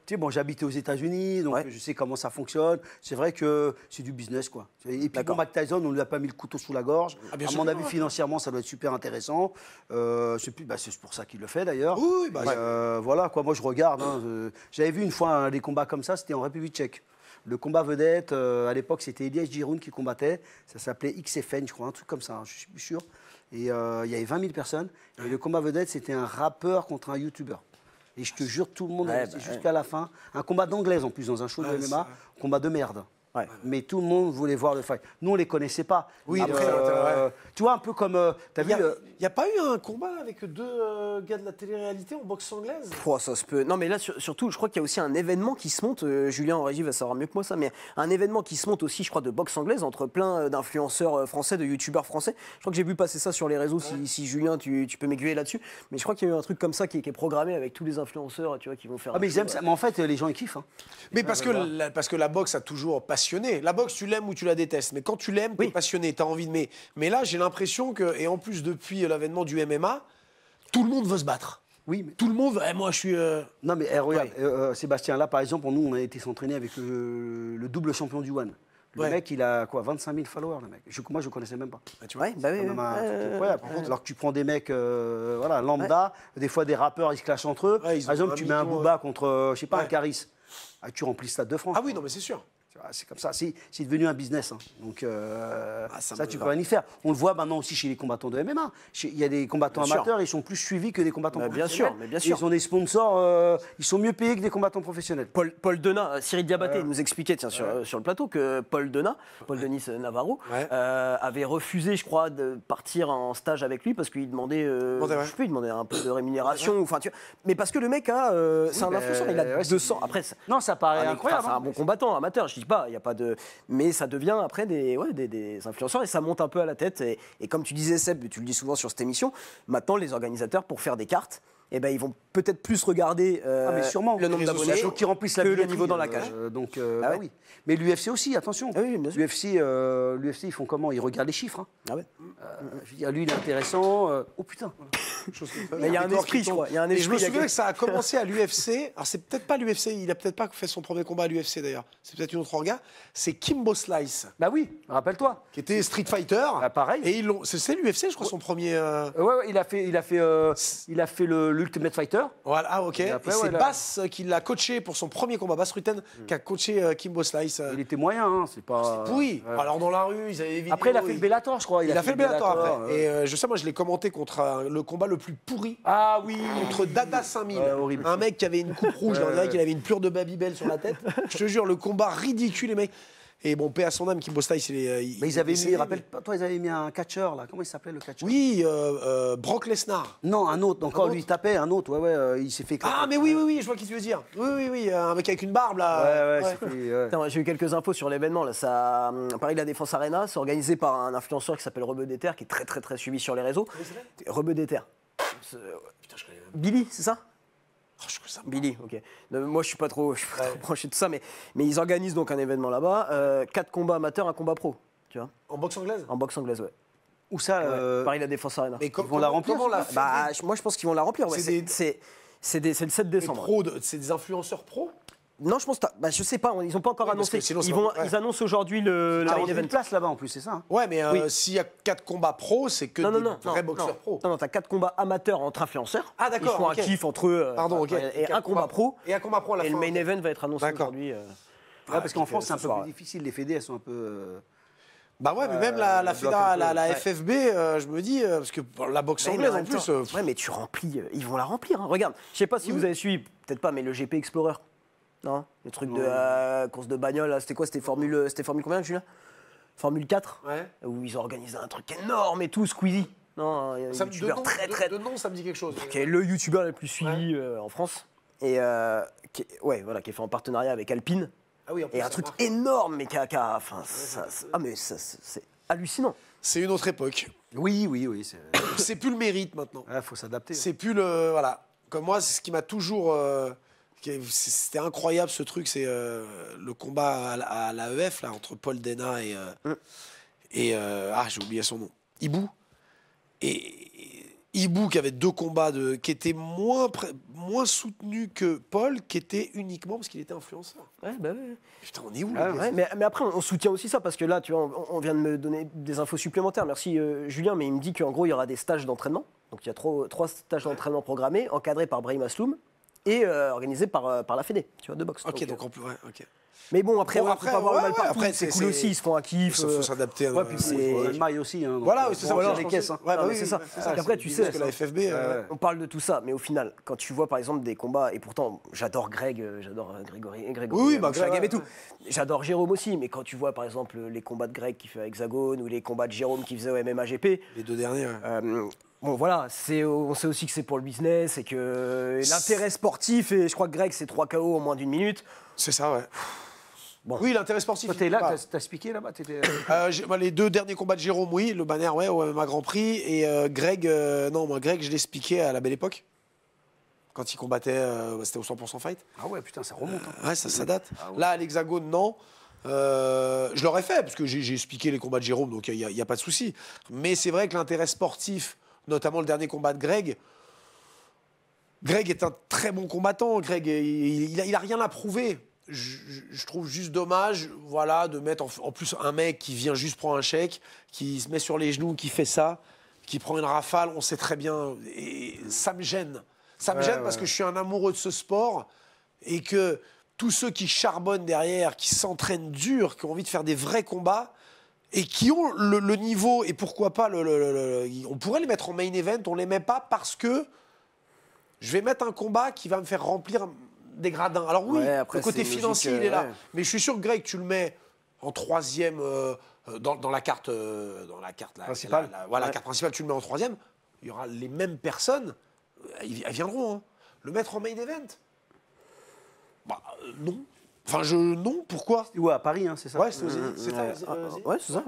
sais, bon, j'habitais aux États-Unis, donc je sais comment ça fonctionne. C'est vrai que c'est du business, quoi. Et puis, pour Mike Tyson, on lui a pas mis le couteau sous la gorge. À mon avis, financièrement, ça doit être super intéressant. C'est pour ça qu'il le fait, d'ailleurs. Oui, voilà, quoi. Moi, je regarde. Hein, j'avais vu une fois des combats comme ça, c'était en République tchèque. Le combat vedette, à l'époque, c'était Elias Giroun qui combattait. Ça s'appelait XFN, je crois, un truc comme ça, hein, je suis plus sûr. Et il y avait 20 000 personnes. Et le combat vedette, c'était un rappeur contre un youtubeur. Et je te jure, tout le monde Ouais, est resté bah, jusqu'à la fin. Un combat d'anglaise en plus, dans un show de MMA, combat de merde. Ouais. Mais tout le monde voulait voir le fight. Nous, on les connaissait pas. Oui, Après, ouais. tu vois, un peu comme. T'as vu. Il n'y a pas eu un combat avec deux gars de la télé-réalité en boxe anglaise? Oh, ça se peut. Non, mais là, surtout, je crois qu'il y a aussi un événement qui se monte. Julien en régie va savoir mieux que moi ça, mais un événement qui se monte aussi, je crois, de boxe anglaise entre plein d'influenceurs français, de youtubeurs français. Je crois que j'ai vu passer ça sur les réseaux. Si Julien, tu peux m'aiguiller là-dessus. Mais je crois qu'il y a eu un truc comme ça qui est programmé avec tous les influenceurs, tu vois, qui vont faire. Ah, mais ils aiment ça. Mais en fait, les gens, ils kiffent. Hein. Mais parce que la boxe a toujours passionné. La boxe, tu l'aimes ou tu la détestes. Mais quand tu l'aimes, tu es passionné, tu as envie de. Mais là, j'ai l'impression que, et en plus, depuis l'avènement du MMA, tout le monde veut se battre. Oui, mais. Tout le monde veut. Moi, je suis. Non, mais regarde, Sébastien, là, par exemple, nous, on a été s'entraîner avec le double champion du One. Le mec, il a quoi, 25 000 followers, le mec. Moi, je ne connaissais même pas. Tu vois, bah oui. C'est quand même un truc incroyable. Alors que tu prends des mecs voilà, lambda, des fois des rappeurs, ils se clashent entre eux. Ouais, ils Par ont exemple, un tu mets un million, Booba contre, je sais pas, un Caris. Ah, tu remplis le Stade de France. Ah oui, non, mais c'est sûr. C'est comme ça, c'est devenu un business. Hein. Donc ça, tu peux rien y faire. On le voit maintenant aussi chez les combattants de MMA. Il y a des combattants Bien sûr. amateurs, ils sont plus suivis que des combattants Bien professionnels. sûr, mais bien sûr. Ils ont des sponsors, ils sont mieux payés que des combattants professionnels. Paul Denat, Cyril Diabaté nous expliquait sur le plateau que Paul Denat, Paul Denis Navarro, avait refusé, je crois, de partir en stage avec lui parce qu'il demandait, je sais plus, il demandait un peu de rémunération. Enfin, tu vois, mais parce que le mec c'est un influenceur, il a 200. Après, non, ça paraît incroyable. C'est un bon combattant amateur, je dis pas, il y a pas de, mais ça devient après des influenceurs et ça monte un peu à la tête. Et comme tu disais Seb, tu le dis souvent sur cette émission, maintenant les organisateurs pour faire des cartes, eh ben, ils vont peut-être plus regarder mais sûrement. le nombre d'abonnés qui remplissent la que le billetterie, niveau dans la cage. Bah oui. Mais l'UFC aussi, attention. Ah oui, bien sûr. L'UFC, ils font comment? Ils regardent les chiffres. Hein. Ah ouais. Je veux dire, lui, il est intéressant. Oh putain. Mais il y a un esprit, je crois. Il y a un Et esprit. je me souviens que ça a commencé à l'UFC. Alors, c'est peut-être pas l'UFC, il a peut-être pas fait son premier combat à l'UFC d'ailleurs. C'est peut-être une autre orga. C'est Kimbo Slice, Bah oui, rappelle-toi. qui était Street Fighter. Ah, pareil. Et c'est l'UFC, je crois, son premier. Ouais, il a fait l'Ultimate Fighter. Voilà, ah, ok. Et, après, c'est là- Bass qui l'a coaché pour son premier combat, Bass Rutten, qui a coaché Kimbo Slice. Il était moyen, hein, c'est pas. Oui. Ouais. Alors, dans la rue, ils avaient des vidéos. Après, il a fait le Bellator, je crois. Il a fait le Bellator après. ouais. Et je sais, moi, je l'ai commenté contre le combat le plus pourri. Ah oui. Contre Dada 5000, Ouais, horrible. un mec qui avait une coupe rouge, on dirait qu'il avait une pure de Babybel sur la tête. Je te jure, le combat ridicule, les mecs. Et bon, paix à son âme, Kimbo Slice, Mais ils avaient mis, rappelle-toi, ils avaient mis un catcheur, là. Comment il s'appelait, le catcheur? Oui, Brock Lesnar. Non, un autre. Encore, lui, il tapait, un autre. Il s'est fait. Ah, mais oui, je vois qui tu veux dire. Oui, un mec avec une barbe, là. Ouais. Attends, j'ai eu quelques infos sur l'événement. Là, ça, Paris La Défense Arena, c'est organisé par un influenceur qui s'appelle Rebeu Déter, qui est très très très suivi sur les réseaux. Rebeu Déter. Putain, je connais même. Billy, c'est ça? Oh, je connais ça. Billy, ok. Moi, je suis pas trop branché de ça, mais ils organisent donc un événement là-bas. 4 combats amateurs, un combat pro, tu vois, En boxe anglaise. en boxe anglaise, ouais. Où ça Paris La Défense Arena. Mais Ils vont la remplir, comment la Moi, je pense qu'ils vont la remplir. Ouais. C'est C'est le 7 décembre. c'est des influenceurs pros. Non, je pense que je sais pas, ils n'ont pas encore Oui, parce annoncé. que sinon, ça va- Ils annoncent aujourd'hui le main Il y a event. une place là-bas en plus, c'est ça hein? Ouais, mais Oui. s'il y a 4 combats pros, c'est que Non, des non, vrais boxeurs pros. Non, t'as 4 combats amateurs entre influenceurs. Ah, d'accord, Ils font ok. un kiff entre eux. Pardon, ok. Et un combat pro. Et un combat pro à la Et fin. le main event va être annoncé D'accord. aujourd'hui. Ouais, parce qu'en donc, France, c'est un ce peu soir, plus difficile. Les fédés, elles sont un peu. Bah ouais, mais même la bloc FEDA, un peu, la ouais. FFB, je me dis, parce que la boxe Ouais, mais anglaise en en même plus. temps- ouais, mais tu remplis. Ils vont la remplir. Hein. Regarde, je sais pas si vous avez suivi, peut-être pas, mais le GP Explorer. Non, le truc de course de bagnole, là, c'était quoi? C'était Formule combien, Julien? Formule 4. Ouais. Où ils organisent un truc énorme et tout, Squeezie. Non, il y a un Ça me- youtubeur de nom, ça me dit quelque chose. qui est le youtubeur le plus suivi en France et qui est fait en partenariat avec Alpine. Ah oui, en plus, Et un ça truc marche. énorme, mais enfin, c'est hallucinant. C'est une autre époque. Oui. C'est plus le mérite maintenant. Il faut s'adapter. C'est plus le. Voilà. Comme moi, c'est ce qui m'a toujours. C'était incroyable ce truc, c'est le combat à l'AEF là, entre Paul Denat et j'ai oublié son nom. Ibou. Et Ibou qui avait 2 combats qui étaient moins soutenus que Paul, qui était uniquement parce qu'il était influenceur. Ouais, bah ouais. Putain, on est où Ah, là ouais, mais après, on soutient aussi ça parce que là, tu vois, on vient de me donner des infos supplémentaires. Merci Julien, mais il me dit qu'en gros, il y aura des stages d'entraînement. Donc il y a 3 stages d'entraînement programmés, encadrés par Brahim Asloum. et organisé par la Fédé, tu vois, de boxe. Ok, donc en plus, ouais, ok. Mais bon, après, Bon, on après, peut pas avoir le mal ouais, partout. après, C'est cool c'est- aussi, ils se font un kiff. Il faut s'adapter. Ouais, puis c'est- on a le maille aussi. Hein, donc, Voilà, oui, c'est ça. voilà, je les pense caisses. aussi. Hein. Ouais, Non, bah mais oui, c'est ça. ouais, Et après, tu sais, parce que la FFB. on parle de tout ça, mais au final, quand tu vois par exemple des combats, et pourtant j'adore Greg, j'adore Grégory, Oui, bah, Chagam ouais, et tout. J'adore Jérôme aussi, mais quand tu vois par exemple les combats de Greg qui fait à Hexagone ou les combats de Jérôme qui faisait au MMA-GP, Les deux derniers. Ouais. bon voilà, on sait aussi que c'est pour le business et que l'intérêt sportif, et je crois que Greg c'est 3 KO en moins d'une minute. C'est ça, ouais. Bon. Oui, l'intérêt sportif. Toi, t'es là, bah, t'as expliqué là-bas les deux derniers combats de Jérôme, oui, le banner, ouais, au MMA Grand Prix. Et Greg, non, moi, Greg, je l'ai expliqué à la belle époque. Quand il combattait, c'était au 100% fight. Ah ouais, putain, ça remonte. Hein. Ouais, ça date. Ah ouais. Là, à l'Hexagone, non. Je l'aurais fait, parce que j'ai expliqué les combats de Jérôme, donc il n'y a pas de souci. Mais c'est vrai que l'intérêt sportif, notamment le dernier combat de Greg est un très bon combattant. Greg, il a rien à prouver. Je trouve juste dommage, voilà, de mettre en plus un mec qui vient juste prendre un chèque, qui se met sur les genoux, qui fait ça, qui prend une rafale, on sait très bien. Et ça me gêne. Ça me gêne parce que je suis un amoureux de ce sport et que tous ceux qui charbonnent derrière, qui s'entraînent dur, qui ont envie de faire des vrais combats et qui ont le niveau, et pourquoi pas, on pourrait les mettre en main event, on ne les met pas parce que je vais mettre un combat qui va me faire remplir des gradins. Alors oui, Ouais, après, le côté c'est financier, logique, il est là. ouais. Mais je suis sûr que Greg, tu le mets en troisième dans la carte, là, Principale. voilà, la carte principale, tu le mets en troisième. Il y aura les mêmes personnes, elles viendront. Hein. Le mettre en main event, bah, non. Enfin, non. Pourquoi? Ouais, à Paris, hein, c'est ça. Ouais, c'est Ouais, c'est ça.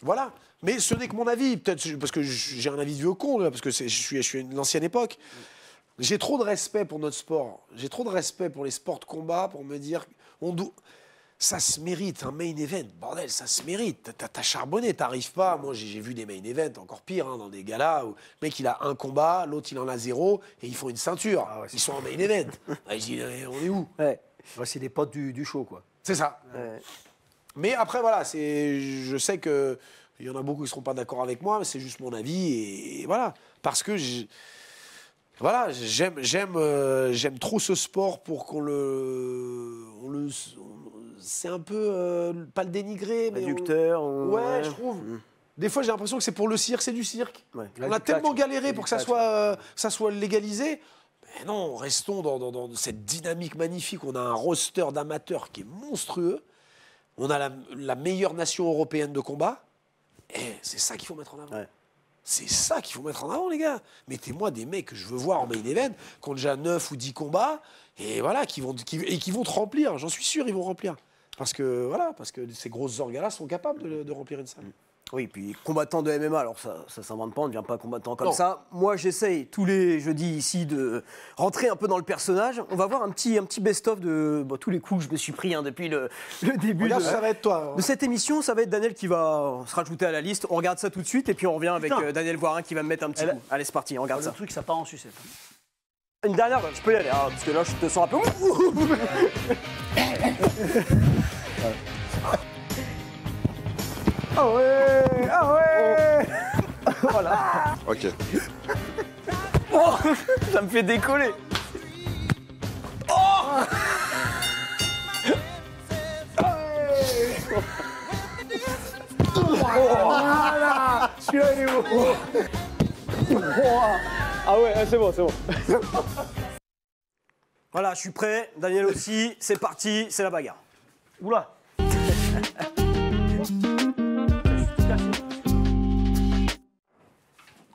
Voilà. Mais ce n'est que mon avis, peut-être parce que j'ai un avis vieux con, là, parce que je suis une ancienne époque. J'ai trop de respect pour notre sport. J'ai trop de respect pour les sports de combat pour me dire, ça se mérite, un main event. Bordel, ça se mérite. T'as charbonné, t'arrives pas. Moi, j'ai vu des main events encore pire, hein, dans des galas où le mec, il a un combat, l'autre, il en a 0, et ils font une ceinture. Ah ouais, ils sont en main event. Je dis, on est où? Ouais. Ouais, c'est des potes du show, quoi. C'est ça. Ouais. Mais après, voilà, je sais qu'il y en a beaucoup qui ne seront pas d'accord avec moi, mais c'est juste mon avis. Et voilà. Parce que voilà, j'aime trop ce sport pour qu'on c'est un peu, pas le dénigrer, mais... Réducteur. Ouais, je trouve. Des fois, j'ai l'impression que c'est pour le cirque, c'est du cirque. Ouais. On a tellement galéré pour que ça soit légalisé. Mais non, restons dans cette dynamique magnifique. On a un roster d'amateurs qui est monstrueux. On a la meilleure nation européenne de combat. Et c'est ça qu'il faut mettre en avant. Ouais. C'est ça qu'il faut mettre en avant, les gars. Mettez-moi des mecs que je veux voir en main event, qui ont déjà 9 ou 10 combats, et voilà, qui vont te remplir. J'en suis sûr, ils vont remplir. Parce que ces grosses orgas-là sont capables de remplir une salle. Oui, puis combattant de MMA, alors ça s'invente pas, on ne devient pas combattant comme Non. ça. Moi, j'essaye tous les jeudis ici de rentrer un peu dans le personnage. On va voir un petit best-of de tous les coups que je me suis pris depuis le début Regarde, de, ça va être toi. de cette émission. Ça va être Daniel qui va se rajouter à la liste. On regarde ça tout de suite et puis on revient avec Putain. Daniel Voirin qui va me mettre un petit coup. Allez, c'est parti, on regarde Le ça. truc, ça part en sucette. Une dernière, je peux y aller, hein, parce que là, je te sens un peu... Ah ouais! Ah ouais! Voilà. Ok. Oh, ça me fait décoller. Voilà. Celui-là, il est beau. Ah ouais, c'est bon, c'est bon. Voilà, je suis prêt. Daniel aussi. C'est parti, c'est la bagarre. Oula.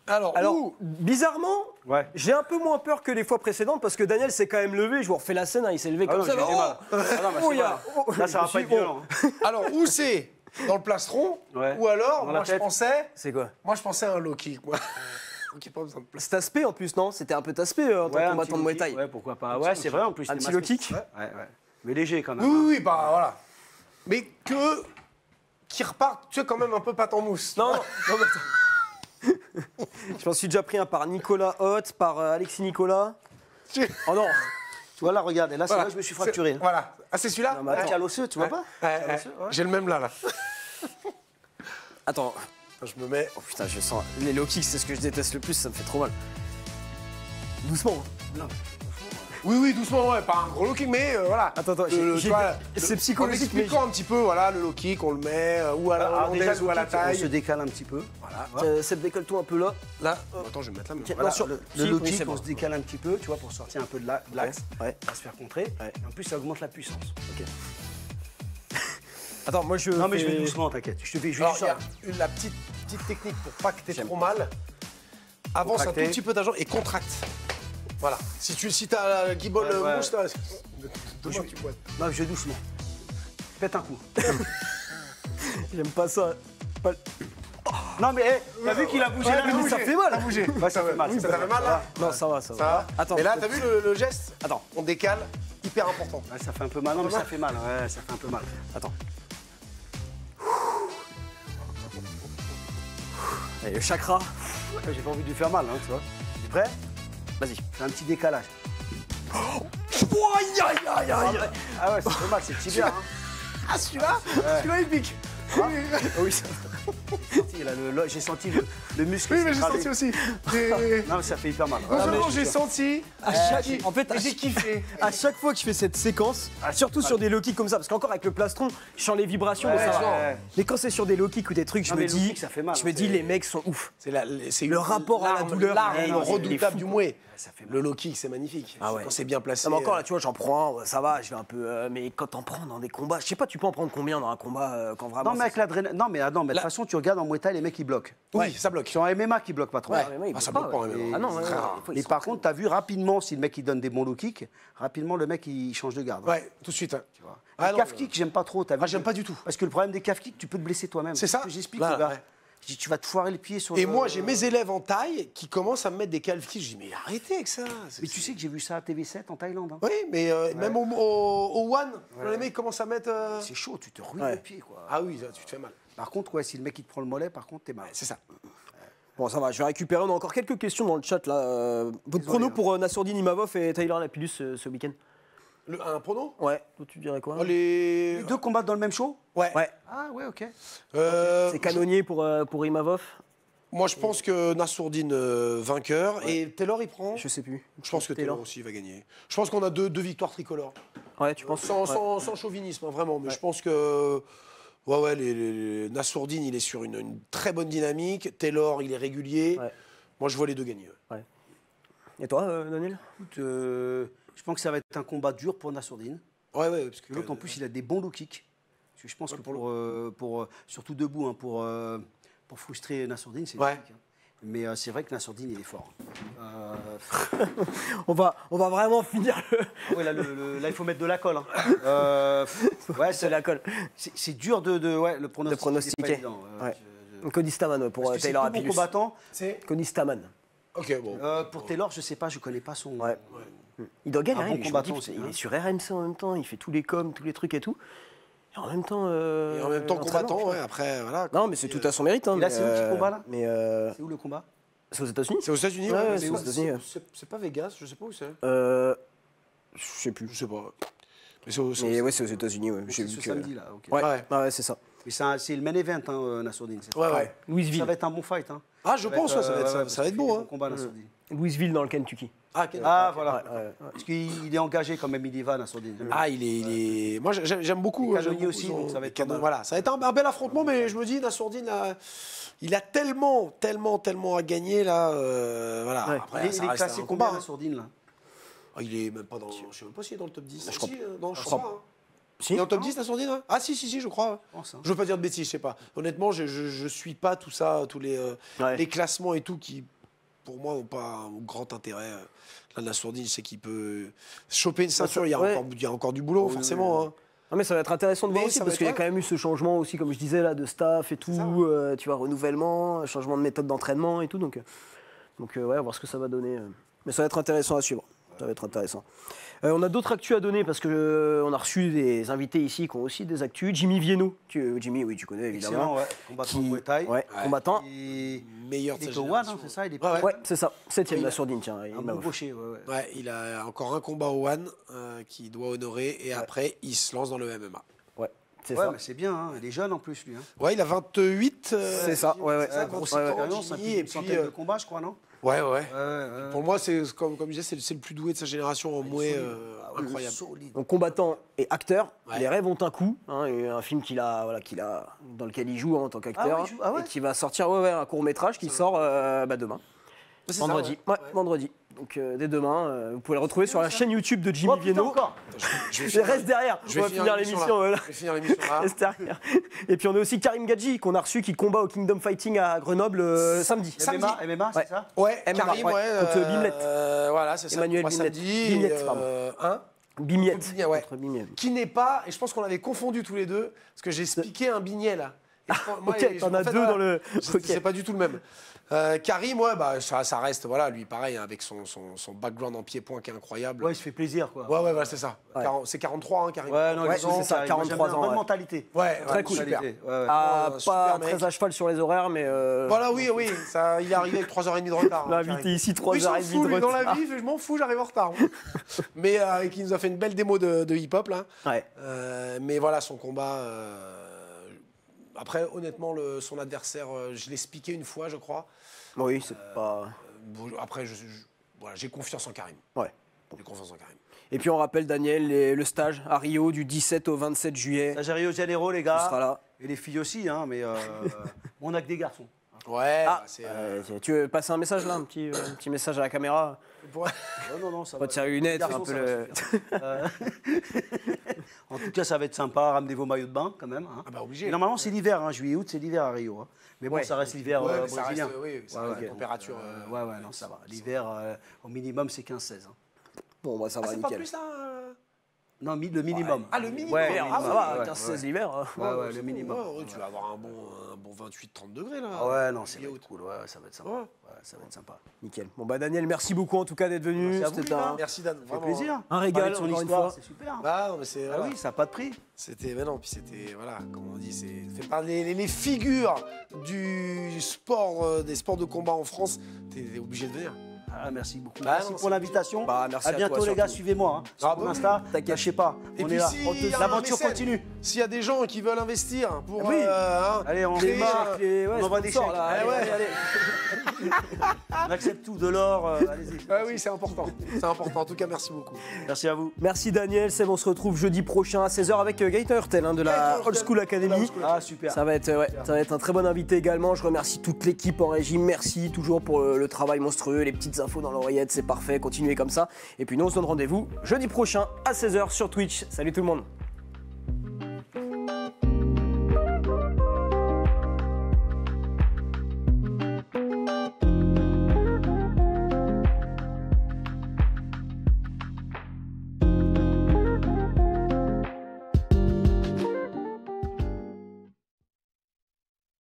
Alors, bizarrement, Ouais. j'ai un peu moins peur que les fois précédentes parce que Daniel s'est quand même levé. Je vous refais la scène, hein, il s'est levé Ah comme non, ça. j'ai du mal. Ah non, bah, Oh, c'est il y a- mal. oh, Là, ça va je pas être suis- violent. alors, où c'est? Dans le plastron? Ouais. Ou alors, Dans la tête. C'est quoi? moi, je pensais à un low kick, moi. Ok, pas besoin de place. C'est aspect en plus, non? C'était un peu aspect en tant que un combattant petit de Muay low Thai. kick, ouais, pourquoi pas. Ouais, c'est vrai, en plus. Un t'es petit low masqué. kick? Ouais, ouais. Mais léger, quand même. Oui, bah voilà. Mais qui repartent, tu sais, quand même un peu pâte en mousse. Non, non, non, mais attends. Je m'en suis déjà pris un par Nicolas Hoth, par Alexis Nicolas. Oh non! Tu vois, là, regarde. Et là, c'est Voilà. là que je me suis fracturé. hein. Voilà. Ah, c'est celui-là? Non, mais attends, l'osseux, tu vois pas Ouais, ouais. l'osseux, ouais. J'ai le même là. Attends. Je me mets. Oh putain, je sens. Les low kicks, c'est ce que je déteste le plus, ça me fait trop mal. Doucement. Hein. Oui, doucement, ouais, pas un gros low kick, mais voilà. Attends, c'est psychologique. En expliquant un petit peu, voilà, le low kick, on le met ou à la hollandaise ou à la on se taille. décale un petit peu. Seb, décolle-toi un peu là. Là. Attends, je vais me mettre là. Tiens, Voilà, non, le low kick, c'est bon. on se décale un petit peu, tu vois, pour sortir un peu de l'axe, Ouais. pas se faire contrer. Et en plus, ça augmente la puissance. Ok. Attends, moi je. Non, mais je vais fais- doucement, t'inquiète. Je te fais juste Alors, il y ça. a la petite technique pour pas que t'aies trop mal. Avance un tout Contracter. petit peu ta jambe et contracte. Voilà. Si t'as la guibole Ouais. mousse, là, demain, tu boites. Non, je vais doucement. Pète un coup. J'aime pas ça. Pas- Non, mais hey, t'as vu qu'il a bougé là, mais ça fait mal. Ça a bougé. Ouais, ça fait mal. Ça fait mal là Non, ça va. Ça va. Attends. Mais là, t'as vu le geste Attends. On décale, hyper important. Ouais, ça fait un peu mal. Non, mais ça fait mal. Ouais, ça fait un peu mal. Attends. Allez, le chakra. Ouais, j'ai pas envie de lui faire mal, hein, tu vois. Tu es prêt? Vas-y. Fais un petit décalage. Aïe. Ah ouais, ça fait mal, c'est le tibia. Hein. Ah, celui-là il pique. Oui, ça. J'ai senti le muscle. Oui, mais j'ai s'écraser. senti aussi. Non, mais ça fait hyper mal. Non Ouais, seulement mais j'ai senti, En fait, j'ai kiffé. à chaque fois que je fais cette séquence, surtout sur des low kicks comme ça, parce qu'encore avec le plastron, je sens les vibrations, Ouais, mais ça va. ouais. Mais quand c'est sur des low kicks ou des trucs, je Non, me mais low dis, kick, ça fait mal, je me hein, dis c'est- les mecs sont ouf. C'est Le rapport à la douleur, l'arme ouais, non, il est redoutable fou, du mouet. Ça fait mal. Le low kick, c'est magnifique. Ah ouais. Quand c'est bien placé. Non, mais encore là, tu vois, j'en prends un, ça va, je vais un peu. Mais quand t'en prends dans des combats, je sais pas, tu peux en prendre combien dans un combat quand vraiment. Non, mais avec l'adrénaline. Non, mais de toute façon, tu regardes en Muay Thai, les mecs, ils bloquent. Oui, ça bloque. Sur en MMA, qui bloquent pas trop. Ouais, mais il Ah, ça peut bloque pas, ouais. vraiment. Ah non, ouais, Très ouais, rare. il faut- Mais par contre, tu as vu rapidement, si le mec il donne des bons low kicks, rapidement le mec il change de garde. Ouais, tout de suite. hein. Tu vois. Ah Les non, calf kicks, j'aime pas trop. T'as vu Ah, j'aime pas du tout. Parce que le problème des calf kicks, tu peux te blesser toi-même. C'est ça. Ce que j'explique, Là, le gars. ouais. Je dis, tu vas te foirer le pied sur Et le- moi, j'ai mes élèves en taille qui commencent à me mettre des calf kicks. Je dis, mais arrêtez avec ça. Mais tu sais que j'ai vu ça à TV7 en Thaïlande. Hein. Oui, mais même au One, les mecs commencent à mettre. C'est chaud, tu te ruines Ouais. le pied. Quoi. Ah oui, tu te fais mal. Par contre, ouais, si le mec il te prend le mollet, par contre, t'es mal. C'est ça. Bon, ça va, je vais récupérer. On a encore quelques questions dans le chat là. Votre prono hein. pour Nassourdine Imavov et Tyler Lapillus ce week-end? Un prono Ouais, toi tu dirais quoi? Oh, les... Les deux combattent dans le même show? Ouais. Ouais, Ah ouais, ok. c'est canonnier pour Imavov? Moi, je pense que Nassourdine vainqueur. Et Taylor, il prend. Je sais plus. Je pense que Taylor aussi va gagner. Je pense qu'on a deux victoires tricolores. Ouais, tu penses? Sans chauvinisme, hein, vraiment. Mais je pense que. Ouais, Nassourdine, il est sur une très bonne dynamique. Taylor, il est régulier. Ouais. Moi, je vois les deux gagner. Ouais. Et toi, Daniel? Écoute, je pense que ça va être un combat dur pour Nassourdine. Ouais, parce que L'autre, en plus, il a des bons low kicks. Parce que je pense que pour surtout debout, hein, pour frustrer Nassourdine, c'est Ouais. difficile, hein. Mais c'est vrai que Nassourdine, il est fort. On va vraiment finir le. Ouais, là, là, il faut mettre de la colle. Hein. Ouais, C'est la colle. c'est dur le pronostic. De pronostiquer. c'est pas évident. Ouais. Cody Staman pour Parce que c'est Taylor tout bon Lapillus. combattant. C'est. Cody Staman. Ok, bon. Pour Taylor, je sais pas, je connais pas son. Ouais. Il doit galérer, Un bon lui, je me combattant dis, aussi, il hein. est sur RMC en même temps, il fait tous les coms, tous les trucs et tout. Et en même temps. Et en même temps, entraîneur, combattant, putain. ouais, après, voilà. Non, mais c'est tout à son mérite. Hein, Et là, mais, c'est où qu'il combat, là Mais C'est où le combat? c'est aux États-Unis. C'est aux États-Unis, Ouais, ouais, ouais, mais c'est où aux États-Unis, ouais. C'est pas Vegas, je sais pas où c'est. Je sais plus. Je sais pas. Mais c'est aux Mais ouais, c'est aux États-Unis. Ouais. C'est J'ai ce vu que- samedi là. ok. Ouais, Ouais. ouais, c'est ça. Mais c'est le main event, hein, Nassourdine. c'est ça. Ouais. Louisville. Ça va être un bon fight. Hein. Ah, je pense, ouais, ça va être beau. Hein. Combat, Nassourdine. Louisville dans le Kentucky. Ah, voilà. Ouais, ouais, ouais. Parce qu'il est engagé quand même, il y va, Nassourdine. Ah, il est. Moi, j'aime beaucoup. Et j'aime canonnier beaucoup aussi, donc ça va être canon. pas mal. Voilà, ça va être un bel affrontement, mais je me dis, Nassourdine, il a tellement à gagner là. Voilà. Ouais. Après, Il ça est reste classé un combien, combat. Hein. Nassourdine là? Ah, il est même pas dans. Je sais même pas s'il est dans le top 10. Je crois- Si, non, je je crois crois- pas. Hein. Si. Il est dans le top 10, Nassourdine hein. Ah, si, je crois. Je pense, hein. Je veux pas dire de bêtises, je sais pas. Honnêtement, je suis pas tout ça, tous Ouais. les classements et tout qui, pour moi, n'ont pas un grand intérêt. Là, Nassourdine, je sais qu'il peut choper une ceinture. Il y a, Ouais. il y a encore du boulot, forcément. Hein. Ah, mais ça va être intéressant de voir Mais aussi ça va parce être qu'il y a vrai. quand même eu ce changement aussi, comme je disais là, de staff et tout, ça, tu vois, renouvellement, changement de méthode d'entraînement et tout, donc ouais, à voir ce que ça va donner. Mais ça va être intéressant à suivre. Ça va être intéressant. On a d'autres actus à donner parce que on a reçu des invités ici qui ont aussi des actus. Jimmy Vienno, Jimmy, oui, tu connais évidemment. Excellent, ouais. Combattant de Muay Thai. Ouais, combattant. Et Meilleur de il sa est au One, génération. hein, c'est ça? Il est Ouais. Ouais, c'est ça. 7ème Oui, la sourdine, tiens. il un m'a bon off. gaucher, ouais. Ouais, il a encore un combat au One qu'il doit honorer et après, il se lance dans le MMA. Ouais, c'est Ouais, ça. mais c'est bien, hein. Il est jeune en plus, lui. Hein. Ouais, il a 28. C'est ça, ouais. ça, Grosse ouais, expérience, Jimmy, et et une puis, centaine de combats, je crois, non? Ouais. Pour moi, c'est comme je disais, c'est le plus doué de sa génération en mouet, incroyable. Donc combattant et acteur, Ouais. Les Rêves ont un coup, hein, et un film dans lequel il joue en tant qu'acteur, Ah oui, il joue. Ah ouais. et qui va sortir un court-métrage qui sort demain. C'est ça, Vendredi. ouais. Vendredi. Donc dès demain, vous pouvez le retrouver sur la chaîne YouTube de Jimmy Oh, putain, Vienno. encore. Reste derrière, Je vais on va finir l'émission. Voilà. Je vais finir l'émission là. Reste derrière. Et puis on a aussi Karim Gadji qu'on a reçu qui combat au Kingdom Fighting à Grenoble samedi. MMA, Ouais. c'est ça? Ouais, MMA, Karim, ouais, ouais. contre Bimlet. Voilà, c'est ça. Emmanuel Moi, Bimlet. samedi. Bimlet, pardon. Bimiette. Contre Bignet, ouais. Contre Bimiette. Qui n'est pas, et je pense qu'on avait confondu tous les deux, parce que j'ai expliqué un Bignet là. Et moi, Ok, t'en as deux dans le. Ok. C'est pas du tout le même. Karim, ouais, bah, ça reste, voilà, lui pareil, hein, avec son background en pied-point qui est incroyable. Ouais, il se fait plaisir, quoi. Ouais, voilà, c'est ça. Ouais. C'est 43, hein, Karim. Ouais, non, Ouais, ils ont- c'est ça, moi, 43 j'aime bien. ans, Bonne ouais. mentalité. Ouais, Très cool. super. Ouais, ouais. Ah, super pas mec. très à cheval sur les horaires, mais. Voilà, oui, ça, il est arrivé avec 3h30 de retard. On l'a hein, invité Karim. ici Oui, il s'en 3h30 fout, de lui, dans la retard. vie, je m'en fous, j'arrive en retard. Mais qui nous a fait une belle démo de hip-hop, là. Ouais. Mais voilà, son combat. Après, honnêtement, son adversaire, je l'ai spiqué une fois, je crois. Oui, c'est pas. Bon, après, voilà, j'ai confiance en Karim. Ouais. J'ai confiance en Karim. Et puis on rappelle, Daniel, le stage à Rio du 17 au 27 juillet. Ça, j'ai Rio de Janeiro, les Tu seras gars. là. Et les filles aussi, hein, mais on a que des garçons. Ouais, Ah, c'est. tu veux passer un message là, un petit message à la caméra? Ouais. Non, ça Pas de tirer les lunettes, Garçon, un peu ça le. va En tout cas, ça va être sympa. Ramenez vos maillots de bain, quand même. Hein. Ah bah, obligé. Et normalement, c'est l'hiver, hein, juillet-août, c'est l'hiver à Rio. Hein. Mais bon, Ouais. ça reste l'hiver Ouais, mais ça brésilien. reste, oui, ça Ouais, reste ouais. la température. Ouais, non, ça va. L'hiver, au minimum, c'est 15-16. Hein. Bon, bah ça Ah, va, c'est pas nickel. plus, là Non, le minimum. Ah, le minimum. Ouais, Ah, ça va, ouais, 15-16 l'hiver. Hein. Ouais, le minimum. Ouais, tu vas avoir un bon 28-30 degrés, là. Ah ouais, non, c'est Juillet-août. cool. Ouais, ça va être sympa. Ouais. Ouais, ça va être sympa. Nickel. Bon, bah Daniel, merci beaucoup en tout cas d'être venu. Merci à vous, C'était les gars. Merci, Dan. Ça fait Vraiment. plaisir. Un régal, Parler de son encore une histoire, fois. c'est super. Ah, non, mais c'est. Ah voilà. oui, ça n'a pas de prix. C'était. Mais non, puis c'était. Voilà, comment on dit, c'est fait par les figures du sport, des sports de combat en France. T'es obligé de venir. Ah, merci beaucoup. Bah, merci non, pour c'est- l'invitation. Bah, merci à à bientôt, toi, les gars. surtout. Suivez-moi. Hein. Ah, Sur bah, Insta, t'inquiète. lâchez pas. Et On puis est là. s'il y a un L'aventure mécène, continue. S'il y a des gens qui veulent investir pour. Oui. Hein, Allez, on créer les marque. Et ouais, On envoie des sponsor, chèques. là. Allez, Allez, allez, On accepte tout, de l'or. Allez-y. Ah oui, c'est important. C'est important. En tout cas, merci beaucoup. Merci à vous. Merci Daniel, Seb, on se retrouve jeudi prochain à 16h avec Gaëtan Hurtel de la Gaëtan Old Hurtel, School Academy. Ah, super. Ça va être un très bon invité également. Je remercie toute l'équipe en régie. Merci toujours pour le travail monstrueux, les petites infos dans l'oreillette, c'est parfait. Continuez comme ça. Et puis nous, on se donne rendez-vous jeudi prochain à 16h sur Twitch. Salut tout le monde.